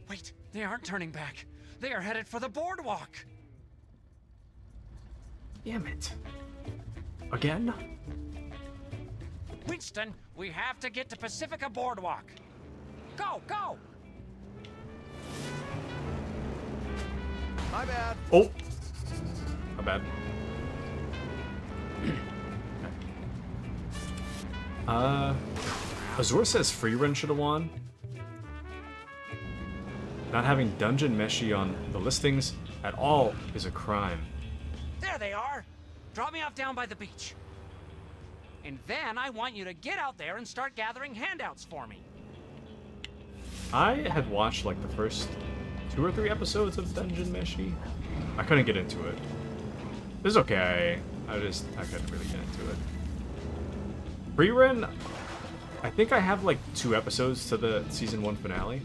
Wait, they aren't turning back. They are headed for the boardwalk. Damn it. Again? Winston, we have to get to Pacifica Boardwalk. Go, go! My bad. Oh! My bad. Azur says free run should have won. Not having Dungeon Meshi on the listings at all is a crime. There they are. Drop me off down by the beach. And then I want you to get out there and start gathering handouts for me. I had watched like the first 2 or 3 episodes of Dungeon Meshi. I couldn't get into it. This is okay. I couldn't really get into it. Rerun, I think I have like 2 episodes to the season 1 finale.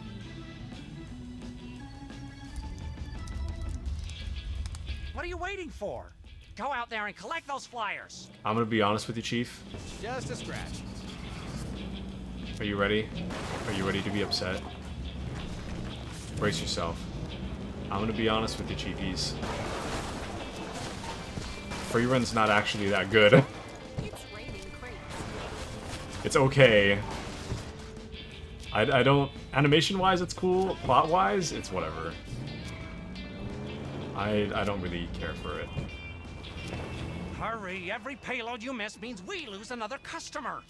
What are you waiting for? Go out there and collect those flyers. I'm gonna be honest with you, Chief. Just a scratch. Are you ready? Are you ready to be upset? Brace yourself. I'm gonna be honest with you, Chiefies. Free run's not actually that good. It's raining crates. It's okay. I don't... Animation-wise, it's cool. Plot-wise, it's whatever. I don't really care for it. Hurry, every payload you miss means we lose another customer.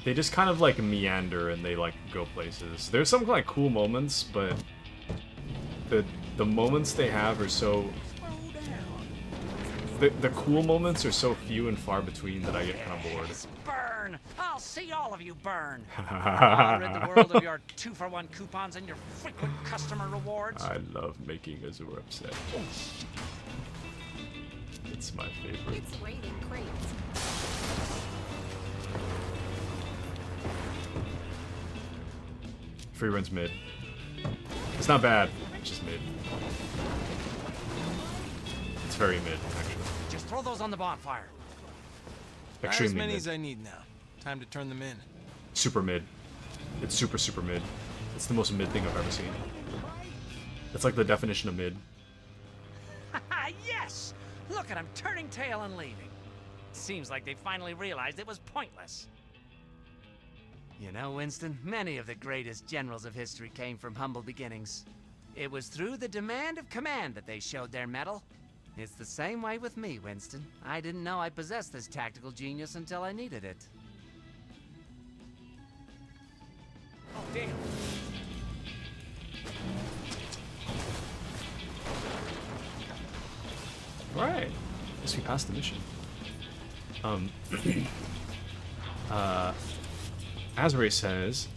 They just kind of like meander and they like go places. There's some like cool moments, but the moments they have are so... The cool moments are so few and far between that I get kind of bored. Burn! I'll see all of you burn. I'll rid the world of your 2-for-1 coupons and your frequent customer rewards. I love making Azur upset. It's my favorite. It's raining crates. Free run's mid. It's not bad. It's just mid. It's very mid, actually. Just throw those on the bonfire. I have as Extremely many mid. as I need now. Time to turn them in. Super mid. It's super, super mid. It's the most mid thing I've ever seen. It's like the definition of mid. Yes! Look at him turning tail and leaving. Seems like they finally realized it was pointless. You know, Winston, many of the greatest generals of history came from humble beginnings. It was through the demand of command that they showed their mettle. It's the same way with me, Winston. I didn't know I possessed this tactical genius until I needed it. Oh, damn. Alright. Guess we passed the mission. Azure says,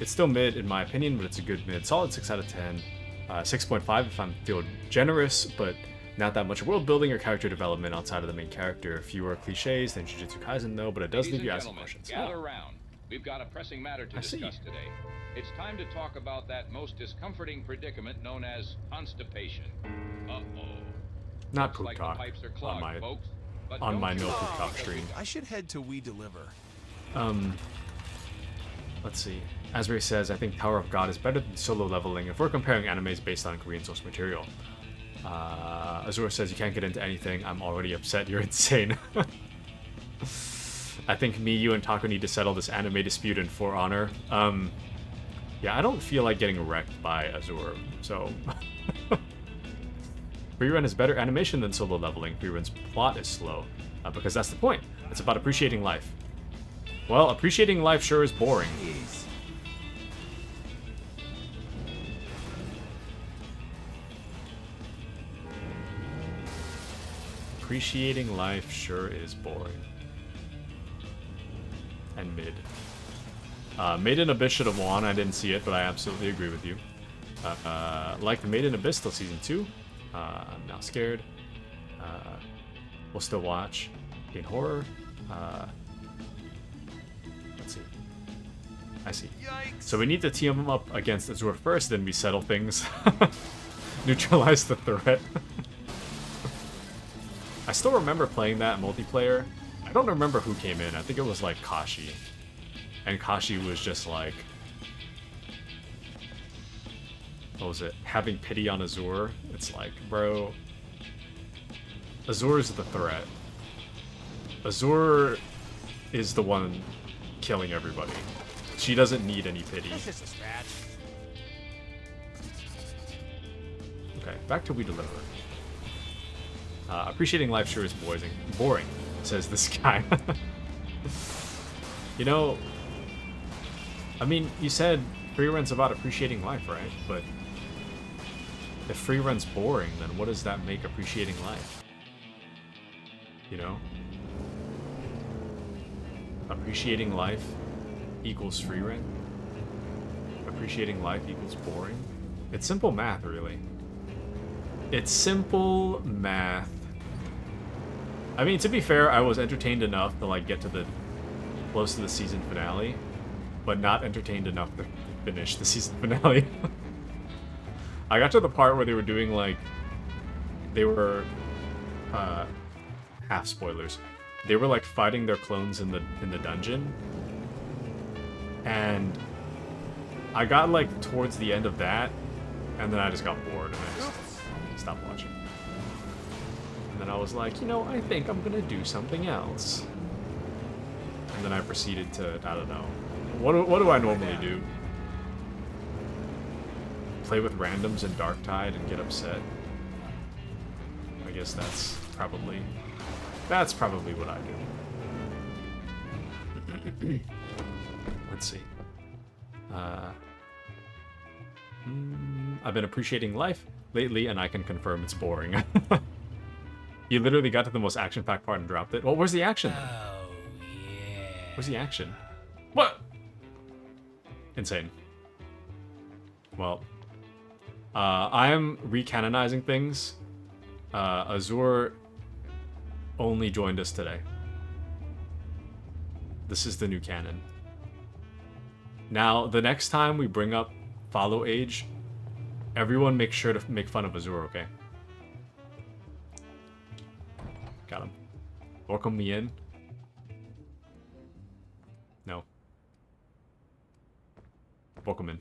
it's still mid in my opinion, but it's a good mid. Solid 6 out of 10. 6.5 if I'm feeling generous, but not that much world building or character development outside of the main character. Fewer cliches than Jujutsu Kaisen though, but it does leave you asking questions. Gather round. We've got a pressing matter to discuss today. It's time to talk about that most discomforting predicament known as constipation. Uh-oh. Not Looks poop like the talk pipes are clogged, on my folks, but on don't my you no worry, poop talk because stream. I should head to We Deliver. Let's see. Azure says, I think Tower of God is better than solo leveling if we're comparing animes based on Korean source material. Azure says, you can't get into anything. I'm already upset. You're insane. I think me, you, and Taku need to settle this anime dispute in For Honor. Yeah, I don't feel like getting wrecked by Azure, so... Freerun is better animation than solo leveling. Freerun's plot is slow, because that's the point. It's about appreciating life. Well, appreciating life sure is boring. Appreciating life sure is boring. And mid. Made in Abyss should have won. I didn't see it, but I absolutely agree with you. Like Made in Abyss till season 2. I'm now scared. We'll still watch. In horror. Let's see. I see. Yikes. So we need to team them up against Azure first, then we settle things. Neutralize the threat. I still remember playing that multiplayer. I don't remember who came in. I think it was like Kashi. And Kashi was just like... What was it? Having pity on Azure. It's like, bro... Azure is the threat. Azure is the one killing everybody. She doesn't need any pity. This is bad. Okay, back to We Deliver. Appreciating life sure is boring, says this guy. You know, I mean, you said Freerun's about appreciating life, right? But if Freerun's boring, then what does that make appreciating life? You know? Appreciating life equals Freerun? Appreciating life equals boring? It's simple math, really. It's simple math. I mean, to be fair, I was entertained enough to like get to the close to the season finale, but not entertained enough to finish the season finale. I got to the part where they were doing like, they were half spoilers. They were like fighting their clones in the dungeon, and I got like towards the end of that, and then I just got bored and I just stopped watching. And then I was like, you know, I think I'm gonna do something else. And then I proceeded to, I don't know. What do I normally do? Play with randoms in Darktide and get upset? I guess that's probably what I do. Let's see. I've been appreciating life lately, and I can confirm it's boring. You literally got to the most action-packed part and dropped it. Well, where's the action? Oh, yeah. Where's the action? What? Insane. Well, I am recanonizing things. Azure only joined us today. This is the new canon. Now, the next time we bring up Follow Age, everyone make sure to make fun of Azure, okay? Got him. Welcome me in. No. Welcome in.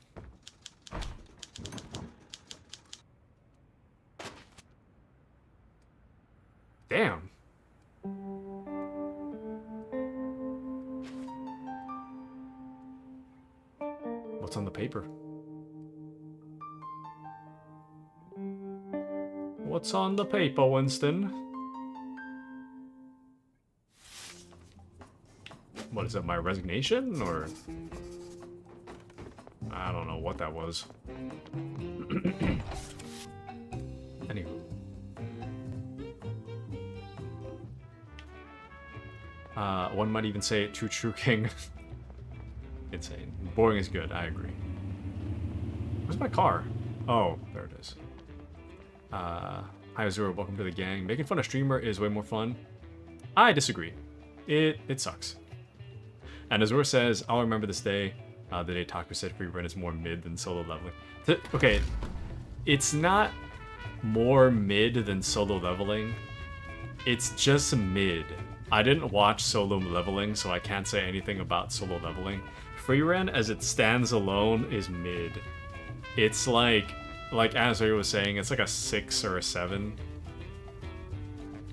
Damn. What's on the paper? What's on the paper, Winston? What is it, my resignation, or... I don't know what that was. Anywho. One might even say, True King. Insane. Boring is good, I agree. Where's my car? Oh, there it is. Hi Azure, welcome to the gang. Making fun of streamer is way more fun. I disagree. It sucks. And Azure says, I'll remember this day, the day Taku said Freerun is more mid than solo leveling. Okay, it's not more mid than solo leveling. It's just mid. I didn't watch solo leveling, so I can't say anything about solo leveling. Freerun, as it stands alone, is mid. It's like Azure was saying, it's like a 6 or a 7.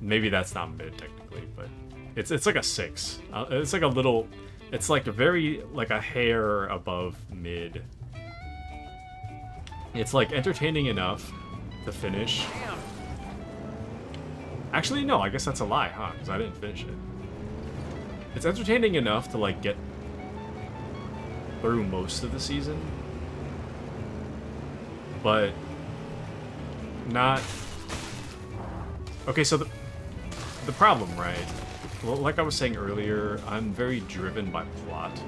Maybe that's not mid, technically, but It's like a 6. It's like a little... It's like like a hair above mid. It's like entertaining enough to finish. Actually, no, I guess that's a lie, huh? Because I didn't finish it. It's entertaining enough to like get through most of the season. But not... Okay, so the problem, right? Well, like I was saying earlier, I'm very driven by plot.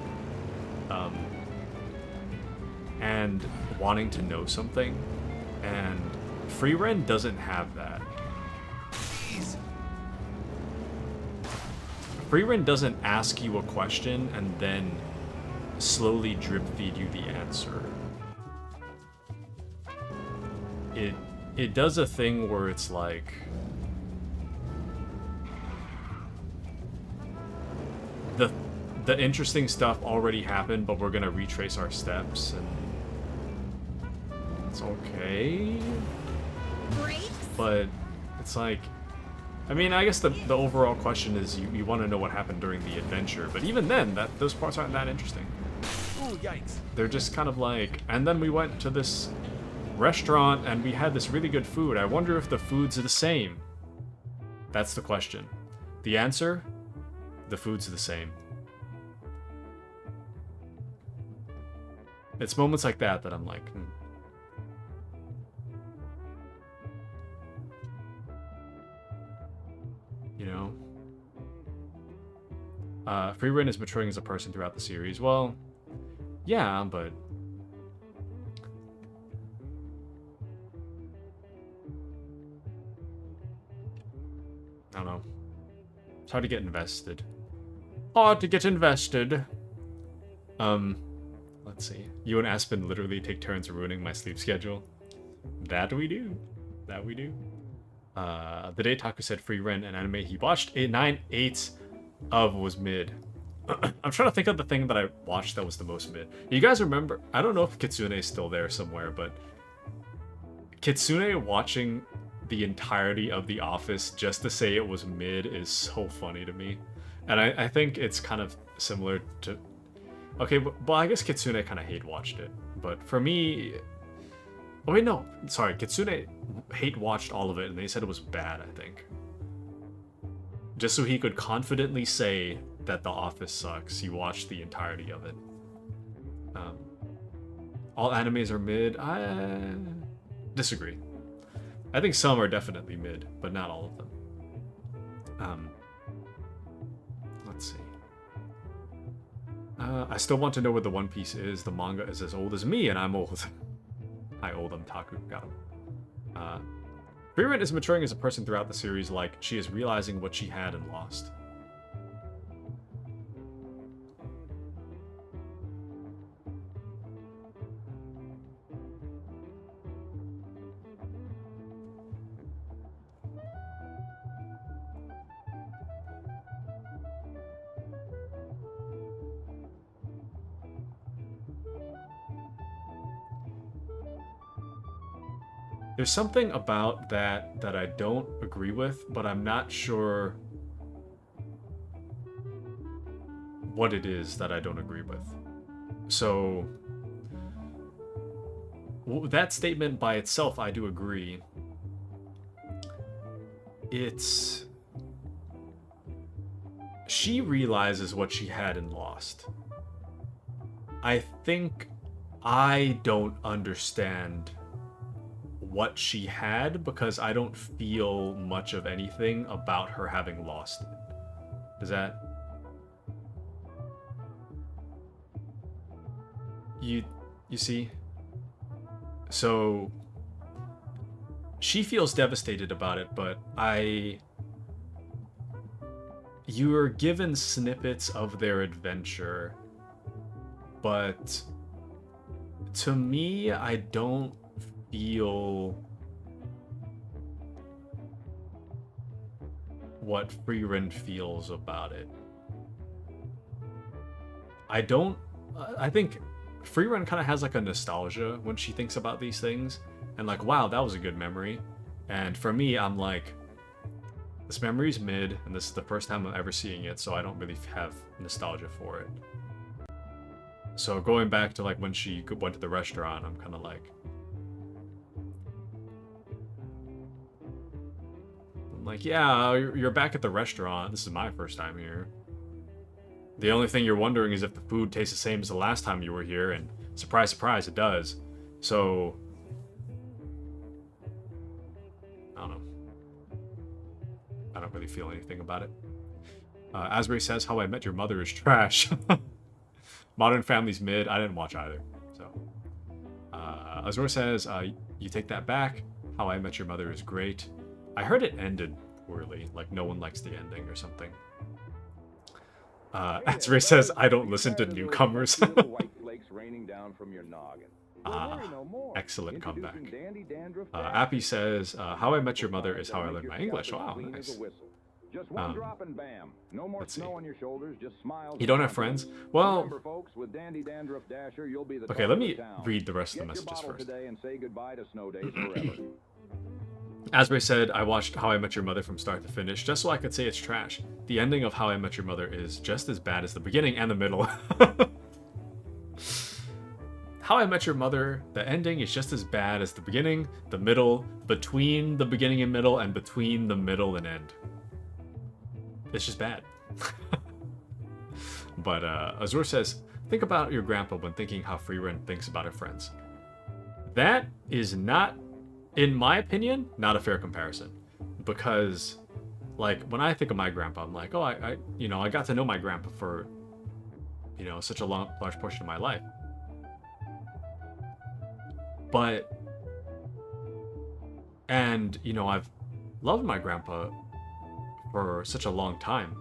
And wanting to know something. And Free Ren doesn't have that. Free Ren doesn't ask you a question and then slowly drip feed you the answer. It does a thing where it's like... The interesting stuff already happened, but we're gonna retrace our steps, and it's okay. But it's like, I mean, I guess the overall question is you want to know what happened during the adventure, but even then, those parts aren't that interesting. Ooh, yikes. They're just kind of like, and then we went to this restaurant and we had this really good food. I wonder if the foods are the same. That's the question. The answer? The food's the same. It's moments like that that I'm like, You know? Free Ren is maturing as a person throughout the series. Well, yeah, but... I don't know. It's hard to get invested. Hard to get invested. Let's see. You and Aspen literally take turns ruining my sleep schedule. That we do. That we do. The day Taku said Free Ren, an anime he watched 9/8 of was mid. I'm trying to think of the thing that I watched that was the most mid. You guys remember? I don't know if Kitsune is still there somewhere, but Kitsune watching the entirety of The Office just to say it was mid is so funny to me. And I think it's kind of similar to... Okay, well, I guess Kitsune kind of hate-watched it. But for me... Oh, wait, no. Sorry, Kitsune hate-watched all of it, and they said it was bad, I think. Just so he could confidently say that The Office sucks, he watched the entirety of it. All animes are mid? I disagree. I think some are definitely mid, but not all of them. Let's see. I still want to know where the One Piece is. The manga is as old as me, and I'm old. Hi, old'em. Taku. Got him. Free Ren is maturing as a person throughout the series, like she is realizing what she had and lost. There's something about that I don't agree with, but I'm not sure what it is that I don't agree with. So, that statement by itself, I do agree. It's... She realizes what she had and lost. I think I don't understand what she had because I don't feel much of anything about her having lost it. Does that... You see? So... She feels devastated about it, but you are given snippets of their adventure, but to me, I don't feel what Free Ren feels about it. I think Free Ren kind of has like a nostalgia when she thinks about these things, and like, wow, that was a good memory. And for me, I'm like, This memory's mid, and this is the first time I'm ever seeing it, so I don't really have nostalgia for it. So going back to like when she went to the restaurant, I'm kind of like, yeah, you're back at the restaurant. This is my first time here. The only thing you're wondering is if the food tastes the same as the last time you were here, and surprise, surprise, it does. So, I don't know. I don't really feel anything about it. Asbury says, How I Met Your Mother is trash. Modern Family's mid. I didn't watch either. So, Azor says, you take that back. How I Met Your Mother is great. I heard it ended poorly, like no one likes the ending or something. Asbury says, I don't listen to newcomers. Excellent comeback. Appy says, How I Met Your Mother is how I learned my English. Wow, nice. Let's see. You don't have friends? Well, okay, let me read the rest of the messages first. Asbury said, I watched How I Met Your Mother from start to finish, just so I could say it's trash. The ending of How I Met Your Mother is just as bad as the beginning and the middle. How I Met Your Mother, the ending is just as bad as the beginning, the middle, between the beginning and middle, and between the middle and end. It's just bad. But Azur says, think about your grandpa when thinking how Freeran thinks about her friends. That is not, in my opinion, not a fair comparison. Because, like, when I think of my grandpa, I'm like, oh, I got to know my grandpa for, such a large portion of my life. But, and, I've loved my grandpa for such a long time,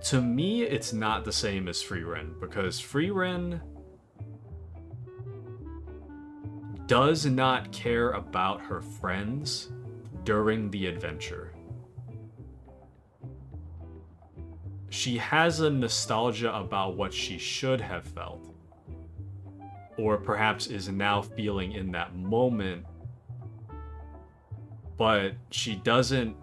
To me, it's not the same as Freeran, because Freeran does not care about her friends during the adventure. She has a nostalgia about what she should have felt, or perhaps is now feeling in that moment, but she doesn't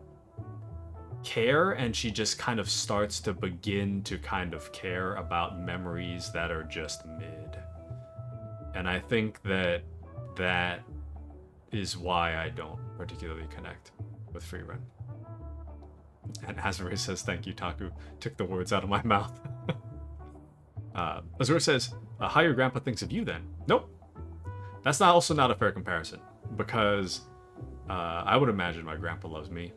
care, and she just kind of starts to begin to kind of care about memories that are just mid. And I think that is why I don't particularly connect with Freeran. And Azure says, thank you, Taku. Took the words out of my mouth. Azure says, how your grandpa thinks of you then? Nope. That's also not a fair comparison, because I would imagine my grandpa loves me.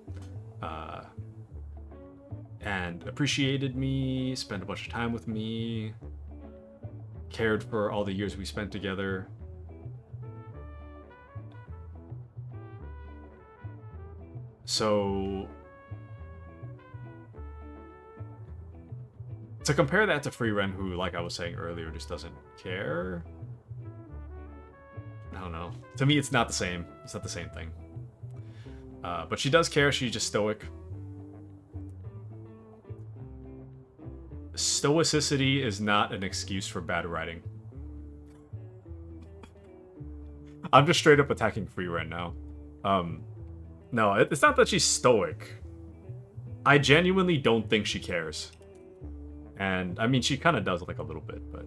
And appreciated me, spent a bunch of time with me, cared for all the years we spent together. So, to compare that to Freeran, who, like I was saying earlier, just doesn't care, I don't know. To me, it's not the same. It's not the same thing. But she does care. She's just stoic. Stoicity is not an excuse for bad writing. I'm just straight up attacking Freeran now. No, it's not that she's stoic. I genuinely don't think she cares. And, I mean, she kind of does, like, a little bit, but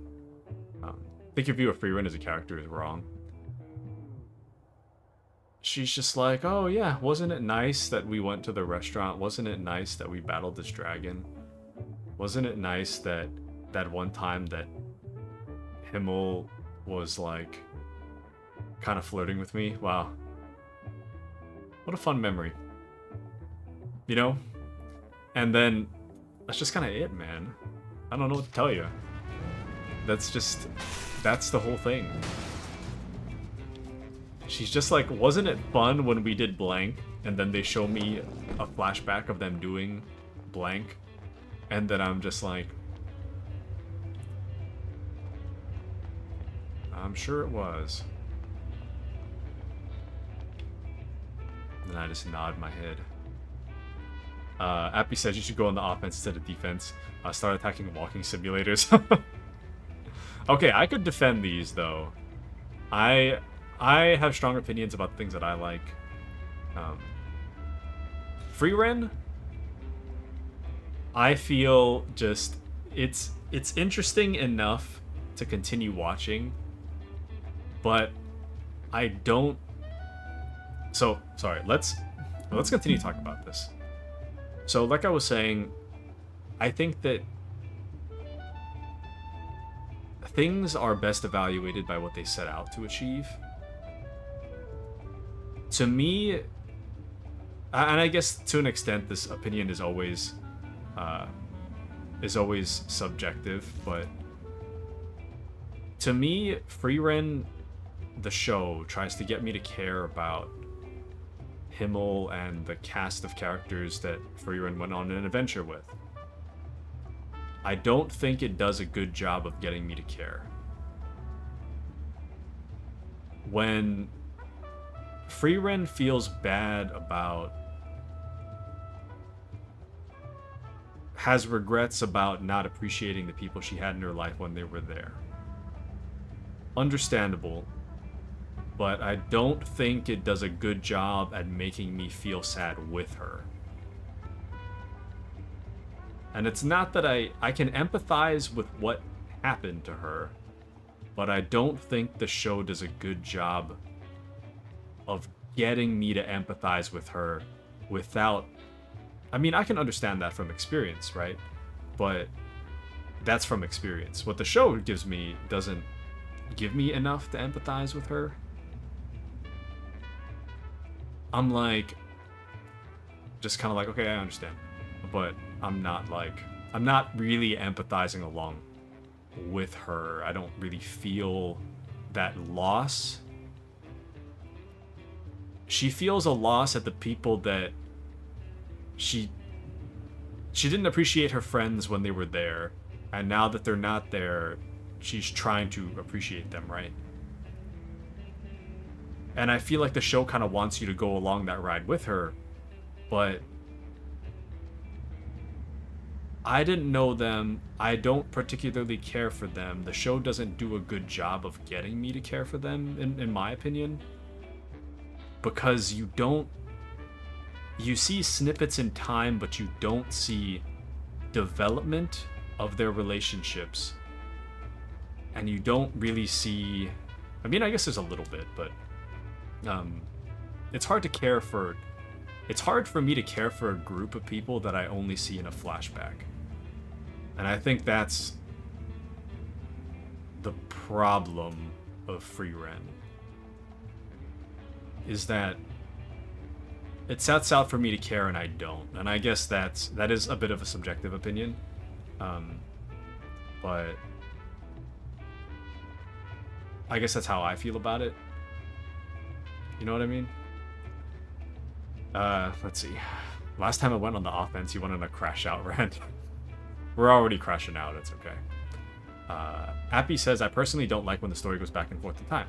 I think your view of Freeran as a character is wrong. She's just like, oh yeah, wasn't it nice that we went to the restaurant? Wasn't it nice that we battled this dragon? Wasn't it nice that one time that Himmel was, like, kind of flirting with me? Wow. What a fun memory. And then, that's just kind of it, man. I don't know what to tell you. That's the whole thing. She's just like, wasn't it fun when we did blank? And then they show me a flashback of them doing blank. And then I'm just like, I'm sure it was. And then I just nod my head. Appy says you should go on the offense instead of defense. Start attacking walking simulators. Okay, I could defend these, though. I have strong opinions about things that I like. Free Ren, I feel just it's interesting enough to continue watching, but I don't. So sorry, let's continue talking about this. So like I was saying, I think that things are best evaluated by what they set out to achieve. To me, and I guess to an extent this opinion is always subjective, but to me, Free Ren, the show, tries to get me to care about Himmel and the cast of characters that Free Ren went on an adventure with. I don't think it does a good job of getting me to care. When Free Ren feels bad about, has regrets about not appreciating the people she had in her life when they were there. Understandable, but I don't think it does a good job at making me feel sad with her. And it's not that I can empathize with what happened to her, but I don't think the show does a good job of getting me to empathize with her without... I mean, I can understand that from experience, right? But that's from experience. What the show gives me doesn't give me enough to empathize with her. I'm like, just kind of like, okay, I understand. But I'm not really empathizing along with her. I don't really feel that loss. She feels a loss at the people that she didn't appreciate her friends when they were there, and now that they're not there, she's trying to appreciate them, right? And I feel like the show kind of wants you to go along that ride with her, but I didn't know them. I don't particularly care for them. The show doesn't do a good job of getting me to care for them, in my opinion. Because you see snippets in time, but you don't see development of their relationships. And you don't really see... I mean, I guess there's a little bit, but... it's hard to care for... It's hard for me to care for a group of people that I only see in a flashback. And I think that's the problem of Free Ren. Is that it sets out for me to care and I don't. And I guess that is a bit of a subjective opinion. But I guess that's how I feel about it. You know what I mean? Let's see. Last time I went on the offense, you went on a crash out rant. We're already crashing out, it's okay. Appy says, I personally don't like when the story goes back and forth in time.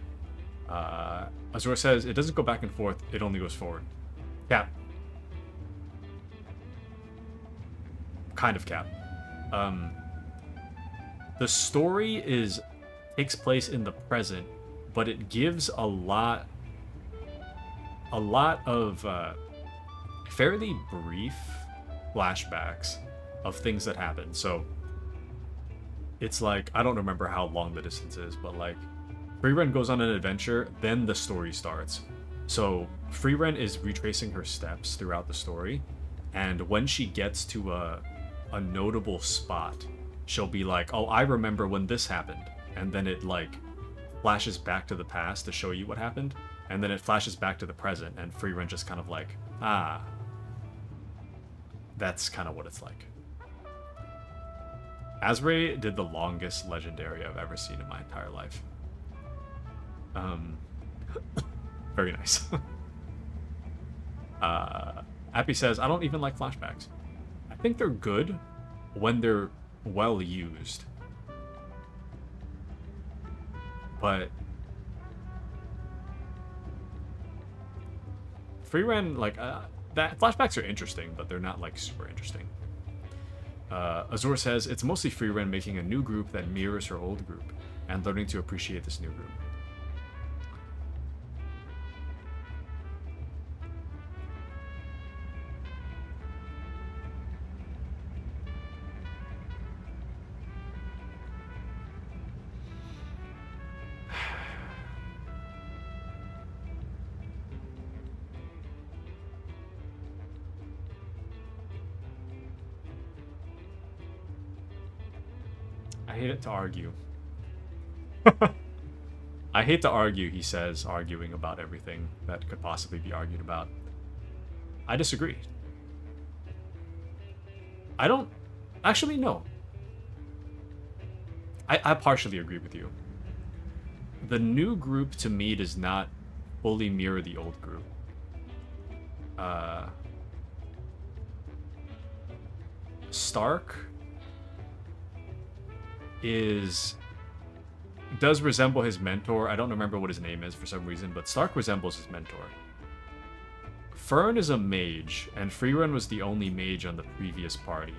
Azur says, it doesn't go back and forth, it only goes forward. Cap. Kind of cap. The story takes place in the present, but it gives a lot of fairly brief flashbacks of things that happen. So it's like, I don't remember how long the distance is, but like Free Ren goes on an adventure, then the story starts. So Free Ren is retracing her steps throughout the story, and when she gets to a notable spot, she'll be like, oh, I remember when this happened, and then it like flashes back to the past to show you what happened, and then it flashes back to the present, and Free Ren just kind of like, that's kind of what it's like. Asray did the longest legendary I've ever seen in my entire life. Very nice. Appy says, I don't even like flashbacks. I think they're good when they're well used. But Free Ren, like, that flashbacks are interesting, but they're not like super interesting. Azur says, it's mostly Free Ren making a new group that mirrors her old group and learning to appreciate this new group. I hate it to argue. I hate to argue, he says, arguing about everything that could possibly be argued about. I disagree. I don't... Actually, no. I partially agree with you. The new group, to me, does not fully mirror the old group. Stark does resemble his mentor. I don't remember what his name is for some reason, but Stark resembles his mentor. Fern is a mage, and Freerun was the only mage on the previous party.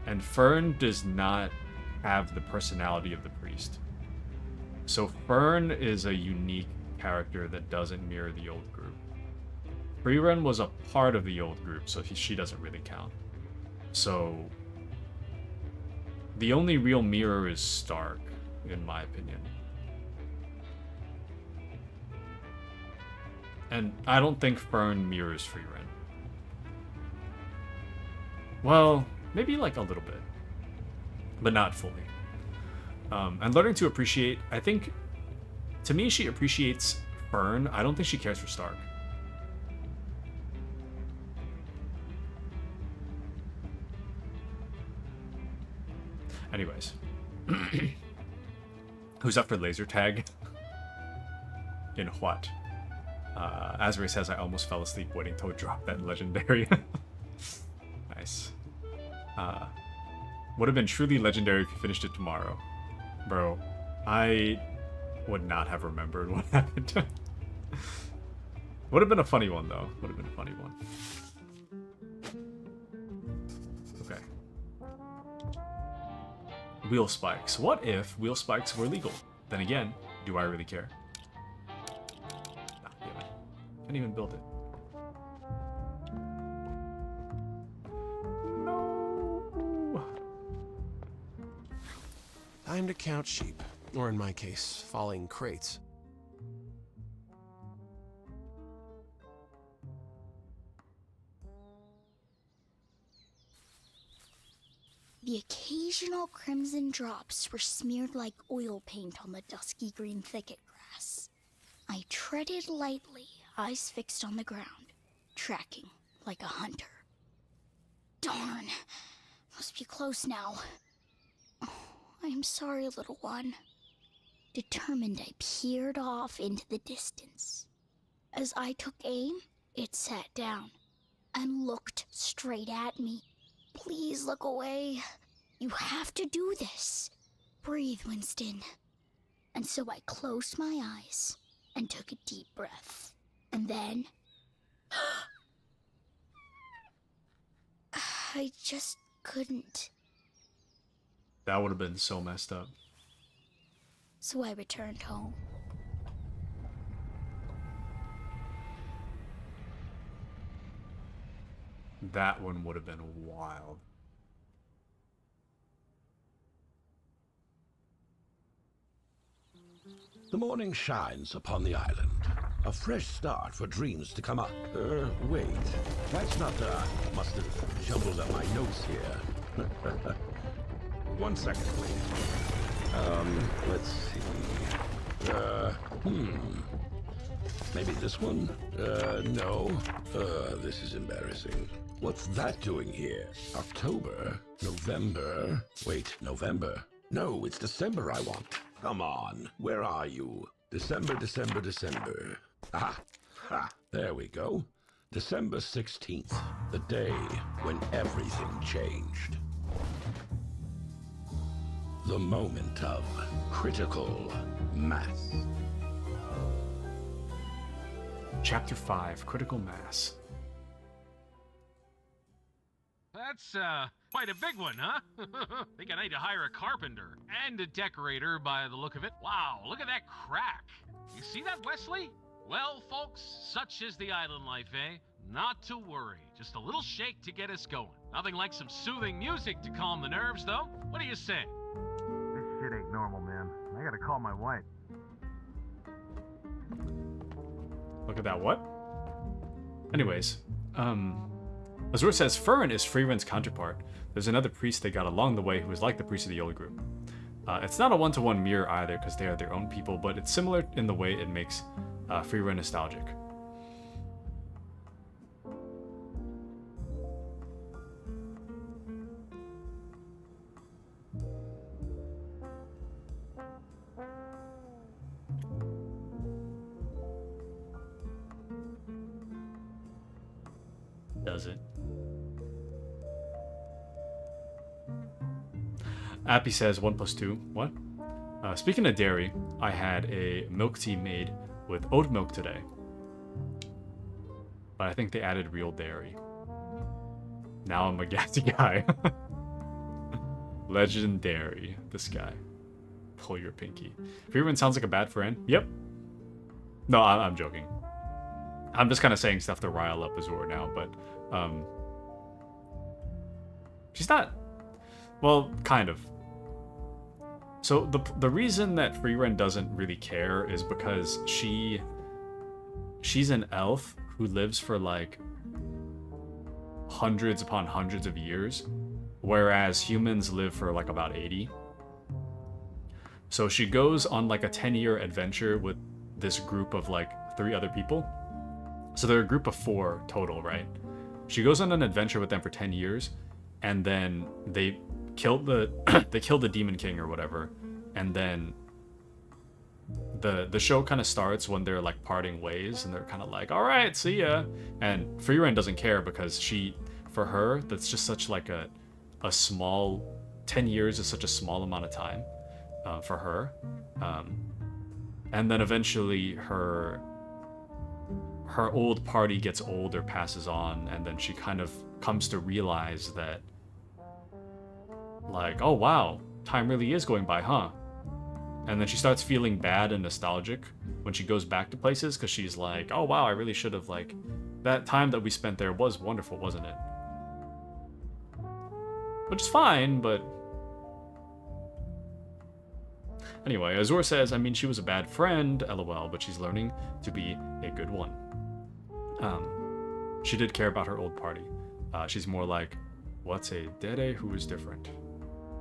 And Fern does not have the personality of the priest. So Fern is a unique character that doesn't mirror the old group. Freerun was a part of the old group, so she doesn't really count. So the only real mirror is Stark, in my opinion. And I don't think Fern mirrors Freerun. Well, maybe like a little bit, but not fully. And learning to appreciate, I think, to me, she appreciates Fern. I don't think she cares for Stark. Anyways. Who's up for laser tag? In what? Azrae says, I almost fell asleep waiting till it dropped that legendary. Nice. Would have been truly legendary if you finished it tomorrow. Bro, I would not have remembered what happened. Would have been a funny one, though. Would have been a funny one. Okay. Wheel spikes. What if wheel spikes were legal? Then again, do I really care? Ah, damn it. Can't even build it. Time to count sheep, or in my case, falling crates. The occasional crimson drops were smeared like oil paint on the dusky green thicket grass. I treaded lightly, eyes fixed on the ground, tracking like a hunter. Darn, must be close now. I am sorry, little one. Determined, I peered off into the distance. As I took aim, it sat down and looked straight at me. Please look away. You have to do this. Breathe, Winston. And so I closed my eyes and took a deep breath. And then... I just couldn't. That would have been so messed up. So I returned home. That one would have been wild. The morning shines upon the island. A fresh start for dreams to come up. Wait. That's not, must have jumbled up my notes here. 1 second, please. Let's see. Maybe this one? No. This is embarrassing. What's that doing here? October? November? Wait, November? No, it's December I want. Come on, where are you? December. Ah, ha, there we go. December 16th, the day when everything changed. The moment of critical mass. Chapter 5, Critical Mass. That's, quite a big one, huh? Think I need to hire a carpenter and a decorator by the look of it. Wow, look at that crack. You see that, Wesley? Well, folks, such is the island life, eh? Not to worry. Just a little shake to get us going. Nothing like some soothing music to calm the nerves, though. What do you say? This shit ain't normal, man. I gotta call my wife. Look at that, what? Anyways, Azur says, Furin is Freeren's counterpart. There's another priest they got along the way who is like the priest of the old group. It's not a one-to-one mirror either, because they are their own people, but it's similar in the way it makes Freeren nostalgic. Does it? Appy says 1 + 2. What? Speaking of dairy, I had a milk tea made with oat milk today. But I think they added real dairy. Now I'm a gassy guy. Legendary, this guy. Pull your pinky. Freeman sounds like a bad friend. Yep. No, I'm joking. I'm just kind of saying stuff to rile up Azur now, but she's not. Well, kind of. So the reason that Freeren doesn't really care is because she's an elf who lives for like hundreds upon hundreds of years, whereas humans live for like about 80. So she goes on like a 10-year adventure with this group of like 3 other people. So they're a group of 4 total, right? She goes on an adventure with them for 10 years, and then they killed the Demon King or whatever, and then the show kind of starts when they're like parting ways, and they're kind of like, all right, see ya. And Freeren doesn't care because for her, that's just such like a small, 10 years is such a small amount of time for her. And then eventually her old party gets old or passes on, and then she kind of comes to realize that, like, oh wow, time really is going by, huh? And then she starts feeling bad and nostalgic when she goes back to places, because she's like, oh wow, I really should have, like, that time that we spent there was wonderful, wasn't it? Which is fine, but anyway, Azur says, I mean, she was a bad friend, lol, but she's learning to be a good one. She did care about her old party. She's more like, what's a dere who is different?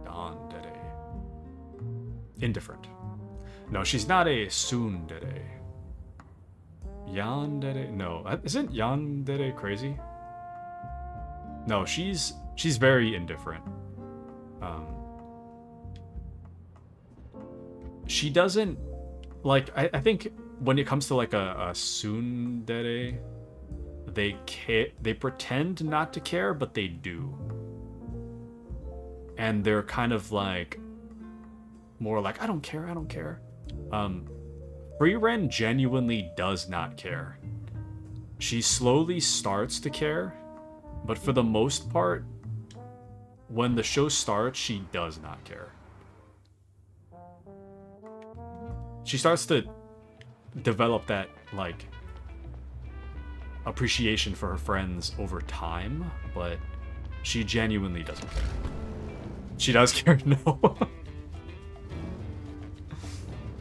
Don dere. Indifferent. No, she's not a tsundere. Yandere? No, isn't yandere crazy? No, she's very indifferent. She doesn't like. I think when it comes to like a tsundere, they pretend not to care, but they do. And they're kind of like more like, I don't care. Freeren genuinely does not care. She slowly starts to care, but for the most part, when the show starts, she does not care. She starts to develop that, like, appreciation for her friends over time, but she genuinely doesn't care. She does care, no.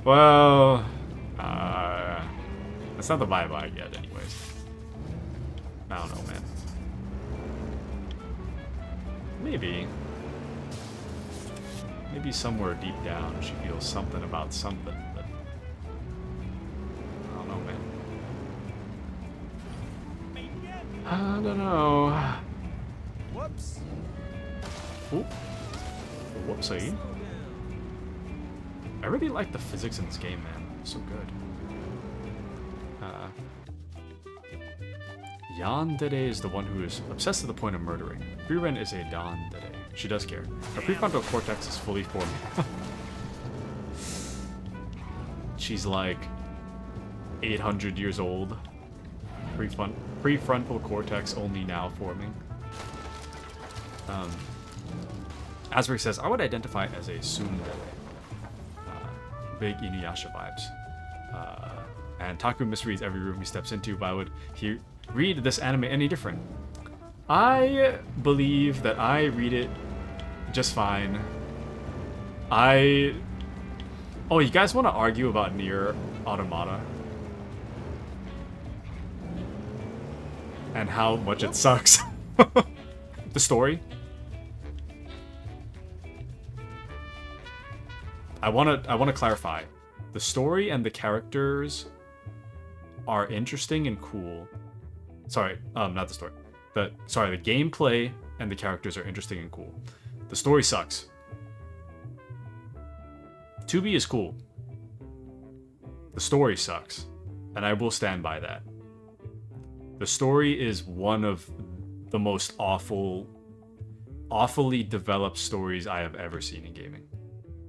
Well, that's not the vibe I get, anyways. I don't know, man. Maybe somewhere deep down she feels something about something, but I don't know, man. I don't know. Whoops. Ooh. Whoopsie. I really like the physics in this game, man. It's so good. Yandere is the one who is obsessed to the point of murdering. Freeren is a Dandere. She does care. Her prefrontal cortex is fully formed. She's like 800 years old. Prefrontal cortex only now forming. Asbury says, I would identify as a tsundere. Big Inuyasha vibes. And Taku misreads every room he steps into, but would he read this anime any different? I believe that I read it just fine. Oh, you guys want to argue about Nier Automata? And how much it sucks? The story. I wanna clarify. The story and the characters are interesting and cool. Sorry, not the story. The gameplay and the characters are interesting and cool. The story sucks. 2B is cool. The story sucks, and I will stand by that. The story is one of the most awfully developed stories I have ever seen in gaming.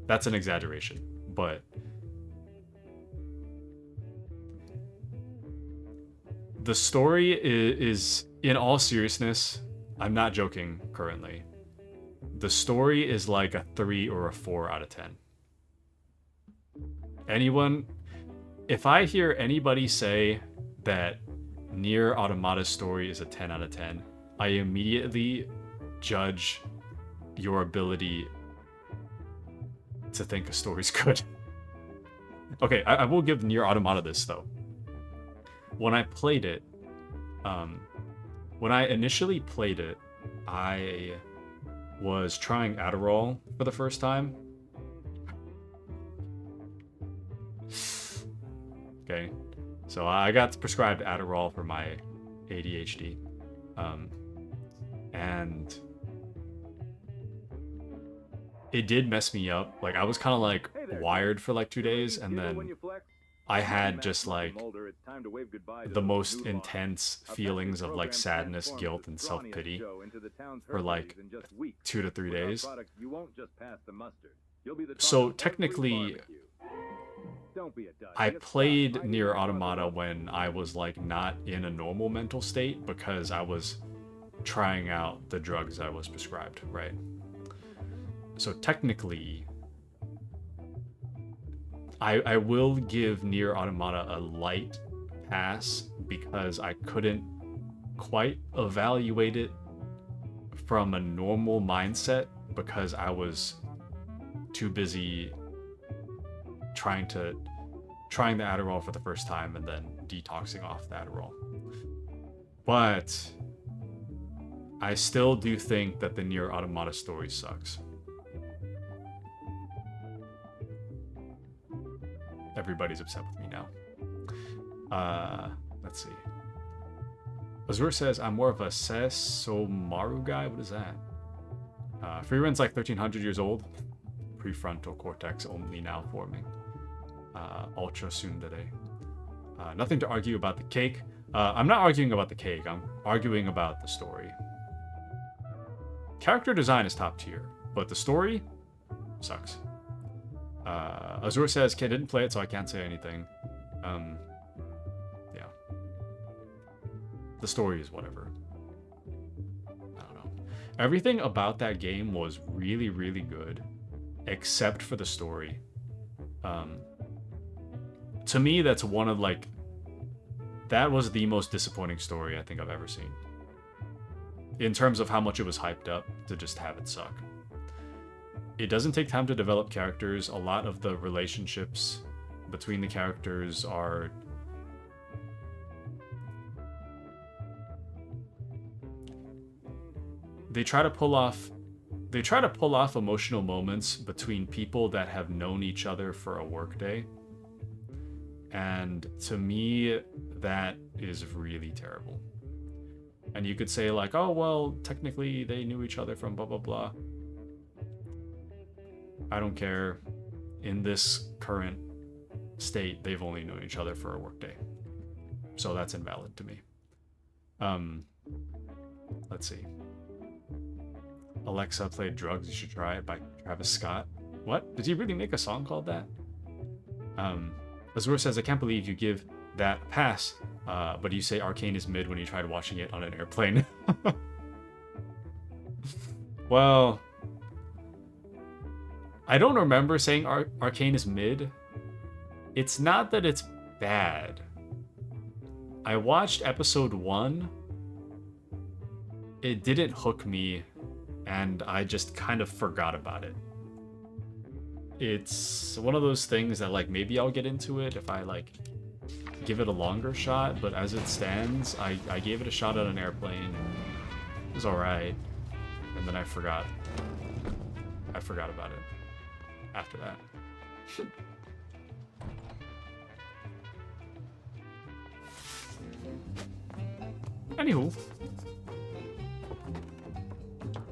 That's an exaggeration, but the story is, in all seriousness, I'm not joking currently. The story is like a 3 or a 4 out of 10. If I hear anybody say that Nier Automata's story is a 10 out of 10, I immediately judge your ability to think a story's good. Okay, I will give Nier Automata this, though. When I played it, when I initially played it, I was trying Adderall for the first time. Okay, so I got prescribed Adderall for my ADHD, and it did mess me up. Like, I was kind of like wired for like 2 days, and then I had just like the most intense feelings of like sadness, guilt, and self-pity for like 2 to 3 days. So technically, I played Nier Automata when I was like not in a normal mental state because I was trying out the drugs I was prescribed, right? So technically, I will give Nier Automata a light pass because I couldn't quite evaluate it from a normal mindset because I was too busy trying the Adderall for the first time and then detoxing off the Adderall. But I still do think that the Nier Automata story sucks. Everybody's upset with me now. Let's see. Azur says, I'm more of a Sesomaru guy. What is that? Freerun's like 1300 years old. Prefrontal cortex only now forming. Ultra tsundere. Nothing to argue about the cake. I'm not arguing about the cake. I'm arguing about the story. Character design is top tier, but the story sucks. Azur says, "Kid didn't play it, so I can't say anything." Yeah. The story is whatever. I don't know. Everything about that game was really, really good, except for the story. To me, that's one of like... That was the most disappointing story I think I've ever seen. In terms of how much it was hyped up to just have it suck. It doesn't take time to develop characters. A lot of the relationships between the characters are... They try to pull off emotional moments between people that have known each other for a workday. And to me, that is really terrible. And you could say like, oh, well, technically they knew each other from blah, blah, blah. I don't care. In this current state, they've only known each other for a workday. So that's invalid to me. Let's see. Alexa played Drugs, You Should Try It by Travis Scott. What? Did he really make a song called that? Azur says, I can't believe you give that a pass, but you say Arcane is mid when you tried watching it on an airplane. Well, I don't remember saying Arcane is mid. It's not that it's bad. I watched episode 1. It didn't hook me, and I just kind of forgot about it. It's one of those things that, like, maybe I'll get into it if I, like, give it a longer shot, but as it stands, I gave it a shot on an airplane. It was alright. And then I forgot. I forgot about it after that. Anywho.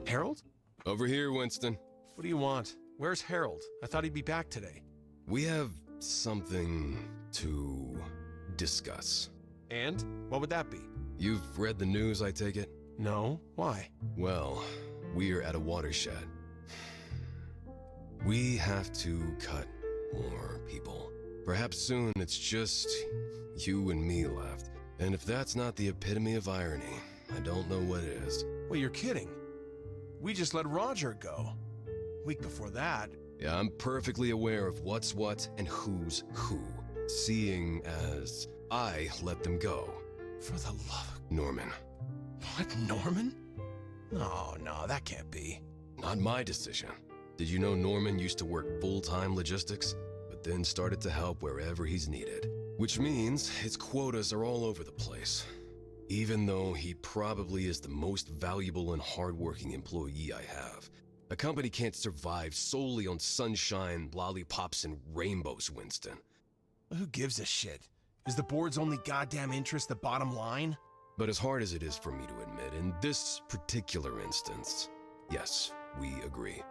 Harold? Over here, Winston. What do you want? Where's Harold? I thought he'd be back today. We have something to discuss. And? What would that be? You've read the news, I take it? No. Why? Well, we're at a watershed. We have to cut more people. Perhaps soon it's just you and me left. And if that's not the epitome of irony, I don't know what is. Well, you're kidding. We just let Roger go. Week before that. Yeah, I'm perfectly aware of what's what and who's who. Seeing as I let them go. For the love of... Norman. What, Norman? No, that can't be. Not my decision. Did you know Norman used to work full-time logistics, but then started to help wherever he's needed? Which means his quotas are all over the place. Even though he probably is the most valuable and hardworking employee I have. A company can't survive solely on sunshine, lollipops, and rainbows, Winston. Who gives a shit? Is the board's only goddamn interest the bottom line? But as hard as it is for me to admit, in this particular instance, yes, we agree.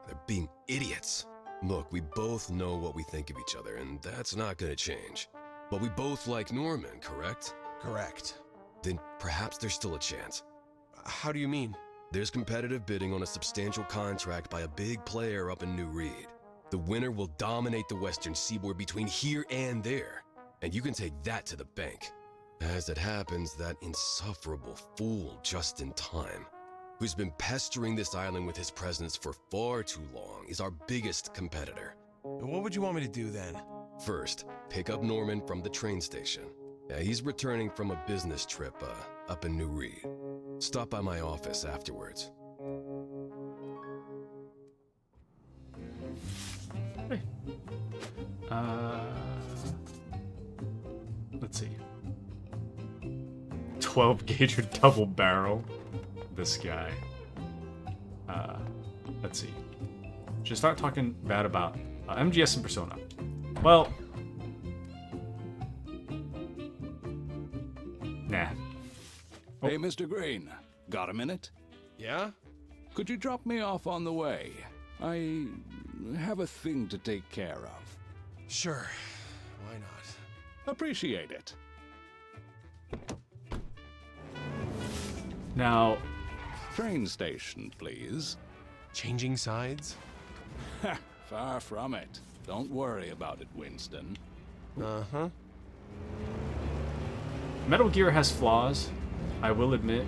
They're being idiots. Look, we both know what we think of each other, and that's not gonna change. But we both like Norman, correct? Correct. Then perhaps there's still a chance. How do you mean? There's competitive bidding on a substantial contract by a big player up in New Reed. The winner will dominate the Western Seaboard between here and there, and you can take that to the bank. As it happens, that insufferable fool Just in Time, who's been pestering this island with his presence for far too long, is our biggest competitor. What would you want me to do then? First, pick up Norman from the train station. Yeah, he's returning from a business trip up in New Reed. Stop by my office afterwards. Hey. Let's see. 12 gauge or double barrel. This guy. Let's see. Should start talking bad about MGS and Persona. Well, nah. Hey, Mr. Green, got a minute? Yeah? Could you drop me off on the way? I have a thing to take care of. Sure. Why not? Appreciate it. Now... Train station, please. Changing sides? Ha! Far from it. Don't worry about it, Winston. Uh-huh. Metal Gear has flaws, I will admit.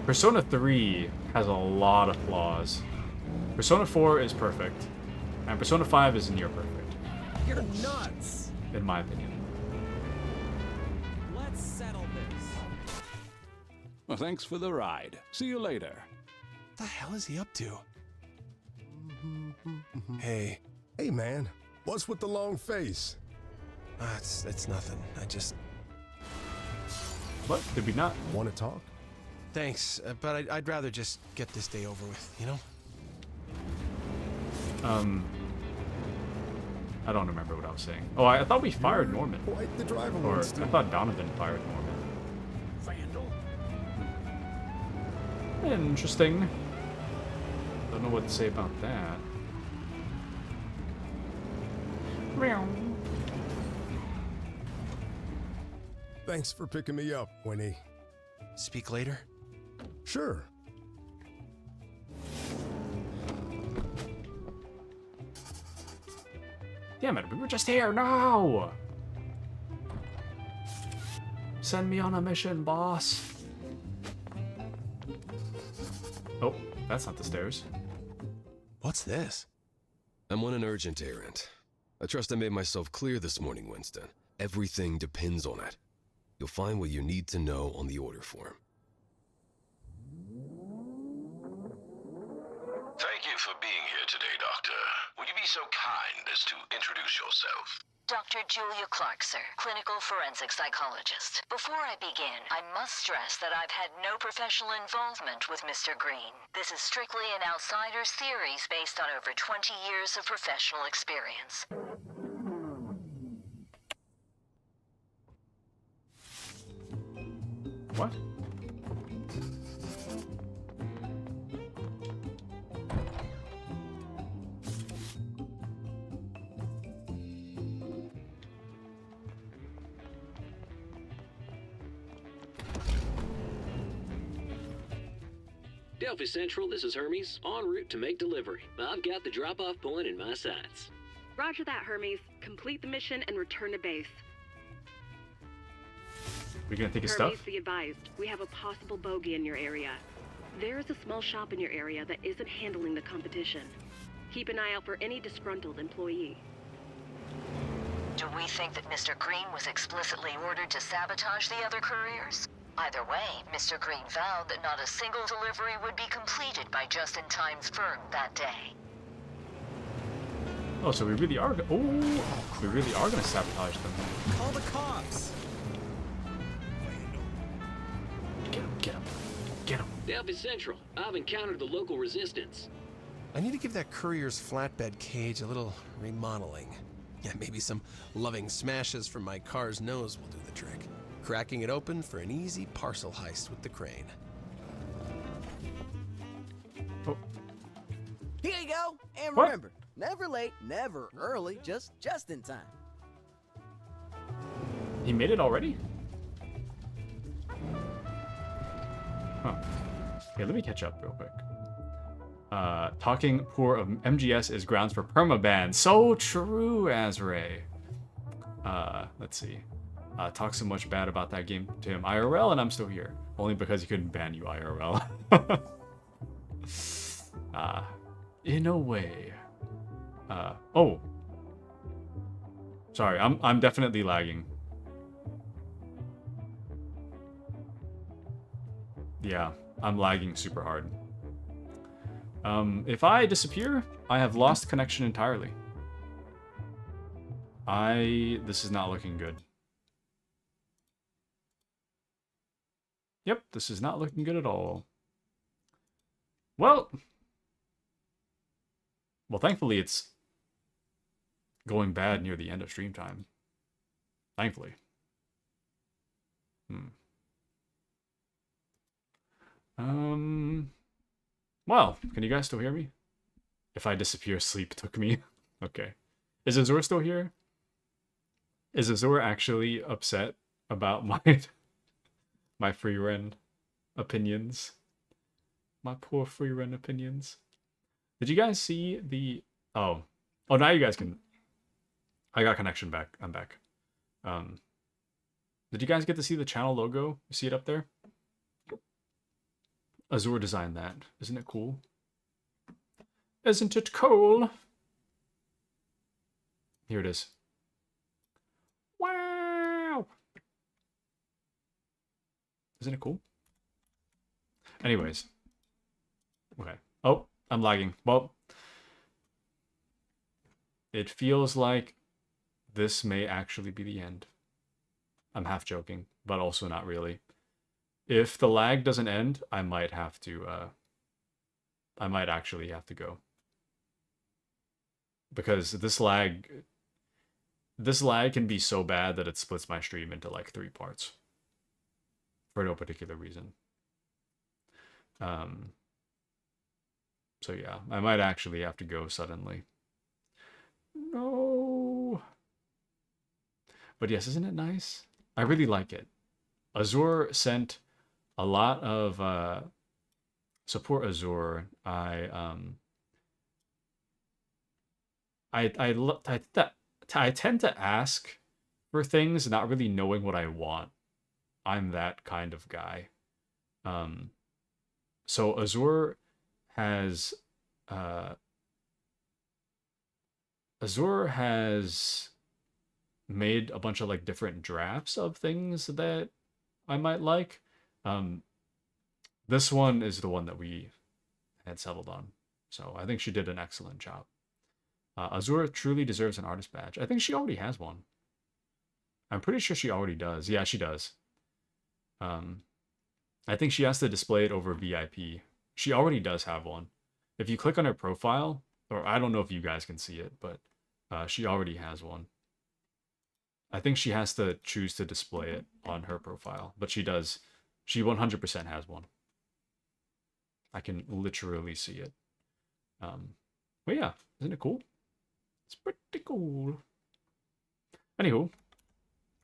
Persona 3 has a lot of flaws. Persona 4 is perfect. And Persona 5 is near perfect. You're nuts! In my opinion. Let's settle this. Well, thanks for the ride. See you later. What the hell is he up to? Hey. Hey, man. What's with the long face? It's nothing. I just... What? Did we not? Want to talk? Thanks, but I'd rather just get this day over with, you know? I don't remember what I was saying. Oh, I thought we fired Norman. Quite the driver, Or Winston. I thought Donovan fired Norman. Vandal. Interesting. Don't know what to say about that. Meow. Thanks for picking me up, Winnie. Speak later? Sure. Damn it, we were just here. No! Send me on a mission, boss. Oh, that's not the stairs. What's this? I'm on an urgent errand. I trust I made myself clear this morning, Winston. Everything depends on it. You'll find what you need to know on the order form. Thank you for being here today, Doctor. Would you be so kind as to introduce yourself? Dr. Julia Clark, sir, clinical forensic psychologist. Before I begin, I must stress that I've had no professional involvement with Mr. Green. This is strictly an outsider's theories based on over 20 years of professional experience. What? Delphi Central, this is Hermes, en route to make delivery. I've got the drop-off point in my sights. Roger that, Hermes. Complete the mission and return to base. We gonna take his Hermes, stuff? be advised, we have a possible bogey in your area. There is a small shop in your area that isn't handling the competition. Keep an eye out for any disgruntled employee. Do we think that Mr. Green was explicitly ordered to sabotage the other couriers? Either way, Mr. Green vowed that not a single delivery would be completed by just-in-time's firm that day. Oh, so we really are. We really are gonna sabotage them. Call the cops. Get him! Get him! Get him! Delphi Central, I've encountered the local resistance. I need to give that courier's flatbed cage a little remodeling. Yeah, maybe some loving smashes from my car's nose will do the trick. Cracking it open for an easy parcel heist with the crane. Oh. Here you go. And What? remember, never late, never early, just in time. He made it already? Huh. Okay, let me catch up real quick. Talking poor of MGS is grounds for permaban. So true, Azray. Let's see. Talk so much bad about that game to him IRL, and I'm still here. Only because he couldn't ban you IRL. In a way. Oh. Sorry, I'm definitely lagging. Yeah, I'm lagging super hard. If I disappear, I have lost connection entirely. This is not looking good. Yep, this is not looking good at all. Well, thankfully it's going bad near the end of stream time. Thankfully. Well, can you guys still hear me? If I disappear, sleep took me. Okay. Is Azur still here? Is Azur actually upset about my free run opinions? My poor free run opinions. Did you guys see the... Oh, now you guys can... I got connection back. I'm back. Did you guys get to see the channel logo? You see it up there? Azur designed that. Isn't it cool? Isn't it cool? Here it is. Wow! Isn't it cool? Anyways. Okay. Oh, I'm lagging. Well, it feels like this may actually be the end. I'm half joking, but also not really. If the lag doesn't end, I might have to, I might actually have to go. Because this lag can be so bad that it splits my stream into like 3 parts. For no particular reason. So yeah, I might actually have to go suddenly. No. But yes, isn't it nice? I really like it. Azur sent a lot of support Azur. I tend to ask for things not really knowing what I want. I'm that kind of guy. So Azur has made a bunch of like different drafts of things that I might like. This one is the one that we had settled on. So I think she did an excellent job. Azura truly deserves an artist badge. I think she already has one. I'm pretty sure she already does. Yeah, she does. I think she has to display it over VIP. She already does have one. If you click on her profile, or I don't know if you guys can see it, but she already has one. I think she has to choose to display it on her profile, but she does. She 100% has one. I can literally see it. But yeah, isn't it cool? It's pretty cool. Anywho.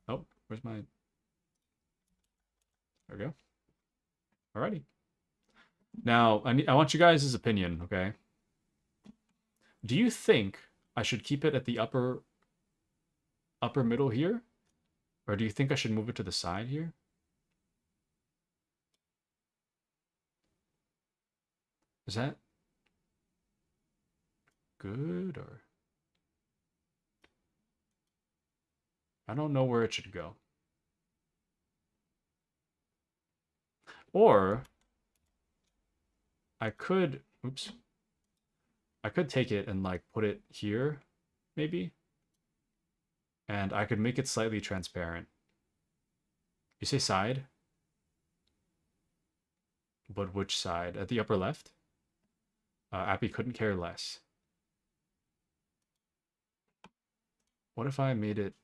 Oh, where's my... There we go. Alrighty. Now, I want you guys' opinion, okay? Do you think I should keep it at the upper middle here? Or do you think I should move it to the side here? Is that good, or... I don't know where it should go. Or I could, oops. I could take it and like put it here, maybe. And I could make it slightly transparent. You say side? But which side? At the upper left? Appy couldn't care less. What if I made it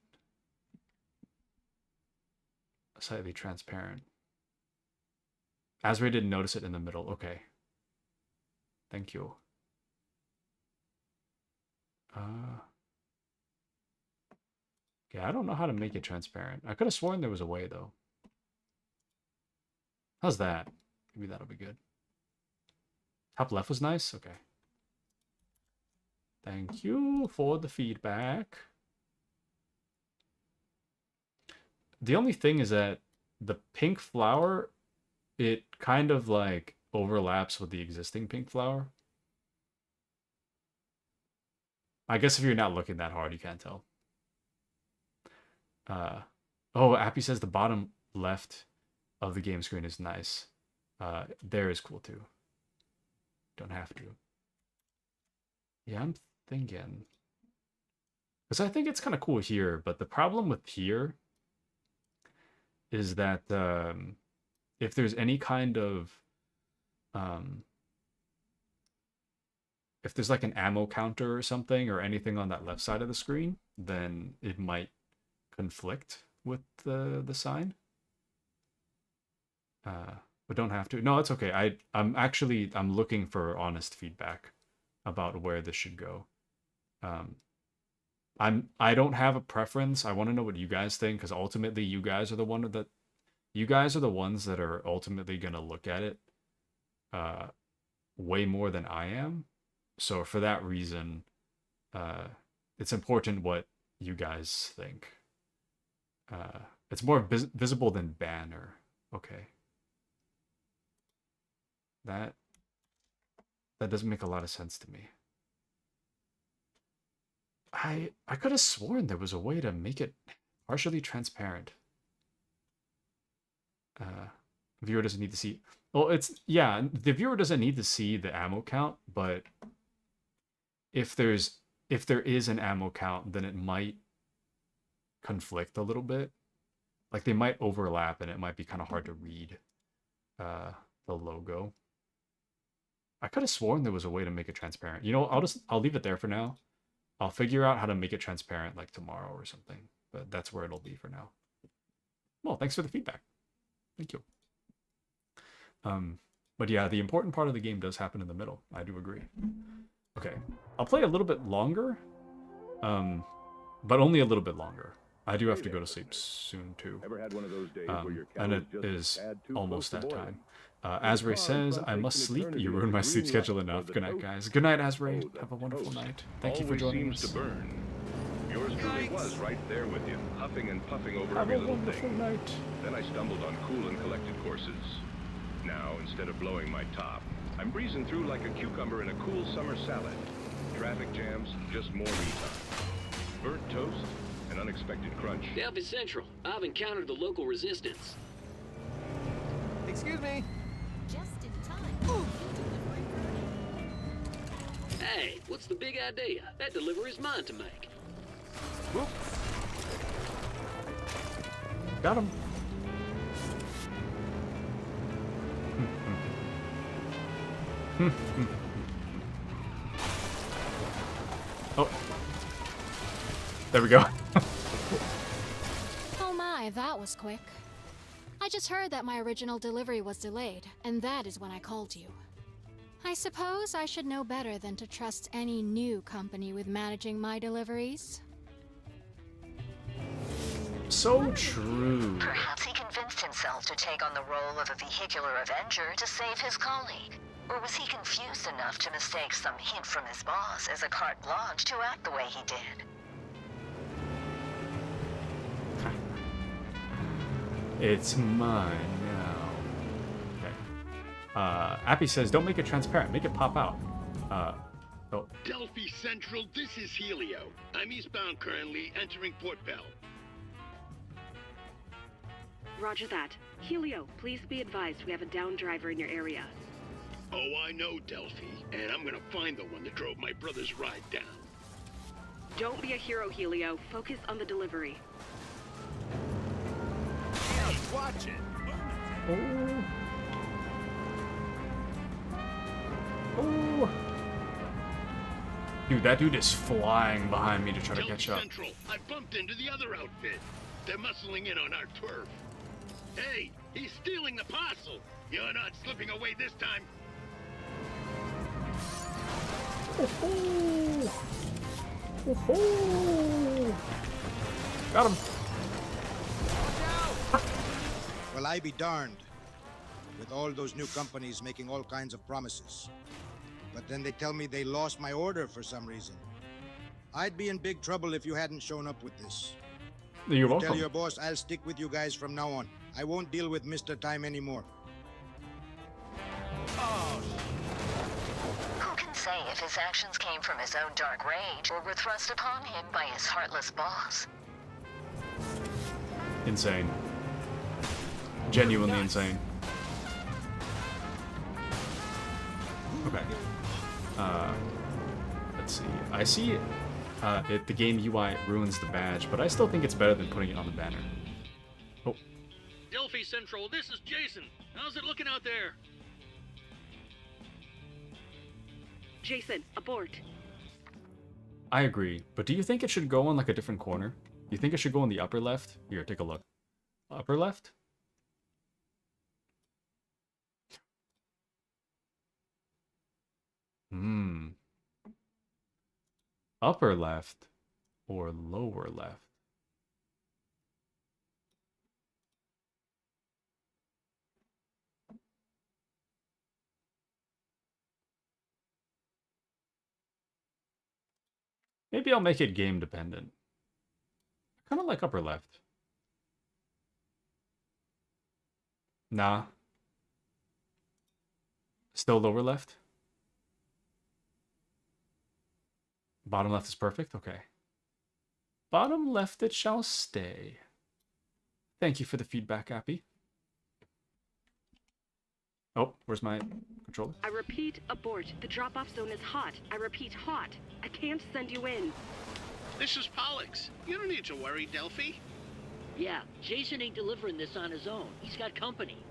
slightly transparent? Asray didn't notice it in the middle. Okay. Thank you. Yeah, I don't know how to make it transparent. I could have sworn there was a way, though. How's that? Maybe that'll be good. Top left was nice? Okay. Thank you for the feedback. The only thing is that the pink flower, it kind of like overlaps with the existing pink flower. I guess if you're not looking that hard, you can't tell. Oh, Appy says the bottom left of the game screen is nice. There is cool too. Don't have to. Yeah, I'm thinking. Because I think it's kind of cool here, but the problem with here is that if there's any kind of if there's like an ammo counter or something or anything on that left side of the screen, then it might conflict with the sign. But don't have to. No, it's okay. I'm looking for honest feedback about where this should go. I don't have a preference. I want to know what you guys think, because ultimately you guys are the ones that are ultimately gonna look at it way more than I am. So for that reason, it's important what you guys think. It's more visible than banner. Okay. That doesn't make a lot of sense to me. I could have sworn there was a way to make it partially transparent. Viewer doesn't need to see. Well, the viewer doesn't need to see the ammo count, but if there is an ammo count, then it might conflict a little bit. Like they might overlap, and it might be kind of hard to read the logo. I could have sworn there was a way to make it transparent. You know, I'll leave it there for now. I'll figure out how to make it transparent like tomorrow or something, but that's where it'll be for now. Well, thanks for the feedback. Thank you. But yeah, the important part of the game does happen in the middle. I do agree. Okay, I'll play a little bit longer, but only a little bit longer. I do have to go to sleep soon too, and it is almost that time. Asray says, I must sleep. You ruined my sleep schedule enough. Good night, guys. Good night, Asray. Have a wonderful night. Thank you for joining us. Yours truly was right there with you, huffing and puffing over every little thing. Night. Then I stumbled on cool and collected courses. Now, instead of blowing my top, I'm breezing through like a cucumber in a cool summer salad. Traffic jams, just more me time. Burnt toast, an unexpected crunch. Delphi Central, I've encountered the local resistance. Excuse me. Just in time. Hey, what's the big idea? That delivery's mine to make. Whoop. Got him. Oh. There we go. Oh my, that was quick. I just heard that my original delivery was delayed, and that is when I called you. I suppose I should know better than to trust any new company with managing my deliveries. So true. Perhaps he convinced himself to take on the role of a vehicular avenger to save his colleague. Or was he confused enough to mistake some hint from his boss as a carte blanche to act the way he did? It's mine now. Okay. Appy says, don't make it transparent. Make it pop out. Oh. Delphi Central, this is Helio. I'm eastbound currently, entering Port Bell. Roger that. Helio, please be advised we have a down driver in your area. Oh, I know, Delphi. And I'm gonna find the one that drove my brother's ride down. Don't be a hero, Helio. Focus on the delivery. Hey, watch it! Oh. Oh. Dude, that dude is flying behind me to try to catch up. Central, I bumped into the other outfit. They're muscling in on our turf. Hey, he's stealing the parcel. You're not slipping away this time. Oh-ho. Oh-ho. Got him. Well, I be darned. With all those new companies making all kinds of promises. But then they tell me they lost my order for some reason. I'd be in big trouble if you hadn't shown up with this. You're welcome. Tell your boss I'll stick with you guys from now on. I won't deal with Mr. Time anymore. Who can say if his actions came from his own dark rage or were thrust upon him by his heartless boss? Insane. Genuinely insane. Okay. Let's see. I see the game UI ruins the badge, but I still think it's better than putting it on the banner. Oh. Delphi Central, this is Jason. How's it looking out there? Jason, abort. I agree, but do you think it should go on like a different corner? Do you think it should go in the upper left? Here, take a look. Upper left? Upper left or lower left? Maybe I'll make it game dependent. I kind of like upper left. Nah. Still lower left? Bottom left is perfect? Okay. Bottom left it shall stay. Thank you for the feedback, Appy. Oh, where's my controller? I repeat, abort. The drop-off zone is hot. I repeat, hot. I can't send you in. This is Pollux. You don't need to worry, Delphi. Yeah, Jason ain't delivering this on his own. He's got company.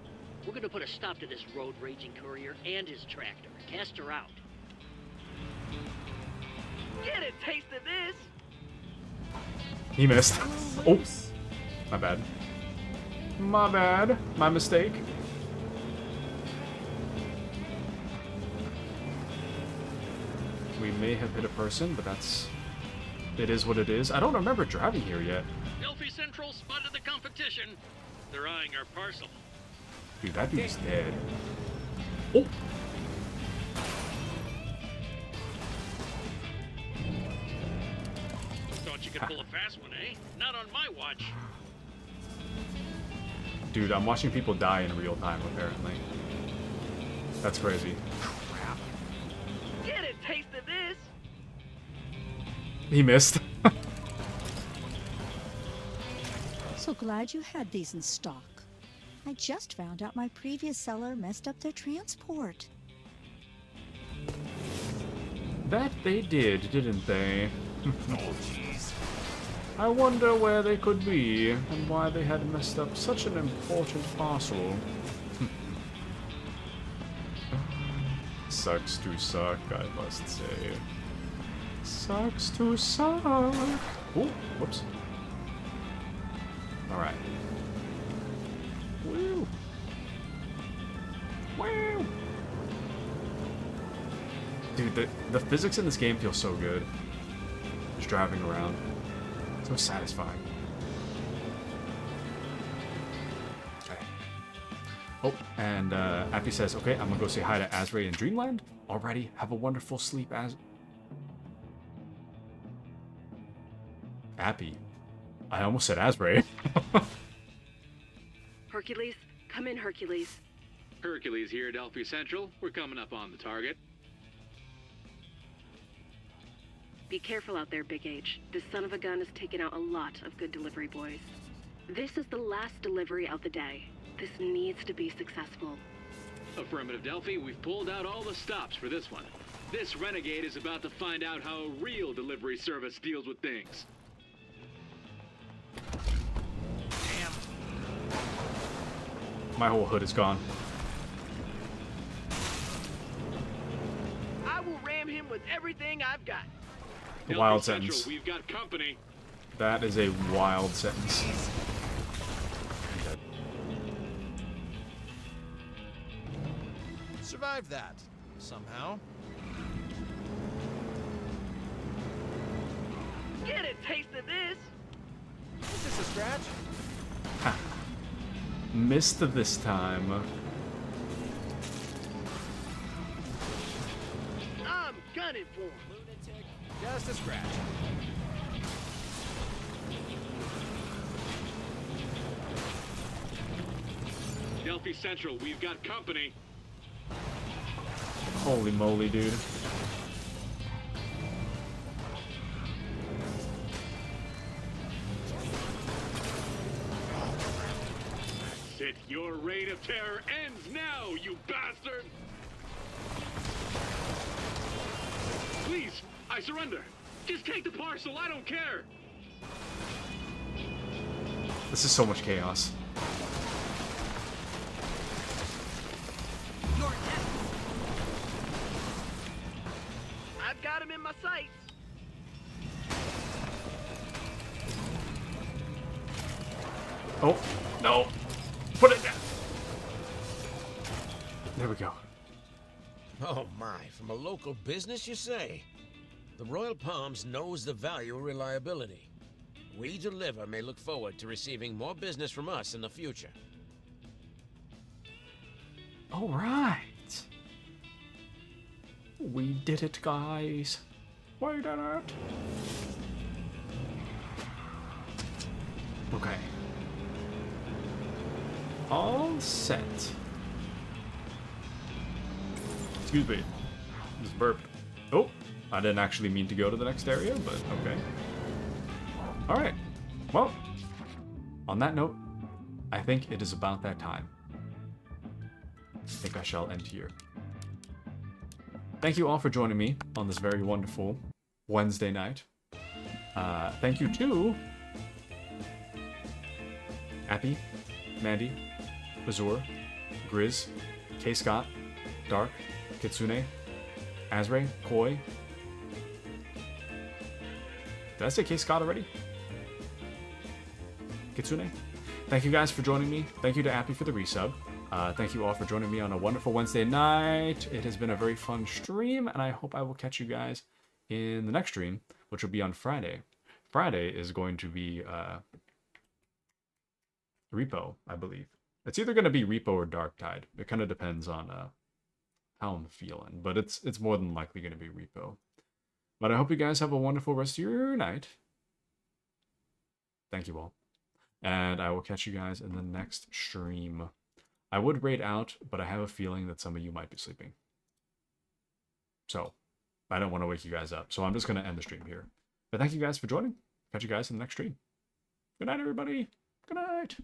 We're gonna put a stop to this road-raging courier and his tractor. Cast her out. Get a taste of this! He missed. Oops. My bad. My bad. My mistake. We may have hit a person, but it is what it is. I don't remember driving here yet. Delphi Central spotted the competition. They're eyeing our parcel. Dude, that dude's dead. Oh! Thought you could pull a fast one, eh? Not on my watch. Dude, I'm watching people die in real time, apparently. That's crazy. Get a taste of this! He missed. So glad you had these in stock. I just found out my previous seller messed up their transport. That they did, didn't they? Oh, jeez. I wonder where they could be, and why they had messed up such an important parcel. Sucks to suck, I must say. Sucks to suck. Oh, whoops. Alright. Woo! Woo! Dude, the physics in this game feel so good. Just driving around. So satisfying. Okay. Oh, and Appy says, okay, I'm gonna go say hi to Asray in Dreamland. Alrighty, have a wonderful sleep, Appy. I almost said Asray. Hercules, come in, Hercules. Hercules here at Delphi Central. We're coming up on the target. Be careful out there, Big H. This son of a gun has taken out a lot of good delivery boys. This is the last delivery of the day. This needs to be successful. Affirmative, Delphi. We've pulled out all the stops for this one. This renegade is about to find out how a real delivery service deals with things. Damn. My whole hood is gone. I will ram him with everything I've got. A wild sentence. We've got company. That is a wild sentence. Survived that somehow. Get a taste of this. Is this a scratch? Ha. Missed this time. I'm gunning for him. Just a scratch. Delphi Central, we've got company. Holy moly, dude. That's it. Your reign of terror ends now, you bastard! Please, I surrender. Just take the parcel, I don't care. This is so much chaos. I've got him in my sights. Oh, no. Put it down. There we go. Oh my, from a local business, you say? The Royal Palms knows the value of reliability. We Deliver may look forward to receiving more business from us in the future. All right. We did it, guys. We did it. Okay. All set. Excuse me. Just burped. Oh, I didn't actually mean to go to the next area, but okay. Alright. Well, on that note, I think it is about that time. I think I shall end here. Thank you all for joining me on this very wonderful Wednesday night. Thank you to Appy, Mandy, Azur, Grizz, K. Scott, Dark, Kitsune, Asray, Koi. Did I say K. Scott already? Kitsune. Thank you guys for joining me. Thank you to Appy for the resub. Thank you all for joining me on a wonderful Wednesday night. It has been a very fun stream, and I hope I will catch you guys in the next stream, which will be on Friday. Friday is going to be Repo, I believe. It's either going to be Repo or Dark Tide. It kind of depends on how I'm feeling, but it's more than likely going to be Repo. But I hope you guys have a wonderful rest of your night. Thank you all. And I will catch you guys in the next stream. I would raid out, but I have a feeling that some of you might be sleeping. So, I don't want to wake you guys up. So I'm just going to end the stream here. But thank you guys for joining. Catch you guys in the next stream. Good night, everybody. Good night.